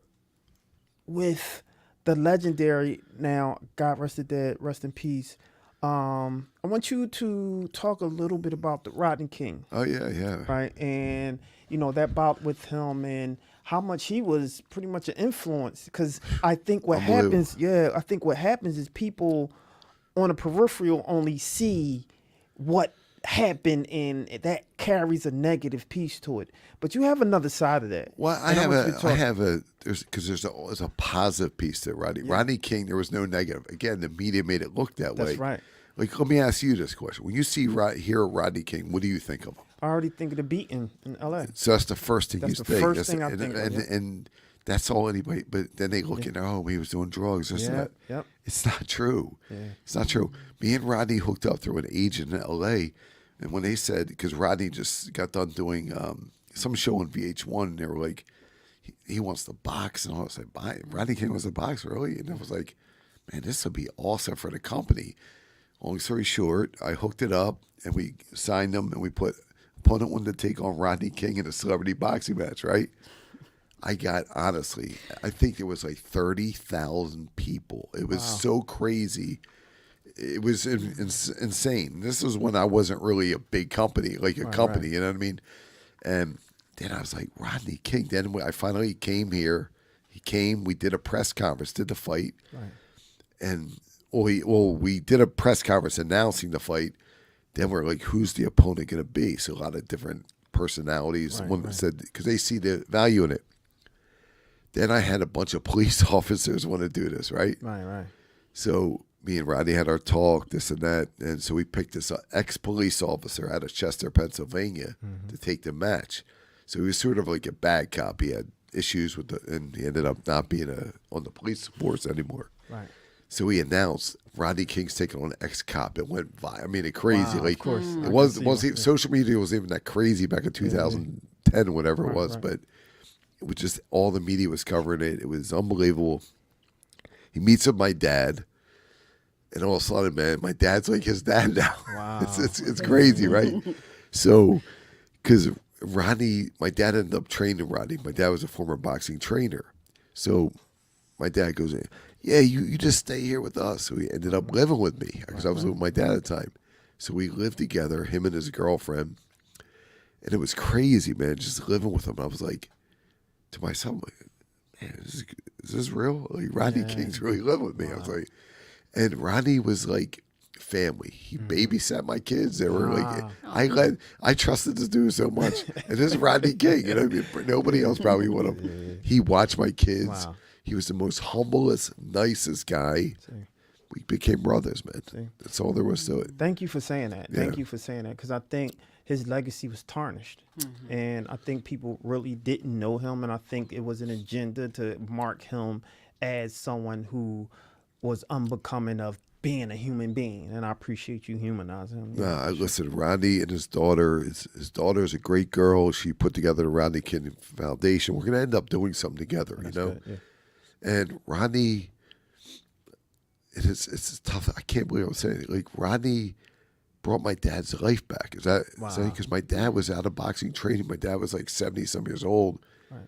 with the legendary, now God rest the dead, rest in peace. I want you to talk a little bit about the Rodney King. Oh, yeah. Right. And, that bout with him and how much he was pretty much an influence. Because I think what happens, is people on the peripheral only see what happened and that carries a negative piece to it. But you have another side of that. Well, there's a positive piece to Rodney. Yeah. Rodney King, there was no negative. Again, the media made it look that way. That's right. Like, let me ask you this question. When you hear Rodney King, what do you think of him? I already think of the beating in L.A. So that's the first thing you think. That's the first thing I think of. And that's all anybody, but then they look at, he was doing drugs. Yep. It's not true. Yeah. It's not true. Me and Rodney hooked up through an agent in L.A., and when they said, because Rodney just got done doing some show on VH1, and they were like, he wants to box. And I was like, Rodney King was a boxer, really? And I was like, man, this would be awesome for the company. Long story short, I hooked it up, and we signed him, and we put opponent wanted to take on Rodney King in a celebrity boxing match, right? I got, honestly, I think there was like 30,000 people. It was so crazy. It was insane. This was when I wasn't really a big company, like a company, you know what I mean? And then I was like, Rodney King. Then I finally came here. He came. We did a press conference, did the fight. Right. And we did a press conference announcing the fight. Then we're like, who's the opponent going to be? So a lot of different personalities. One said, because they see the value in it. Then I had a bunch of police officers want to do this, right? Right. So me and Rodney had our talk, this and that. And so we picked this ex-police officer out of Chester, Pennsylvania to take the match. So he was sort of like a bad cop. He had issues with and he ended up not being on the police force anymore. Right. So he announced Rodney King's taking on an ex-cop. It went viral. I mean, it crazy. Wow, like, of course. it wasn't social media wasn't even that crazy back in 2010 or whatever it was, but it was just all the media was covering it. It was unbelievable. He meets with my dad, and all of a sudden, man, my dad's like his dad now. Wow. It's crazy, right? So, because Rodney, my dad ended up training Rodney. My dad was a former boxing trainer. So my dad goes in, yeah, you just stay here with us. So he ended up living with me because I was with my dad at the time. So we lived together, him and his girlfriend. And it was crazy, man, just living with him. I was like, to myself, like, man, is this real? Like, Rodney King's really living with me. I was like, and Rodney was like family. He babysat my kids. They were like, I trusted this dude so much. And this is Rodney King. You know what I mean? Nobody else probably would have. He watched my kids. Wow. He was the most humblest, nicest guy. We became brothers, man. That's all there was to it. Thank you for saying that. Yeah. Thank you for saying that, because I think his legacy was tarnished. And I think people really didn't know him, and I think it was an agenda to mark him as someone who was unbecoming of being a human being, and I appreciate you humanizing him. Nah, listen, Rodney and his daughter, his daughter is a great girl. She put together the Rodney King Foundation. We're going to end up doing something together, That's you know? good, yeah. And Rodney, it's tough. I can't believe I'm saying it. Like, Rodney brought my dad's life back. Is that because my dad was out of boxing training? My dad was like 70-some years old. Right.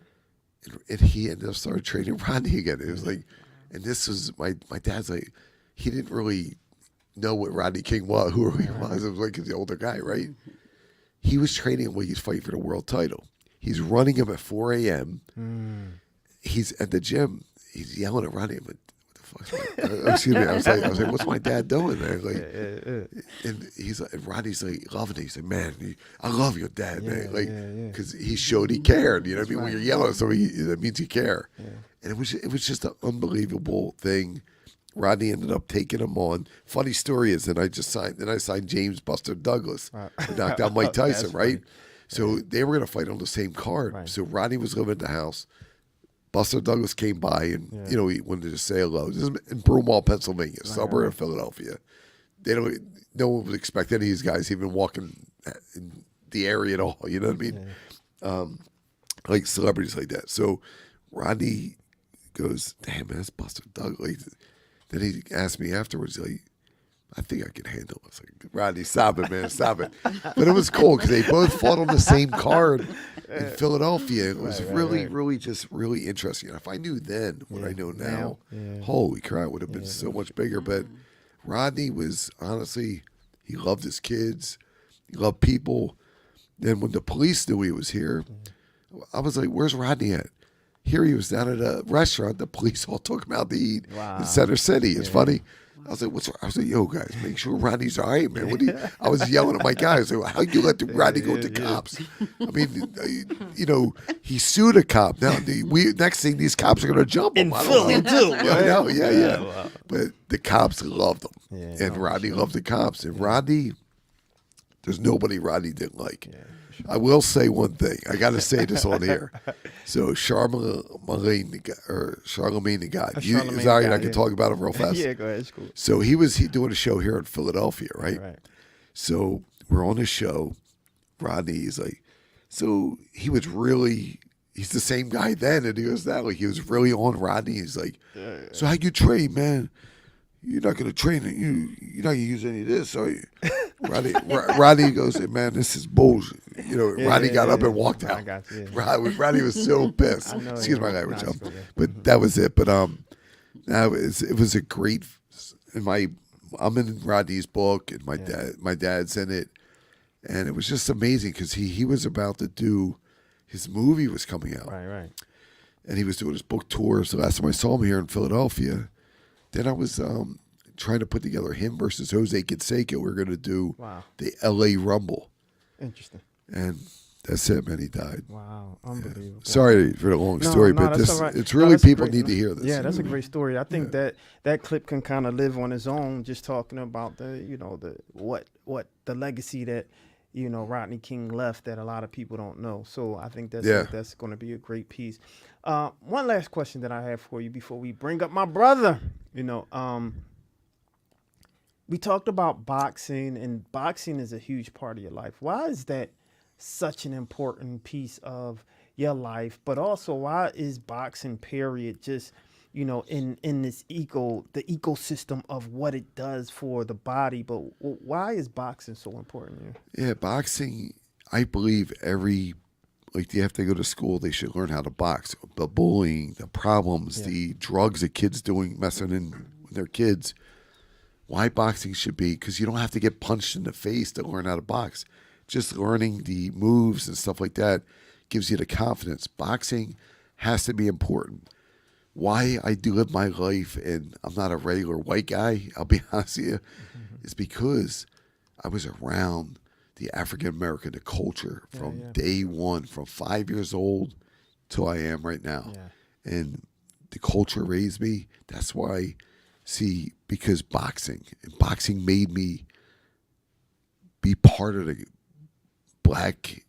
And he ended up started training Rodney again. It was like, and this was my dad's like, he didn't really know what Rodney King was, who he was. It was like the older guy, right? He was training him when he's fighting for the world title. He's running him at 4 a.m. He's at the gym. He's yelling at Rodney. I'm like, what the fuck? Excuse me. I was like, what's my dad doing there? Like, and he's like, and Rodney's like loving it. He's like, man, I love your dad, man. Like, because he showed he cared. You know what I mean? When you're yelling at somebody, that means you care. And it was just an unbelievable thing. Rodney ended up taking him on. Funny story is that I signed James Buster Douglas, who knocked out Mike Tyson, right? So they were going to fight on the same card. Right. So Rodney was living at the house. Buster Douglas came by and, you know, he wanted to just say hello. This is in Broomall, Pennsylvania, suburb of Philadelphia. No one would expect any of these guys even walking in the area at all. You know what I mean? Like celebrities like that. So Rodney goes, damn, man, that's Buster Douglas. Then he asked me afterwards, like, I think I can handle it. I was like, Rodney, stop it, man, stop it. But it was cool because they both fought on the same card in Philadelphia. It was really just really interesting. And if I knew then what I know now, holy crap, it would have been so much bigger. But Rodney was, honestly, he loved his kids. He loved people. Then when the police knew he was here, I was like, where's Rodney at? Here he was down at a restaurant. The police all took him out to eat in Center City. It's funny. I was like, "What's?" I was like, "Yo, guys, make sure Rodney's all right, man." I was yelling at my guys. Like, how you let Rodney go to cops? I mean, you know, he sued a cop. Now, next thing, these cops are going to jump him. In Philly, too. Yeah. But the cops loved him, and Rodney loved the cops. And Rodney, there's nobody Rodney didn't like. I will say one thing. I got to say this on here. So Charlemagne the God. Sorry, I can talk about him real fast. Yeah, go ahead. It's cool. So he was doing a show here in Philadelphia, right? So we're on a show. Rodney is like, so he was really, he's the same guy then, and he was that. Like, he was really on Rodney. He's like, so how you train, man? You're not going to train it. You're not going to use any of this, are you? Rodney goes, hey, man, this is bullshit. You know, Rodney got up and walked out. Rodney was so pissed. Excuse my language, but that was it. But it was a great. I'm in Rodney's book, and my dad's in it, and it was just amazing because he was about to do his movie was coming out, right, and he was doing his book tour. So last time I saw him here in Philadelphia. Then I was trying to put together him versus Jose Canseco. We're going to do Wow. the L.A. Rumble. Interesting. And that's it, man. He died. Wow, unbelievable. Sorry for the long story, but that's this all right. it's No, really that's a people great- need to hear this. Yeah, that's a great story. I think that clip can kind of live on its own, just talking about the what the legacy that Rodney King left that a lot of people don't know. So I think that's going to be a great piece. One last question that I have for you before we bring up my brother. We talked about boxing, and boxing is a huge part of your life. Why is that such an important piece of your life? But also, why is boxing, period, just in this the ecosystem of what it does for the body? But why is boxing so important? Yeah, boxing. I believe you have to go to school. They should learn how to box. The bullying, the problems, the drugs that kids doing, messing in with their kids. Why boxing should be, because you don't have to get punched in the face to learn how to box. Just learning the moves and stuff like that gives you the confidence. Boxing has to be important. Why I do live my life and I'm not a regular white guy, I'll be honest with you, is because I was around the African American, the culture from day one, from 5 years old till I am right now. Yeah. And the culture raised me. That's why, because boxing made me be part of the Black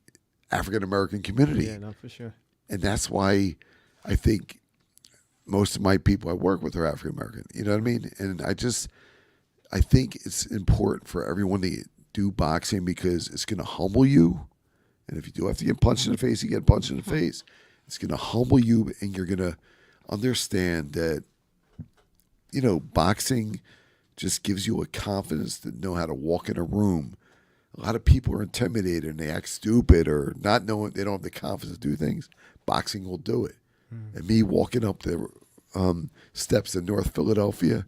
African American community. Yeah, no, for sure. And that's why I think most of my people I work with are African American. You know what I mean? And I think it's important for everyone to do boxing because it's going to humble you. And if you do have to get punched in the face, you get punched in the face. It's going to humble you, and you're going to understand that, boxing just gives you a confidence to know how to walk in a room. A lot of people are intimidated and they act stupid or not knowing they don't have the confidence to do things. Boxing will do it. And me walking up the steps in North Philadelphia,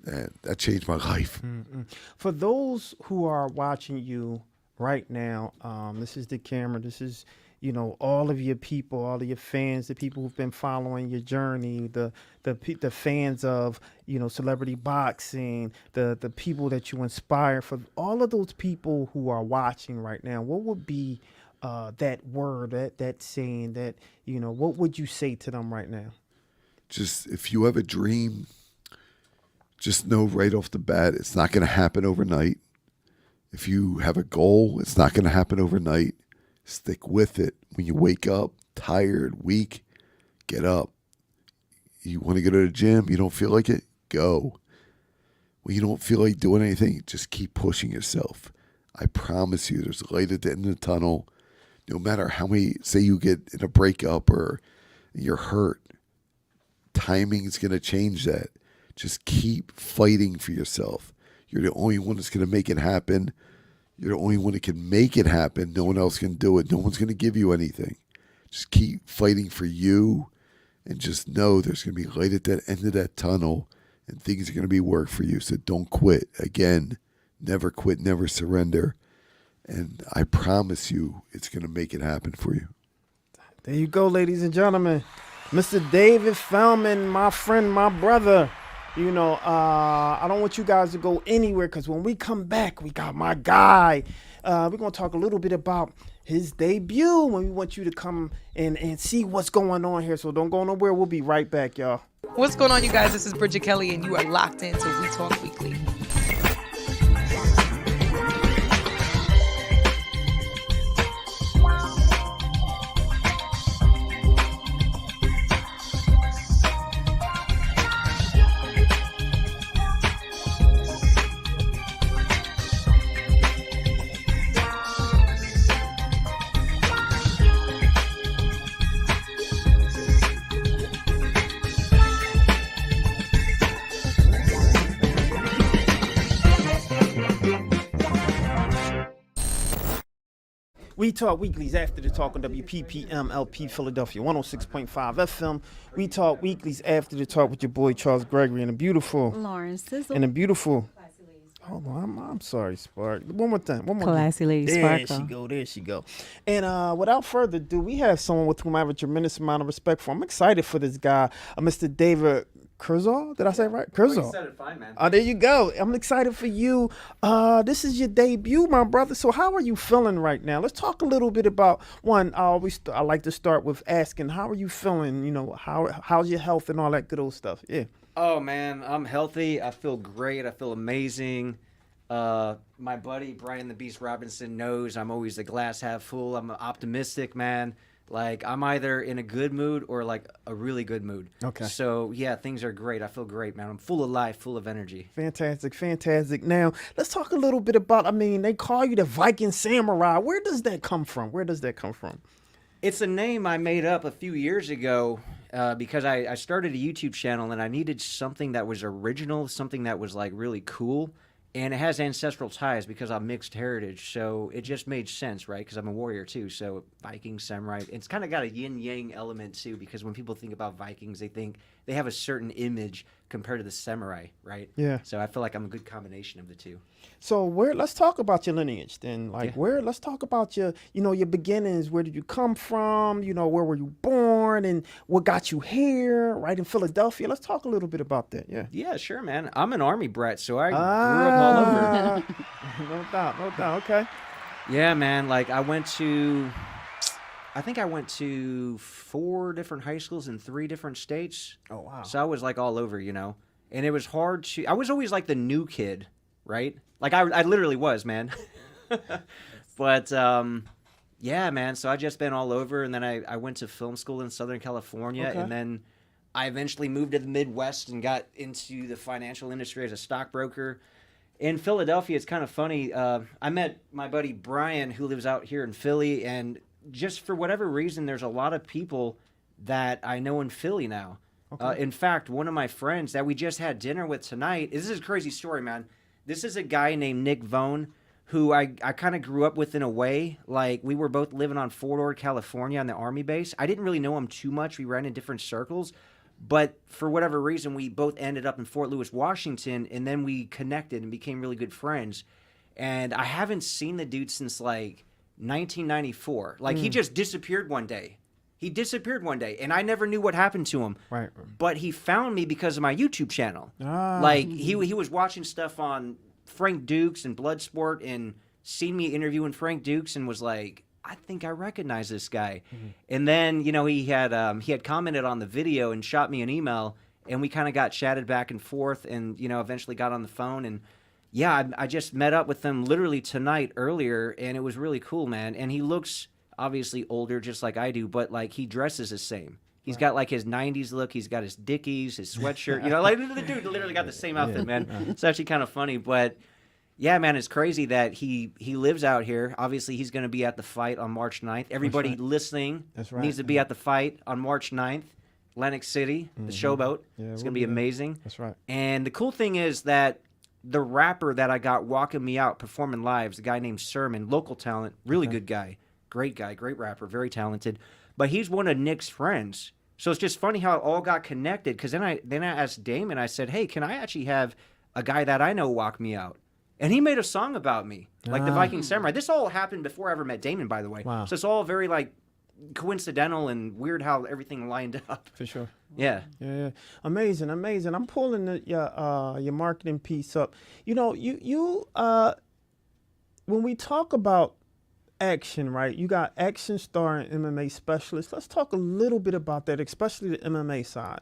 and that changed my life. For those who are watching you right now, this is the camera. This is, all of your people, all of your fans, the people who've been following your journey, the fans of, celebrity boxing, the people that you inspire. For all of those people who are watching right now, what would be that word, that saying, that, what would you say to them right now? Just, if you have a dream, just know right off the bat, it's not going to happen overnight. If you have a goal, it's not going to happen overnight. Stick with it. When you wake up tired, weak, get up. You want to go to the gym, you don't feel like it, go. When you don't feel like doing anything, just keep pushing yourself. I promise you, there's a light at the end of the tunnel. No matter how many, say you get in a breakup or you're hurt, timing is going to change that. Just keep fighting for yourself. You're the only one that's going to make it happen. You're the only one that can make it happen. No one else can do it. No one's going to give you anything. Just keep fighting for you, and just know there's going to be light at that end of that tunnel, and things are going to be work for you. So don't quit. Again, never quit, never surrender. And I promise you, it's going to make it happen for you. There you go, ladies and gentlemen. Mr. David Feldman, my friend, my brother. I don't want you guys to go anywhere, because when we come back, we got my guy. We're going to talk a little bit about his debut, when we want you to come and see what's going on here. So don't go nowhere. We'll be right back, y'all. What's going on, you guys? This is Bridget Kelly, and you are locked into We Talk Weekly. We Talk Weeklies after the talk on WPPM LP Philadelphia 106.5 FM. We Talk Weeklies after the talk with your boy Charles Gregory and a beautiful Lauren Sizzle. and a beautiful. Hold on, I'm sorry, Spark. One more time. Classy Lady There Sparkle. There she go. And without further ado, we have someone with whom I have a tremendous amount of respect for. I'm excited for this guy, Mr. David Kurzal? Did I say it right? Kurzal. You said it fine, man. There you go. I'm excited for you. This is your debut, my brother. So how are you feeling right now? Let's talk a little bit about one. I like to start with asking, how are you feeling? You know, how's your health and all that good old stuff? Yeah. Oh man, I'm healthy. I feel great. I feel amazing. My buddy Brian the Beast Robinson knows I'm always the glass half full. I'm optimistic, man. Like I'm either in a good mood or like a really good mood. Okay. So yeah, things are great. I feel great, man. I'm full of life, full of energy. Fantastic. Now let's talk a little bit about. I mean, they call you the Viking Samurai. Where does that come from? It's a name I made up a few years ago because I started a YouTube channel and I needed something that was original, something that was like really cool. And it has ancestral ties because I'm mixed heritage, so it just made sense, right? Because I'm a warrior too, so Viking, samurai. It's kind of got a yin-yang element too, because when people think about Vikings, they think they have a certain image compared to the samurai, right? Yeah. So I feel like I'm a good combination of the two. So let's talk about your lineage then. Let's talk about your beginnings. Where did you come from? You know, where were you born and what got you here, right in Philadelphia? Let's talk a little bit about that. Yeah. Yeah, sure, man. I'm an Army brat, so I grew up all over. No doubt. Okay. Yeah, man. Like I went to 4 different high schools in 3 different states. Oh, wow. So I was like all over, and it was hard to. I was always like the new kid, right? Like I literally was, man. But yeah, man. So I just been all over, and then I went to film school in Southern California, Okay. and then I eventually moved to the Midwest and got into the financial industry as a stockbroker. In Philadelphia, it's kind of funny. I met my buddy Brian, who lives out here in Philly, and just for whatever reason, there's a lot of people that I know in Philly now. Okay. In fact, one of my friends that we just had dinner with tonight, this is a crazy story, man. This is a guy named Nick Vone, who I kind of grew up with in a way. Like, we were both living on Fort Ord, California on the Army base. I didn't really know him too much. We ran in different circles. But for whatever reason, we both ended up in Fort Lewis, Washington, and then we connected and became really good friends. And I haven't seen the dude since, like, 1994. Like, he just disappeared one day. And I never knew what happened to him. Right. But he found me because of my YouTube channel. Like, he was watching stuff on Frank Dukes and Bloodsport and seen me interviewing Frank Dukes and was like, I think I recognize this guy. Mm-hmm. And then, he had commented on the video and shot me an email, and we kind of got chatted back and forth and, eventually got on the phone. And, yeah, I just met up with him literally tonight earlier, and it was really cool, man. And he looks obviously older just like I do, but, like, he dresses the same. He's got, like, his 90s look. He's got his Dickies, his sweatshirt. Like, the dude literally got the same outfit, man. It's actually kind of funny. But, yeah, man, it's crazy that he lives out here. Obviously, he's going to be at the fight on March 9th. Everybody listening needs to be at the fight on March 9th. Atlantic City, the Showboat. Yeah, it's going to be amazing. That's right. And the cool thing is that the rapper that I got walking me out performing live is a guy named Sermon, local talent, really good guy, great rapper, very talented. But he's one of Nick's friends. So it's just funny how it all got connected. Because then I asked Damon, I said, hey, can I actually have a guy that I know walk me out? And he made a song about me, like the Viking Samurai. This all happened before I ever met Damon, by the way. Wow. So it's all very, like, coincidental and weird how everything lined up. For sure. Yeah. Yeah. Amazing. I'm pulling your marketing piece up. You when we talk about action, right? You got action star and MMA specialist. Let's talk a little bit about that, especially the MMA side.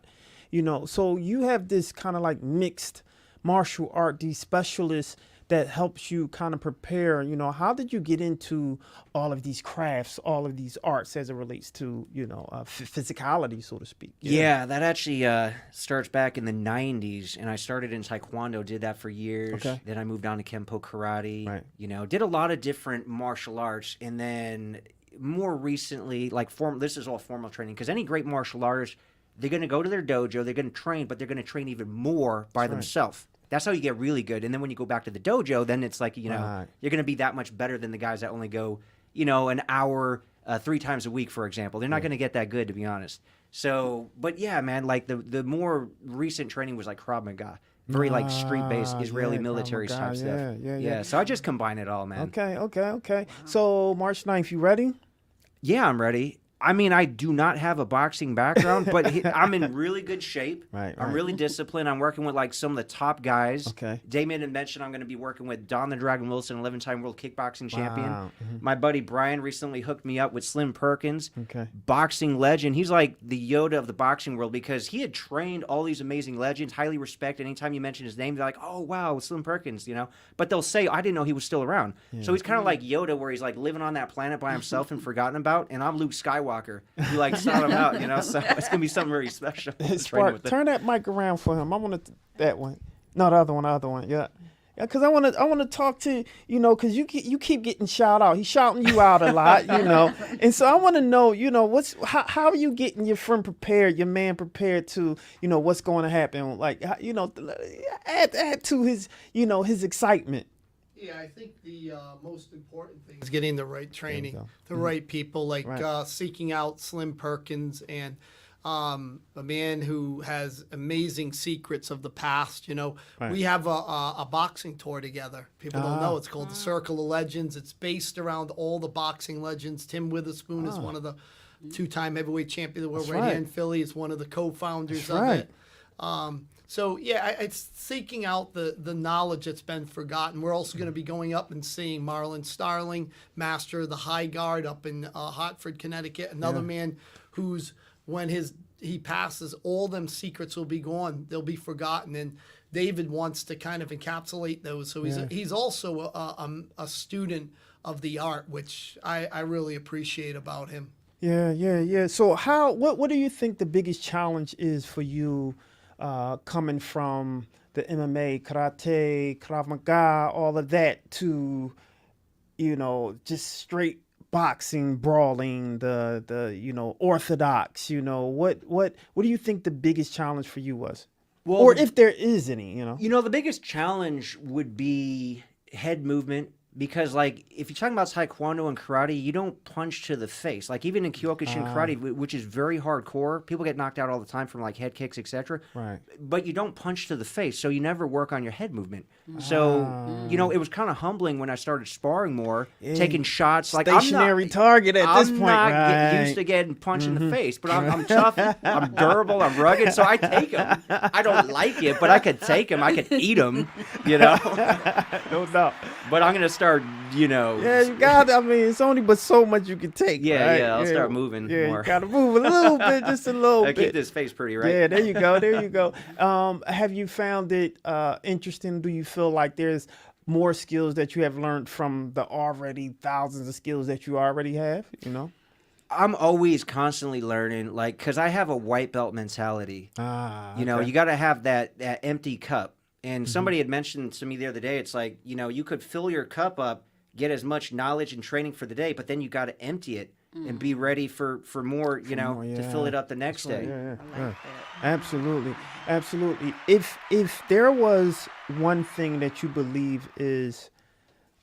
So you have this kind of like mixed martial art, these specialists that helps you kind of prepare. How did you get into all of these crafts, all of these arts as it relates to, physicality, so to speak? Yeah, that actually starts back in the 90s, and I started in Taekwondo, did that for years. Okay. Then I moved on to Kempo Karate, right. Did a lot of different martial arts, and then more recently, this is all formal training, because any great martial artist, they're going to go to their dojo, they're going to train, but they're going to train even more by themselves. That's how you get really good. And then when you go back to the dojo, then it's like, you're going to be that much better than the guys that only go, an hour 3 times a week, for example. They're not going to get that good, to be honest. So, but yeah, man, like the more recent training was like Krav Maga. Very like street-based Israeli military type stuff. Yeah. So I just combine it all, man. Okay. So March 9th, you ready? Yeah, I'm ready. I mean, I do not have a boxing background, but I'm in really good shape. Right, I'm right. really disciplined. I'm working with like some of the top guys. Okay. Damien had mentioned I'm going to be working with Don the Dragon Wilson, 11-time world kickboxing champion. Wow. My buddy Brian recently hooked me up with Slim Perkins, Okay. boxing legend. He's like the Yoda of the boxing world because he had trained all these amazing legends, highly respected. Anytime you mention his name, they're like, "Oh wow, Slim Perkins," you know. But they'll say, "I didn't know he was still around." So he's kind of like Yoda, where he's like living on that planet by himself and forgotten about. And I'm Luke Skywalker, who like sought him out, you know. So it's gonna be something very special. training Spark, with him. turn that mic around for him. I want that one. No, the other one. Yeah. Yeah, because I want to talk to, you know, because you keep getting shout out. He's shouting you out a lot, you know. And so I want to know, you know, how are you getting your friend prepared, your man prepared to, you know, what's going to happen? Like, you know, add to his, you know, his excitement. Yeah, I think the most important thing is getting the right training, go. the right people, like Right. seeking out Slim Perkins and a man who has amazing secrets of the past. You know, Right. we have a boxing tour together. People don't know. It's called the Circle of Legends. It's based around all the boxing legends. Tim Witherspoon is one of the two-time heavyweight champion of the world That's right here right. in Philly. Is one of the co-founders That's of right. it. So yeah, it's seeking out the knowledge that's been forgotten. We're also going to be going up and seeing Marlon Starling, master of the high guard up in Hartford, Connecticut. Another man who's when he passes, all them secrets will be gone. They'll be forgotten. And David wants to kind of encapsulate those. So he's also a student of the art, which I really appreciate about him. Yeah. So what do you think the biggest challenge is for you coming from the MMA, karate, Krav Maga, all of that to, you know, just straight boxing, brawling, the you know, orthodox, you know, what do you think the biggest challenge for you was? Well, Or if there is any, you know? You know, the biggest challenge would be head movement because, like, if you're talking about Taekwondo and karate, you don't punch to the face. Like, even in Kyokushin karate, which is very hardcore, people get knocked out all the time from, like, head kicks, etc. Right. But you don't punch to the face, so you never work on your head movement. So, you know, it was kind of humbling when I started sparring more, taking shots. Like, Stationary target at this I'm point, not right. used to getting punched in the face, but I'm tough, I'm durable, I'm rugged, so I take them. I don't like it, but I could take them. I could eat them, you know. No doubt. But I'm gonna start, you know. Yeah, you got. I mean, it's only but so much you can take. Yeah, right? yeah, I'll start moving Yeah, more. you gotta move a little bit, just a little I bit. keep this face pretty, right? Yeah, there you go. There you go. Have you found it interesting? Do you feel like there's more skills that you have learned from the already thousands of skills that you already have? You know. I'm always constantly learning, like, because I have a white belt mentality. You know, you got to have that empty cup. And somebody had mentioned to me the other day, it's like, you know, you could fill your cup up, get as much knowledge and training for the day, but then you got to empty it and be ready for more, you know, more, to fill it up the next day. Yeah. Absolutely. If there was one thing that you believe is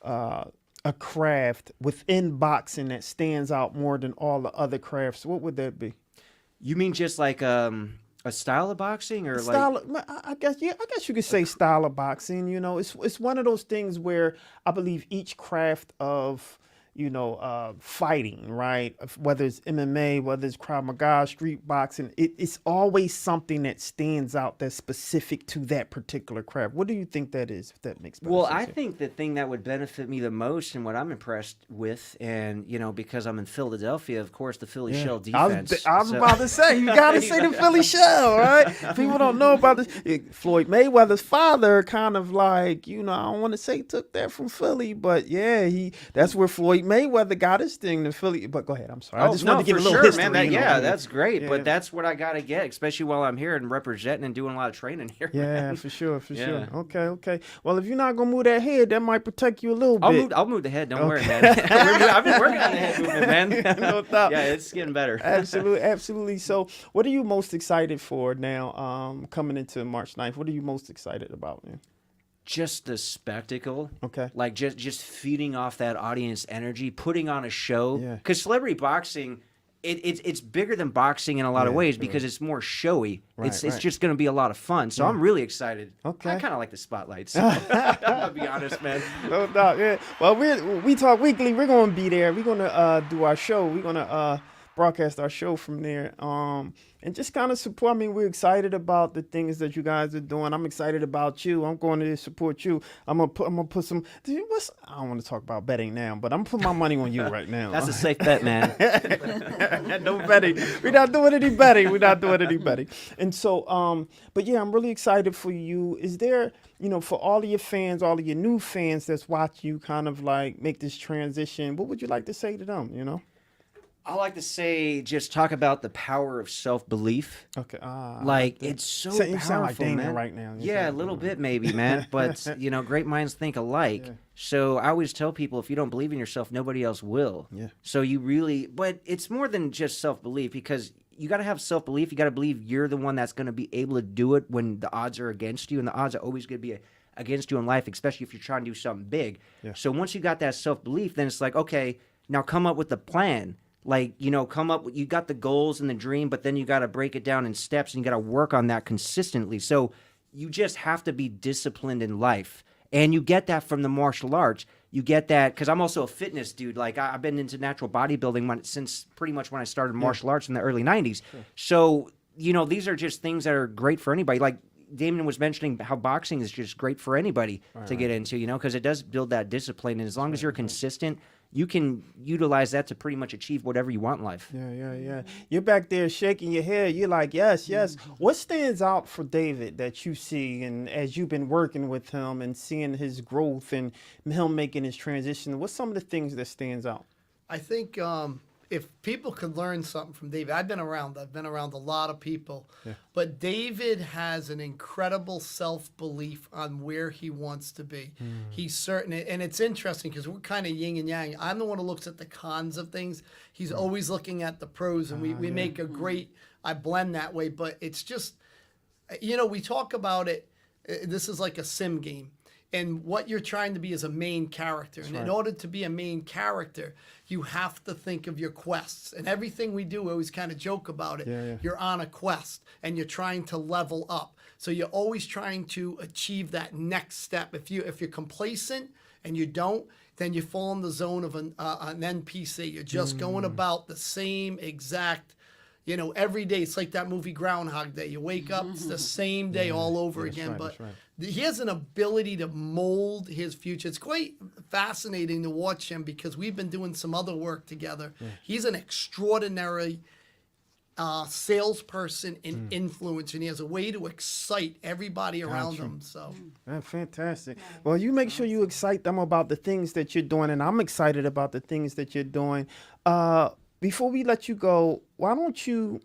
a craft within boxing that stands out more than all the other crafts, what would that be? You mean just like a style of boxing or Style, like? I guess you could say style of boxing. You know, it's one of those things where I believe each craft of, you know, fighting, right? Whether it's MMA, whether it's Krav Maga, street boxing, it's always something that stands out that's specific to that particular craft. What do you think that is, if that makes sense? Well, I think the thing that would benefit me the most and what I'm impressed with, and, you know, because I'm in Philadelphia, of course, the Philly shell defense. I was So- about to say, you got to say the Philly shell, right? People don't know about this. Floyd Mayweather's father kind of like, you know, I don't want to say took that from Philly, but yeah, that's where Floyd Mayweather got his thing, the Philly. But go ahead, I'm sorry. I just wanted to get a little history. man. you know. Yeah, that's great. Yeah. But that's what I got to get, especially while I'm here and representing and doing a lot of training here. Yeah, man. for sure. Yeah. Okay. Well, if you're not gonna move that head, that might protect you a little bit. I'll move the head. Don't worry, man. I've been working on the head movement, man. No doubt. Yeah, it's getting better. Absolutely. So, what are you most excited for now? Coming into March 9th, what are you most excited about, man? Just the spectacle. Okay. Like just feeding off that audience energy, putting on a show. Yeah. Because celebrity boxing, it's bigger than boxing in a lot of ways because it's more showy. It's right. just going to be a lot of fun. So I'm really excited. Okay. I kind of like the spotlights. I'll be honest, man. No doubt. Yeah. Well, we talk weekly. We're gonna be there. We're gonna do our show. We're gonna broadcast our show from there. And just kind of support. I mean, we're excited about the things that you guys are doing. I'm excited about you. I'm going to support you. I'm gonna put some. I don't want to talk about betting now, but I'm putting my money on you right now. That's a safe bet, man. No betting. We're not doing any betting. We're not doing any betting. And so, but yeah, I'm really excited for you. Is there, for all of your fans, all of your new fans that's watching you kind of like make this transition, what would you like to say to them, I like to say, just talk about the power of self-belief. Okay. It's so You powerful, sound like Damien man. right now. Yeah, a little bit maybe, man. But, great minds think alike. Yeah. So I always tell people, if you don't believe in yourself, nobody else will. Yeah. So but it's more than just self-belief, because you got to have self-belief. You got to believe you're the one that's going to be able to do it when the odds are against you. And the odds are always going to be against you in life, especially if you're trying to do something big. Yeah. So once you got that self-belief, then it's like, okay, now come up with the plan. You got the goals and the dream, but then you got to break it down in steps, and you got to work on that consistently. So you just have to be disciplined in life. And you get that from the martial arts. You get that because I'm also a fitness dude. I've been into natural bodybuilding since pretty much when I started martial arts in the early 90s. Sure. So, these are just things that are great for anybody. Like Damon was mentioning how boxing is just great for anybody to get into, because it does build that discipline. And as long as you're consistent, you can utilize that to pretty much achieve whatever you want in life. Yeah. You're back there shaking your head. You're like, yes. What stands out for David that you see, and as you've been working with him and seeing his growth and him making his transition, what's some of the things that stands out? I think if people could learn something from David, I've been around a lot of people, but David has an incredible self-belief on where he wants to be. He's certain, and it's interesting because we're kind of yin and yang. I'm the one who looks at the cons of things. He's always looking at the pros, and we make a great, I blend that way, but it's just, we talk about it, this is like a sim game. And what you're trying to be is a main character. And in order to be a main character, you have to think of your quests. And everything we do, we always kind of joke about it. Yeah. You're on a quest, and you're trying to level up. So you're always trying to achieve that next step. If you're complacent and you don't, then you fall in the zone of an NPC. You're just going about the same exact, every day. It's like that movie Groundhog Day. You wake up, it's the same day all over again. But he has an ability to mold his future. It's quite fascinating to watch him because we've been doing some other work together. Yeah. He's an extraordinary salesperson and influencer, and he has a way to excite everybody around him. So that's fantastic. Well, you make sure you excite them about the things that you're doing, and I'm excited about the things that you're doing. Before we let you go, why don't you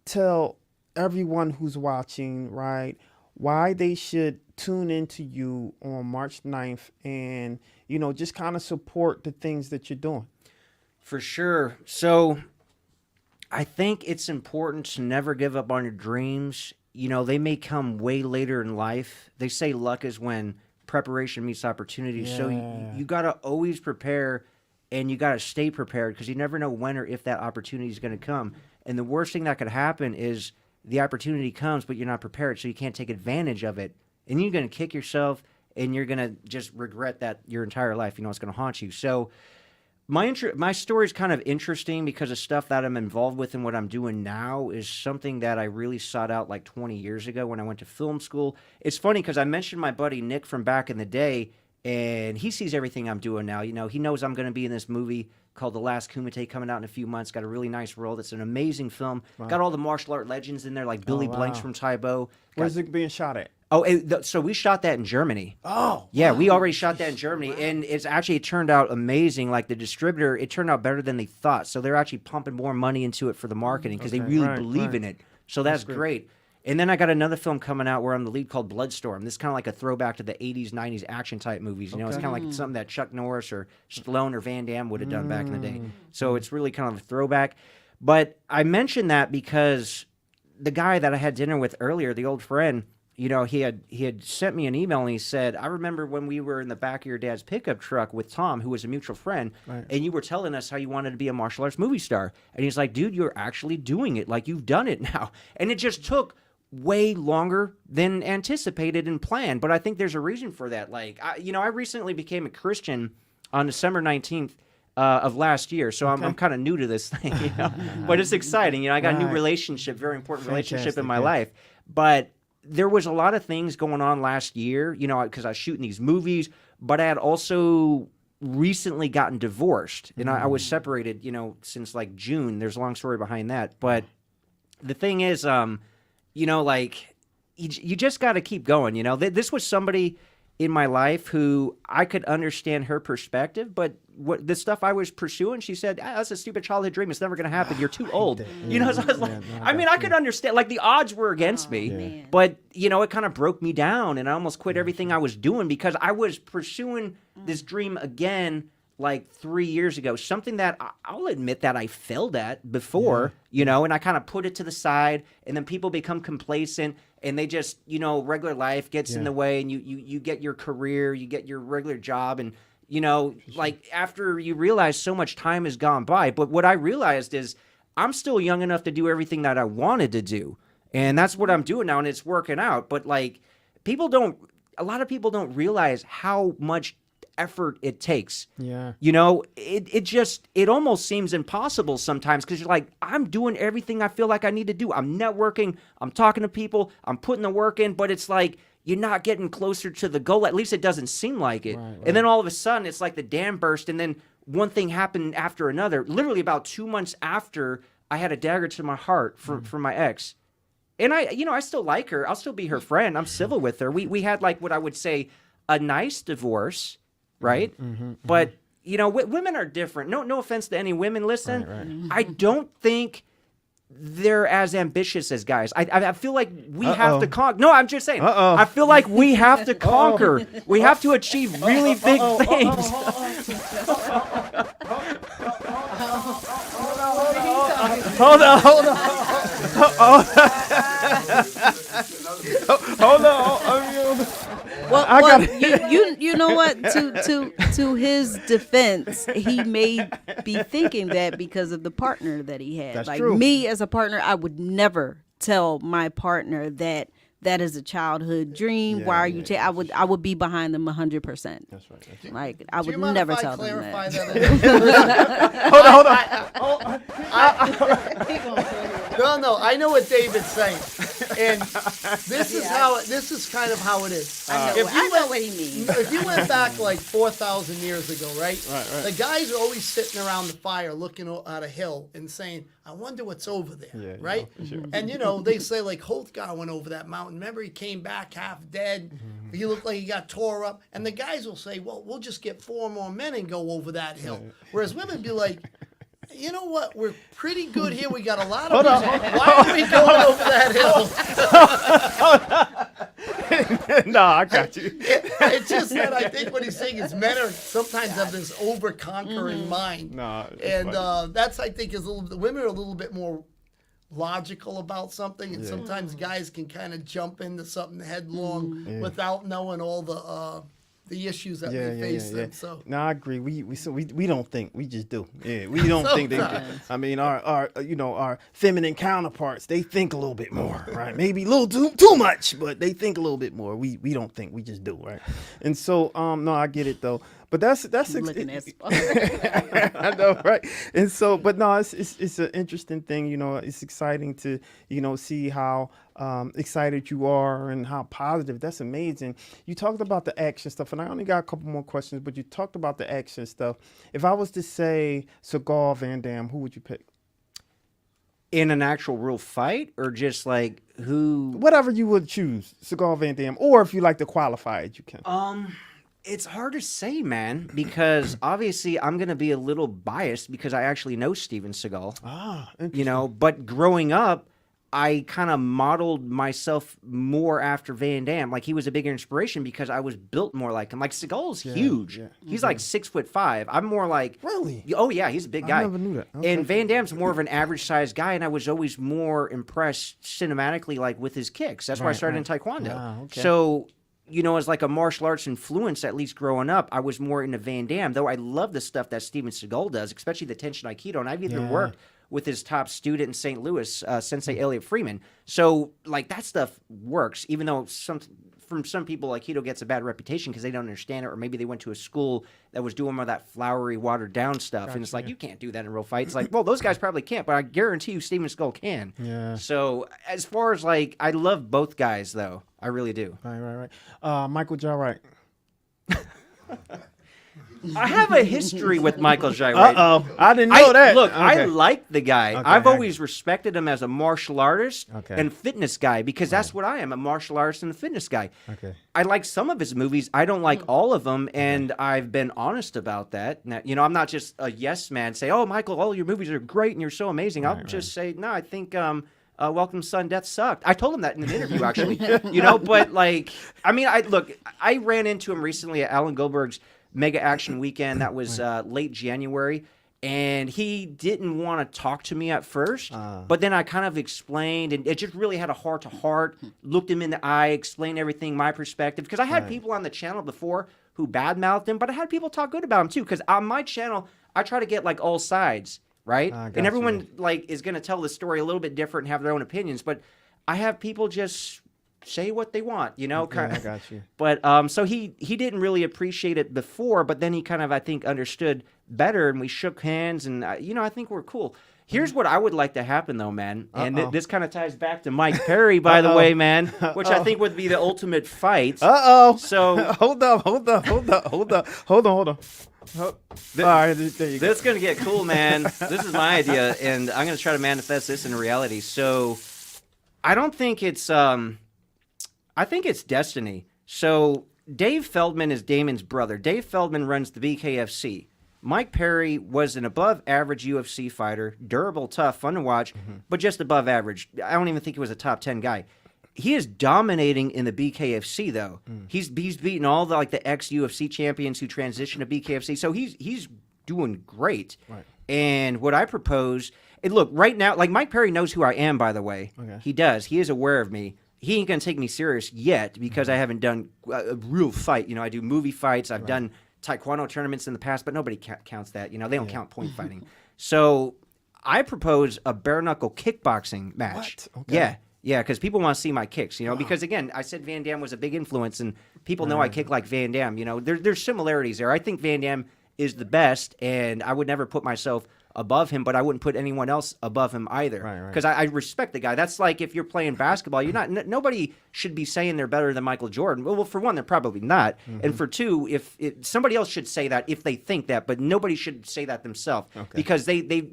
tell everyone who's watching, right, why they should tune into you on March 9th and, just kind of support the things that you're doing? For sure. So I think it's important to never give up on your dreams. They may come way later in life. They say luck is when preparation meets opportunity. Yeah. So you got to always prepare, and you got to stay prepared because you never know when or if that opportunity is going to come. And the worst thing that could happen is the opportunity comes, but you're not prepared, so you can't take advantage of it. And you're going to kick yourself, and you're going to just regret that your entire life. It's going to haunt you. So my story is kind of interesting because of stuff that I'm involved with, and what I'm doing now is something that I really sought out like 20 years ago when I went to film school. It's funny because I mentioned my buddy Nick from back in the day, and he sees everything I'm doing now. He knows I'm going to be in this movie called The Last Kumite coming out in a few months. Got a really nice role. It's an amazing film. Wow. Got all the martial art legends in there, like Billy Blanks from Taibo. Where's it being shot at? So we shot that in Germany. Oh. Yeah, we already shot that in Germany. Wow. And it turned out amazing. Like the distributor, it turned out better than they thought. So they're actually pumping more money into it for the marketing because they really believe in it. So that's great. And then I got another film coming out where I'm the lead called Bloodstorm. This is kind of like a throwback to the 80s, 90s action type movies. It's kind of like something that Chuck Norris or Stallone or Van Damme would have done back in the day. So it's really kind of a throwback. But I mentioned that because the guy that I had dinner with earlier, the old friend, he had sent me an email, and he said, I remember when we were in the back of your dad's pickup truck with Tom, who was a mutual friend, and you were telling us how you wanted to be a martial arts movie star. And he's like, dude, you're actually doing it. Like, you've done it now. And it just took way longer than anticipated and planned, but I think there's a reason for that. Like, I recently became a Christian on December 19th of last year. So I'm kind of new to this thing, you know, but it's exciting. You know, I got a new relationship, very important relationship in my life. But there was a lot of things going on last year, you know, because I was shooting these movies, but I had also recently gotten divorced, and I was separated, you know, since like June. There's a long story behind that. But the thing is, you know, like you just got to keep going, you know. This was somebody in my life who I could understand her perspective, but what the stuff I was pursuing, she said, that's a stupid childhood dream. It's never going to happen. You're too old. You know, so I was like, I mean, I could understand, like the odds were against me, but you know, it kind of broke me down, and I almost quit everything I was doing because I was pursuing this dream again like 3 years ago, something that I'll admit that I failed at before, you know, and I kind of put it to the side, and then people become complacent, and they just, you know, regular life gets in the way, and you get your career, you get your regular job, and, you know, like after you realize so much time has gone by. But what I realized is I'm still young enough to do everything that I wanted to do, and that's what I'm doing now, and it's working out. But like a lot of people don't realize how much effort it takes. Yeah. You know, it almost seems impossible sometimes because you're like, I'm doing everything I feel like I need to do. I'm networking, I'm talking to people, I'm putting the work in, but it's like you're not getting closer to the goal. At least it doesn't seem like it. Right. And then all of a sudden it's like the dam burst, and then one thing happened after another. Literally about 2 months after, I had a dagger to my heart from my ex. And I still like her. I'll still be her friend. I'm civil with her. We had like what I would say a nice divorce. Right? But, you know, women are different. No offense to any women. Listen, I don't think they're as ambitious as guys. I feel like we have to conquer. No, I'm just saying. I feel like we have to conquer. We have to achieve really big things. Hold on. Well, you know what? To his defense, he may be thinking that because of the partner that he had. That's like true. Me as a partner, I would never tell my partner that is a childhood dream. Why are you? I would be behind them 100%. That's right. Like I would never tell them that. Hold on. No, I know what David's saying, and this is kind of how it is. I know what he means. If you went back like 4,000 years ago, right? The guys are always sitting around the fire looking at a hill and saying, I wonder what's over there, right? You know, sure. And, you know, they say like Holthgar went over that mountain. Remember, he came back half dead. He looked like he got tore up. And the guys will say, well, we'll just get 4 more men and go over that hill. Whereas women be like, you know what? We're pretty good here. We got a lot of people. Why are we going over that hill? No, I got you. It's just that I think what he's saying is men are sometimes have this over-conquering mind. No, and that's, I think, is a little bit, women are a little bit more logical about something, and sometimes guys can kind of jump into something headlong without knowing all the issues that they face. Them, so no, I agree. We don't think, we just do. Yeah, we don't think they do. I mean, our feminine counterparts, they think a little bit more, right? Maybe a little too much, but they think a little bit more. We don't think, we just do, right? And so no, I get it though. But that's looking at I know, right? And so, but no, it's an interesting thing. You know, it's exciting to see how excited you are and how positive. That's amazing. You talked about the action stuff, and I only got a couple more questions. But you talked about the action stuff. If I was to say Seagal, Van Damme, who would you pick? In an actual real fight, or just like who? Whatever you would choose, Seagal, Van Damme, or if you like to qualify it, you can. It's hard to say, man, because obviously I'm going to be a little biased because I actually know Steven Seagal. Interesting. You know, but growing up, I kind of modeled myself more after Van Damme. Like, he was a bigger inspiration because I was built more like him. Like, Seagal's huge. Yeah. He's like 6'5". I'm more like... Really? Oh, yeah, he's a big guy. I never knew that. Okay. And Van Damme's more of an average-sized guy, and I was always more impressed cinematically, like, with his kicks. That's why I started in Taekwondo. Okay. So... You know, as like a martial arts influence, at least growing up, I was more into Van Damme, though I love the stuff that Steven Seagal does, especially the Tenshin Aikido. And I've even worked with his top student in St. Louis, Sensei Elliot Freeman. So, like, that stuff works, even though from some people, Aikido gets a bad reputation because they don't understand it, or maybe they went to a school that was doing all that flowery, watered down stuff, and it's like, you can't do that in real fights. Like, well, those guys probably can't, but I guarantee you Steven Skull can. Yeah. So as far as I love both guys though, I really do. Right. Michael Jai Wright. I have a history with Michael Jai Wright. I didn't know that. Look, Okay. I like the guy. Okay, I've I- always respected him as a martial artist Okay. and fitness guy because that's what I am, a martial artist and a fitness guy. Okay. I like some of his movies. I don't like all of them, and I've been honest about that. Now, I'm not just a yes man, say, oh, Michael, all your movies are great and you're so amazing. I'll just say, no, I think Welcome to Sudden Death sucked. I told him that in an interview, actually. But I ran into him recently at Alan Goldberg's Mega Action Weekend. That was late January. And he didn't want to talk to me at first, but then I kind of explained, and it just really had a heart-to-heart, looked him in the eye, explained everything, my perspective. Because I had people on the channel before who badmouthed him, but I had people talk good about him too. Because on my channel, I try to get all sides, right? And everyone is going to tell the story a little bit different and have their own opinions. But I have people just say what they want, Yeah, I got you. But so he didn't really appreciate it before, but then he kind of, I think, understood better, and we shook hands, and I think we're cool. Here's what I would like to happen, though, man, and this kind of ties back to Mike Perry, by the way, man, which I think would be the ultimate fight. So hold on. All right, there you go. this is gonna get cool, man. This is my idea, and I'm gonna try to manifest this into reality. So I don't think it's I think it's destiny. So Dave Feldman is Damon's brother. Dave Feldman runs the BKFC. Mike Perry was an above-average UFC fighter, durable, tough, fun to watch, but just above average. I don't even think he was a top 10 guy. He is dominating in the BKFC, though. He's beaten all the ex-UFC champions who transitioned to BKFC, so he's doing great. Right. And what I propose, and look, right now, Mike Perry knows who I am, by the way. Okay. He does. He is aware of me. He ain't going to take me serious yet because I haven't done a real fight. I do movie fights. I've done taekwondo tournaments in the past, but nobody counts that. They don't count point fighting. So I propose a bare-knuckle kickboxing match. What? Okay. Yeah, because people want to see my kicks, because, again, I said Van Damme was a big influence, and people know I kick like Van Damme. There's similarities there. I think Van Damme is the best, and I would never put myself above him, but I wouldn't put anyone else above him either. Right. Because I respect the guy. That's like if you're playing basketball, you're not. Nobody should be saying they're better than Michael Jordan. Well, for one, they're probably not, and for two, if somebody else should say that if they think that, but nobody should say that themselves because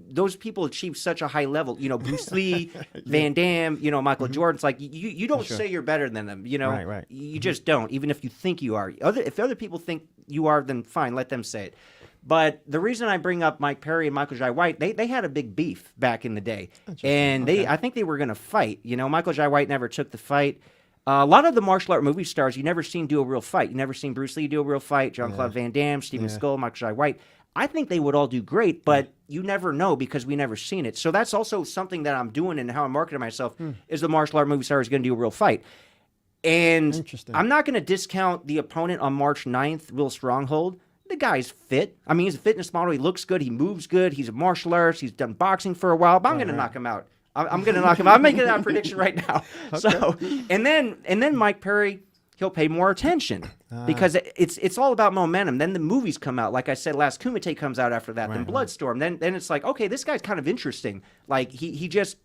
those people achieve such a high level. Bruce Lee, Van Damme, Michael Jordan. It's like you don't say you're better than them. Right. You just don't, even if you think you are. If other people think you are, then fine, let them say it. But the reason I bring up Mike Perry and Michael Jai White, they had a big beef back in the day, and I think they were going to fight. Michael Jai White never took the fight. A lot of the martial art movie stars you never seen do a real fight. You never seen Bruce Lee do a real fight, Jean-Claude Van Damme, Steven Skull, Michael Jai White. I think they would all do great, but you never know because we never seen it. So that's also something that I'm doing and how I'm marketing myself is the martial art movie star is going to do a real fight. And Interesting. I'm not going to discount the opponent on March 9th, Will Stronghold. The guy's fit. I mean, he's a fitness model. He looks good. He moves good. He's a martial artist. He's done boxing for a while. But I'm going to knock him out. I'm going to knock him out. I'm making that prediction right now. So, and then Mike Perry, he'll pay more attention because it's all about momentum. Then the movies come out. Like I said, last Kumite comes out after that. Then Bloodstorm. Then it's like, okay, this guy's kind of interesting. Like he just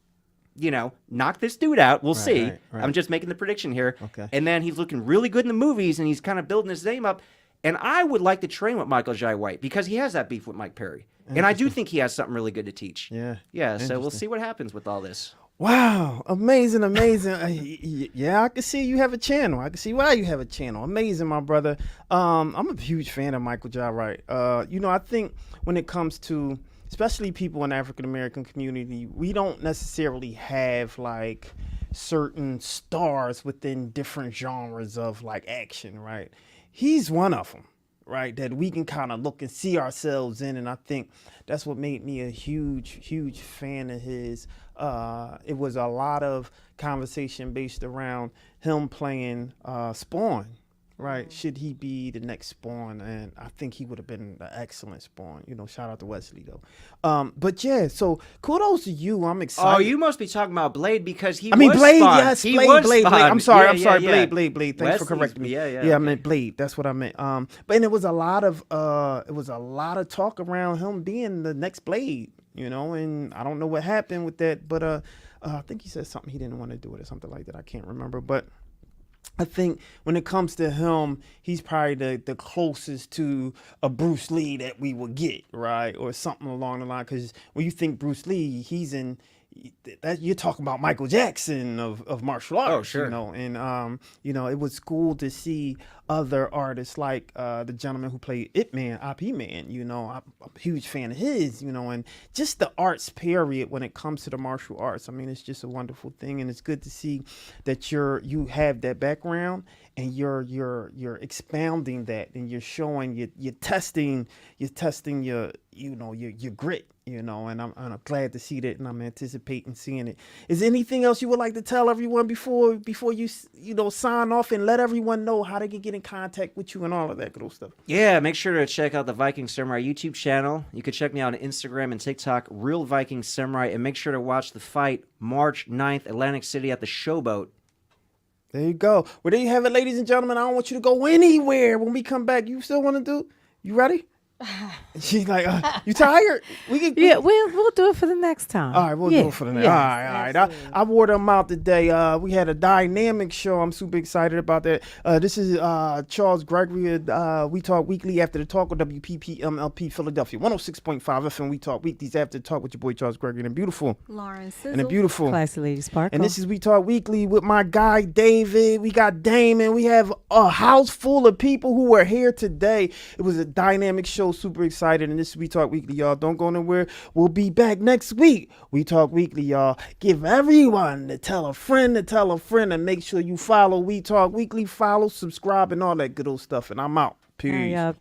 knock this dude out. We'll see. Right. I'm just making the prediction here. Okay. And then he's looking really good in the movies, and he's kind of building his name up. And I would like to train with Michael Jai White because he has that beef with Mike Perry. And I do think he has something really good to teach. Yeah. So we'll see what happens with all this. Wow, amazing. Yeah, I can see you have a channel. I can see why you have a channel. Amazing, my brother. I'm a huge fan of Michael Jai Wright. I think when it comes to, especially people in the African American community, we don't necessarily have certain stars within different genres of action, right? He's one of them, right? That we can kind of look and see ourselves in, and I think that's what made me a huge fan of his. It was a lot of conversation based around him playing Spawn right? Should he be the next Spawn? And I think he would have been an excellent Spawn. You know, shout out to Wesley though. But yeah, so kudos to you. I'm excited. Oh, you must be talking about Blade because he. I mean, was Blade, Spawn. yes, He Blade, was Blade. Spawn. I'm sorry, Yeah. Blade. Thanks for Wesley's- correcting me. yeah, I okay. meant Blade. That's what I meant. But and it was a lot of talk around him being the next Blade. You know, and I don't know what happened with that, but I think he said something he didn't want to do it or something like that. I can't remember, but. I think when it comes to him, he's probably the closest to a Bruce Lee that we will get, right? Or something along the line. Because when you think Bruce Lee, he's in that you're talking about Michael Jackson of martial arts. Oh, sure. You know, and it was cool to see other artists like the gentleman who played Ip Man, IP Man. You know, I'm a huge fan of his. You know, and just the arts period when it comes to the martial arts. I mean, it's just a wonderful thing, and it's good to see that you have that background and you're expounding that, and you're showing you're testing your grit. You know, and I'm glad to see that, and I'm anticipating seeing it. Is there anything else you would like to tell everyone before you sign off and let everyone know how they can get in contact with you and all of that good old stuff? Yeah, make sure to check out the Viking Samurai YouTube channel. You can check me out on Instagram and TikTok, Real Viking Samurai, and make sure to watch the fight March 9th, Atlantic City at the Showboat. There you go. Well, there you have it, ladies and gentlemen. I don't want you to go anywhere when we come back. You still want to do? You ready? She's like, you tired? We'll do it for the next time. All right, we'll do it for the next. Yeah. All right. I wore them out today. We had a dynamic show. I'm super excited about that. This is Charles Gregory. We Talk Weekly after the talk with WPPMLP Philadelphia 106.5 FM. We Talk Weeklies after the talk with your boy Charles Gregory and beautiful. Lauren Sizzle. And the beautiful. Classy Lady Sparkle. And this is We Talk Weekly with my guy David. We got Damon. We have a house full of people who are here today. It was a dynamic show. Super excited. And this is We Talk Weekly, y'all. Don't go nowhere. We'll be back next week. We Talk Weekly, y'all. Give everyone to tell a friend, and make sure you follow We Talk Weekly. Follow, subscribe, and all that good old stuff. And I'm out. Peace. Hurry up.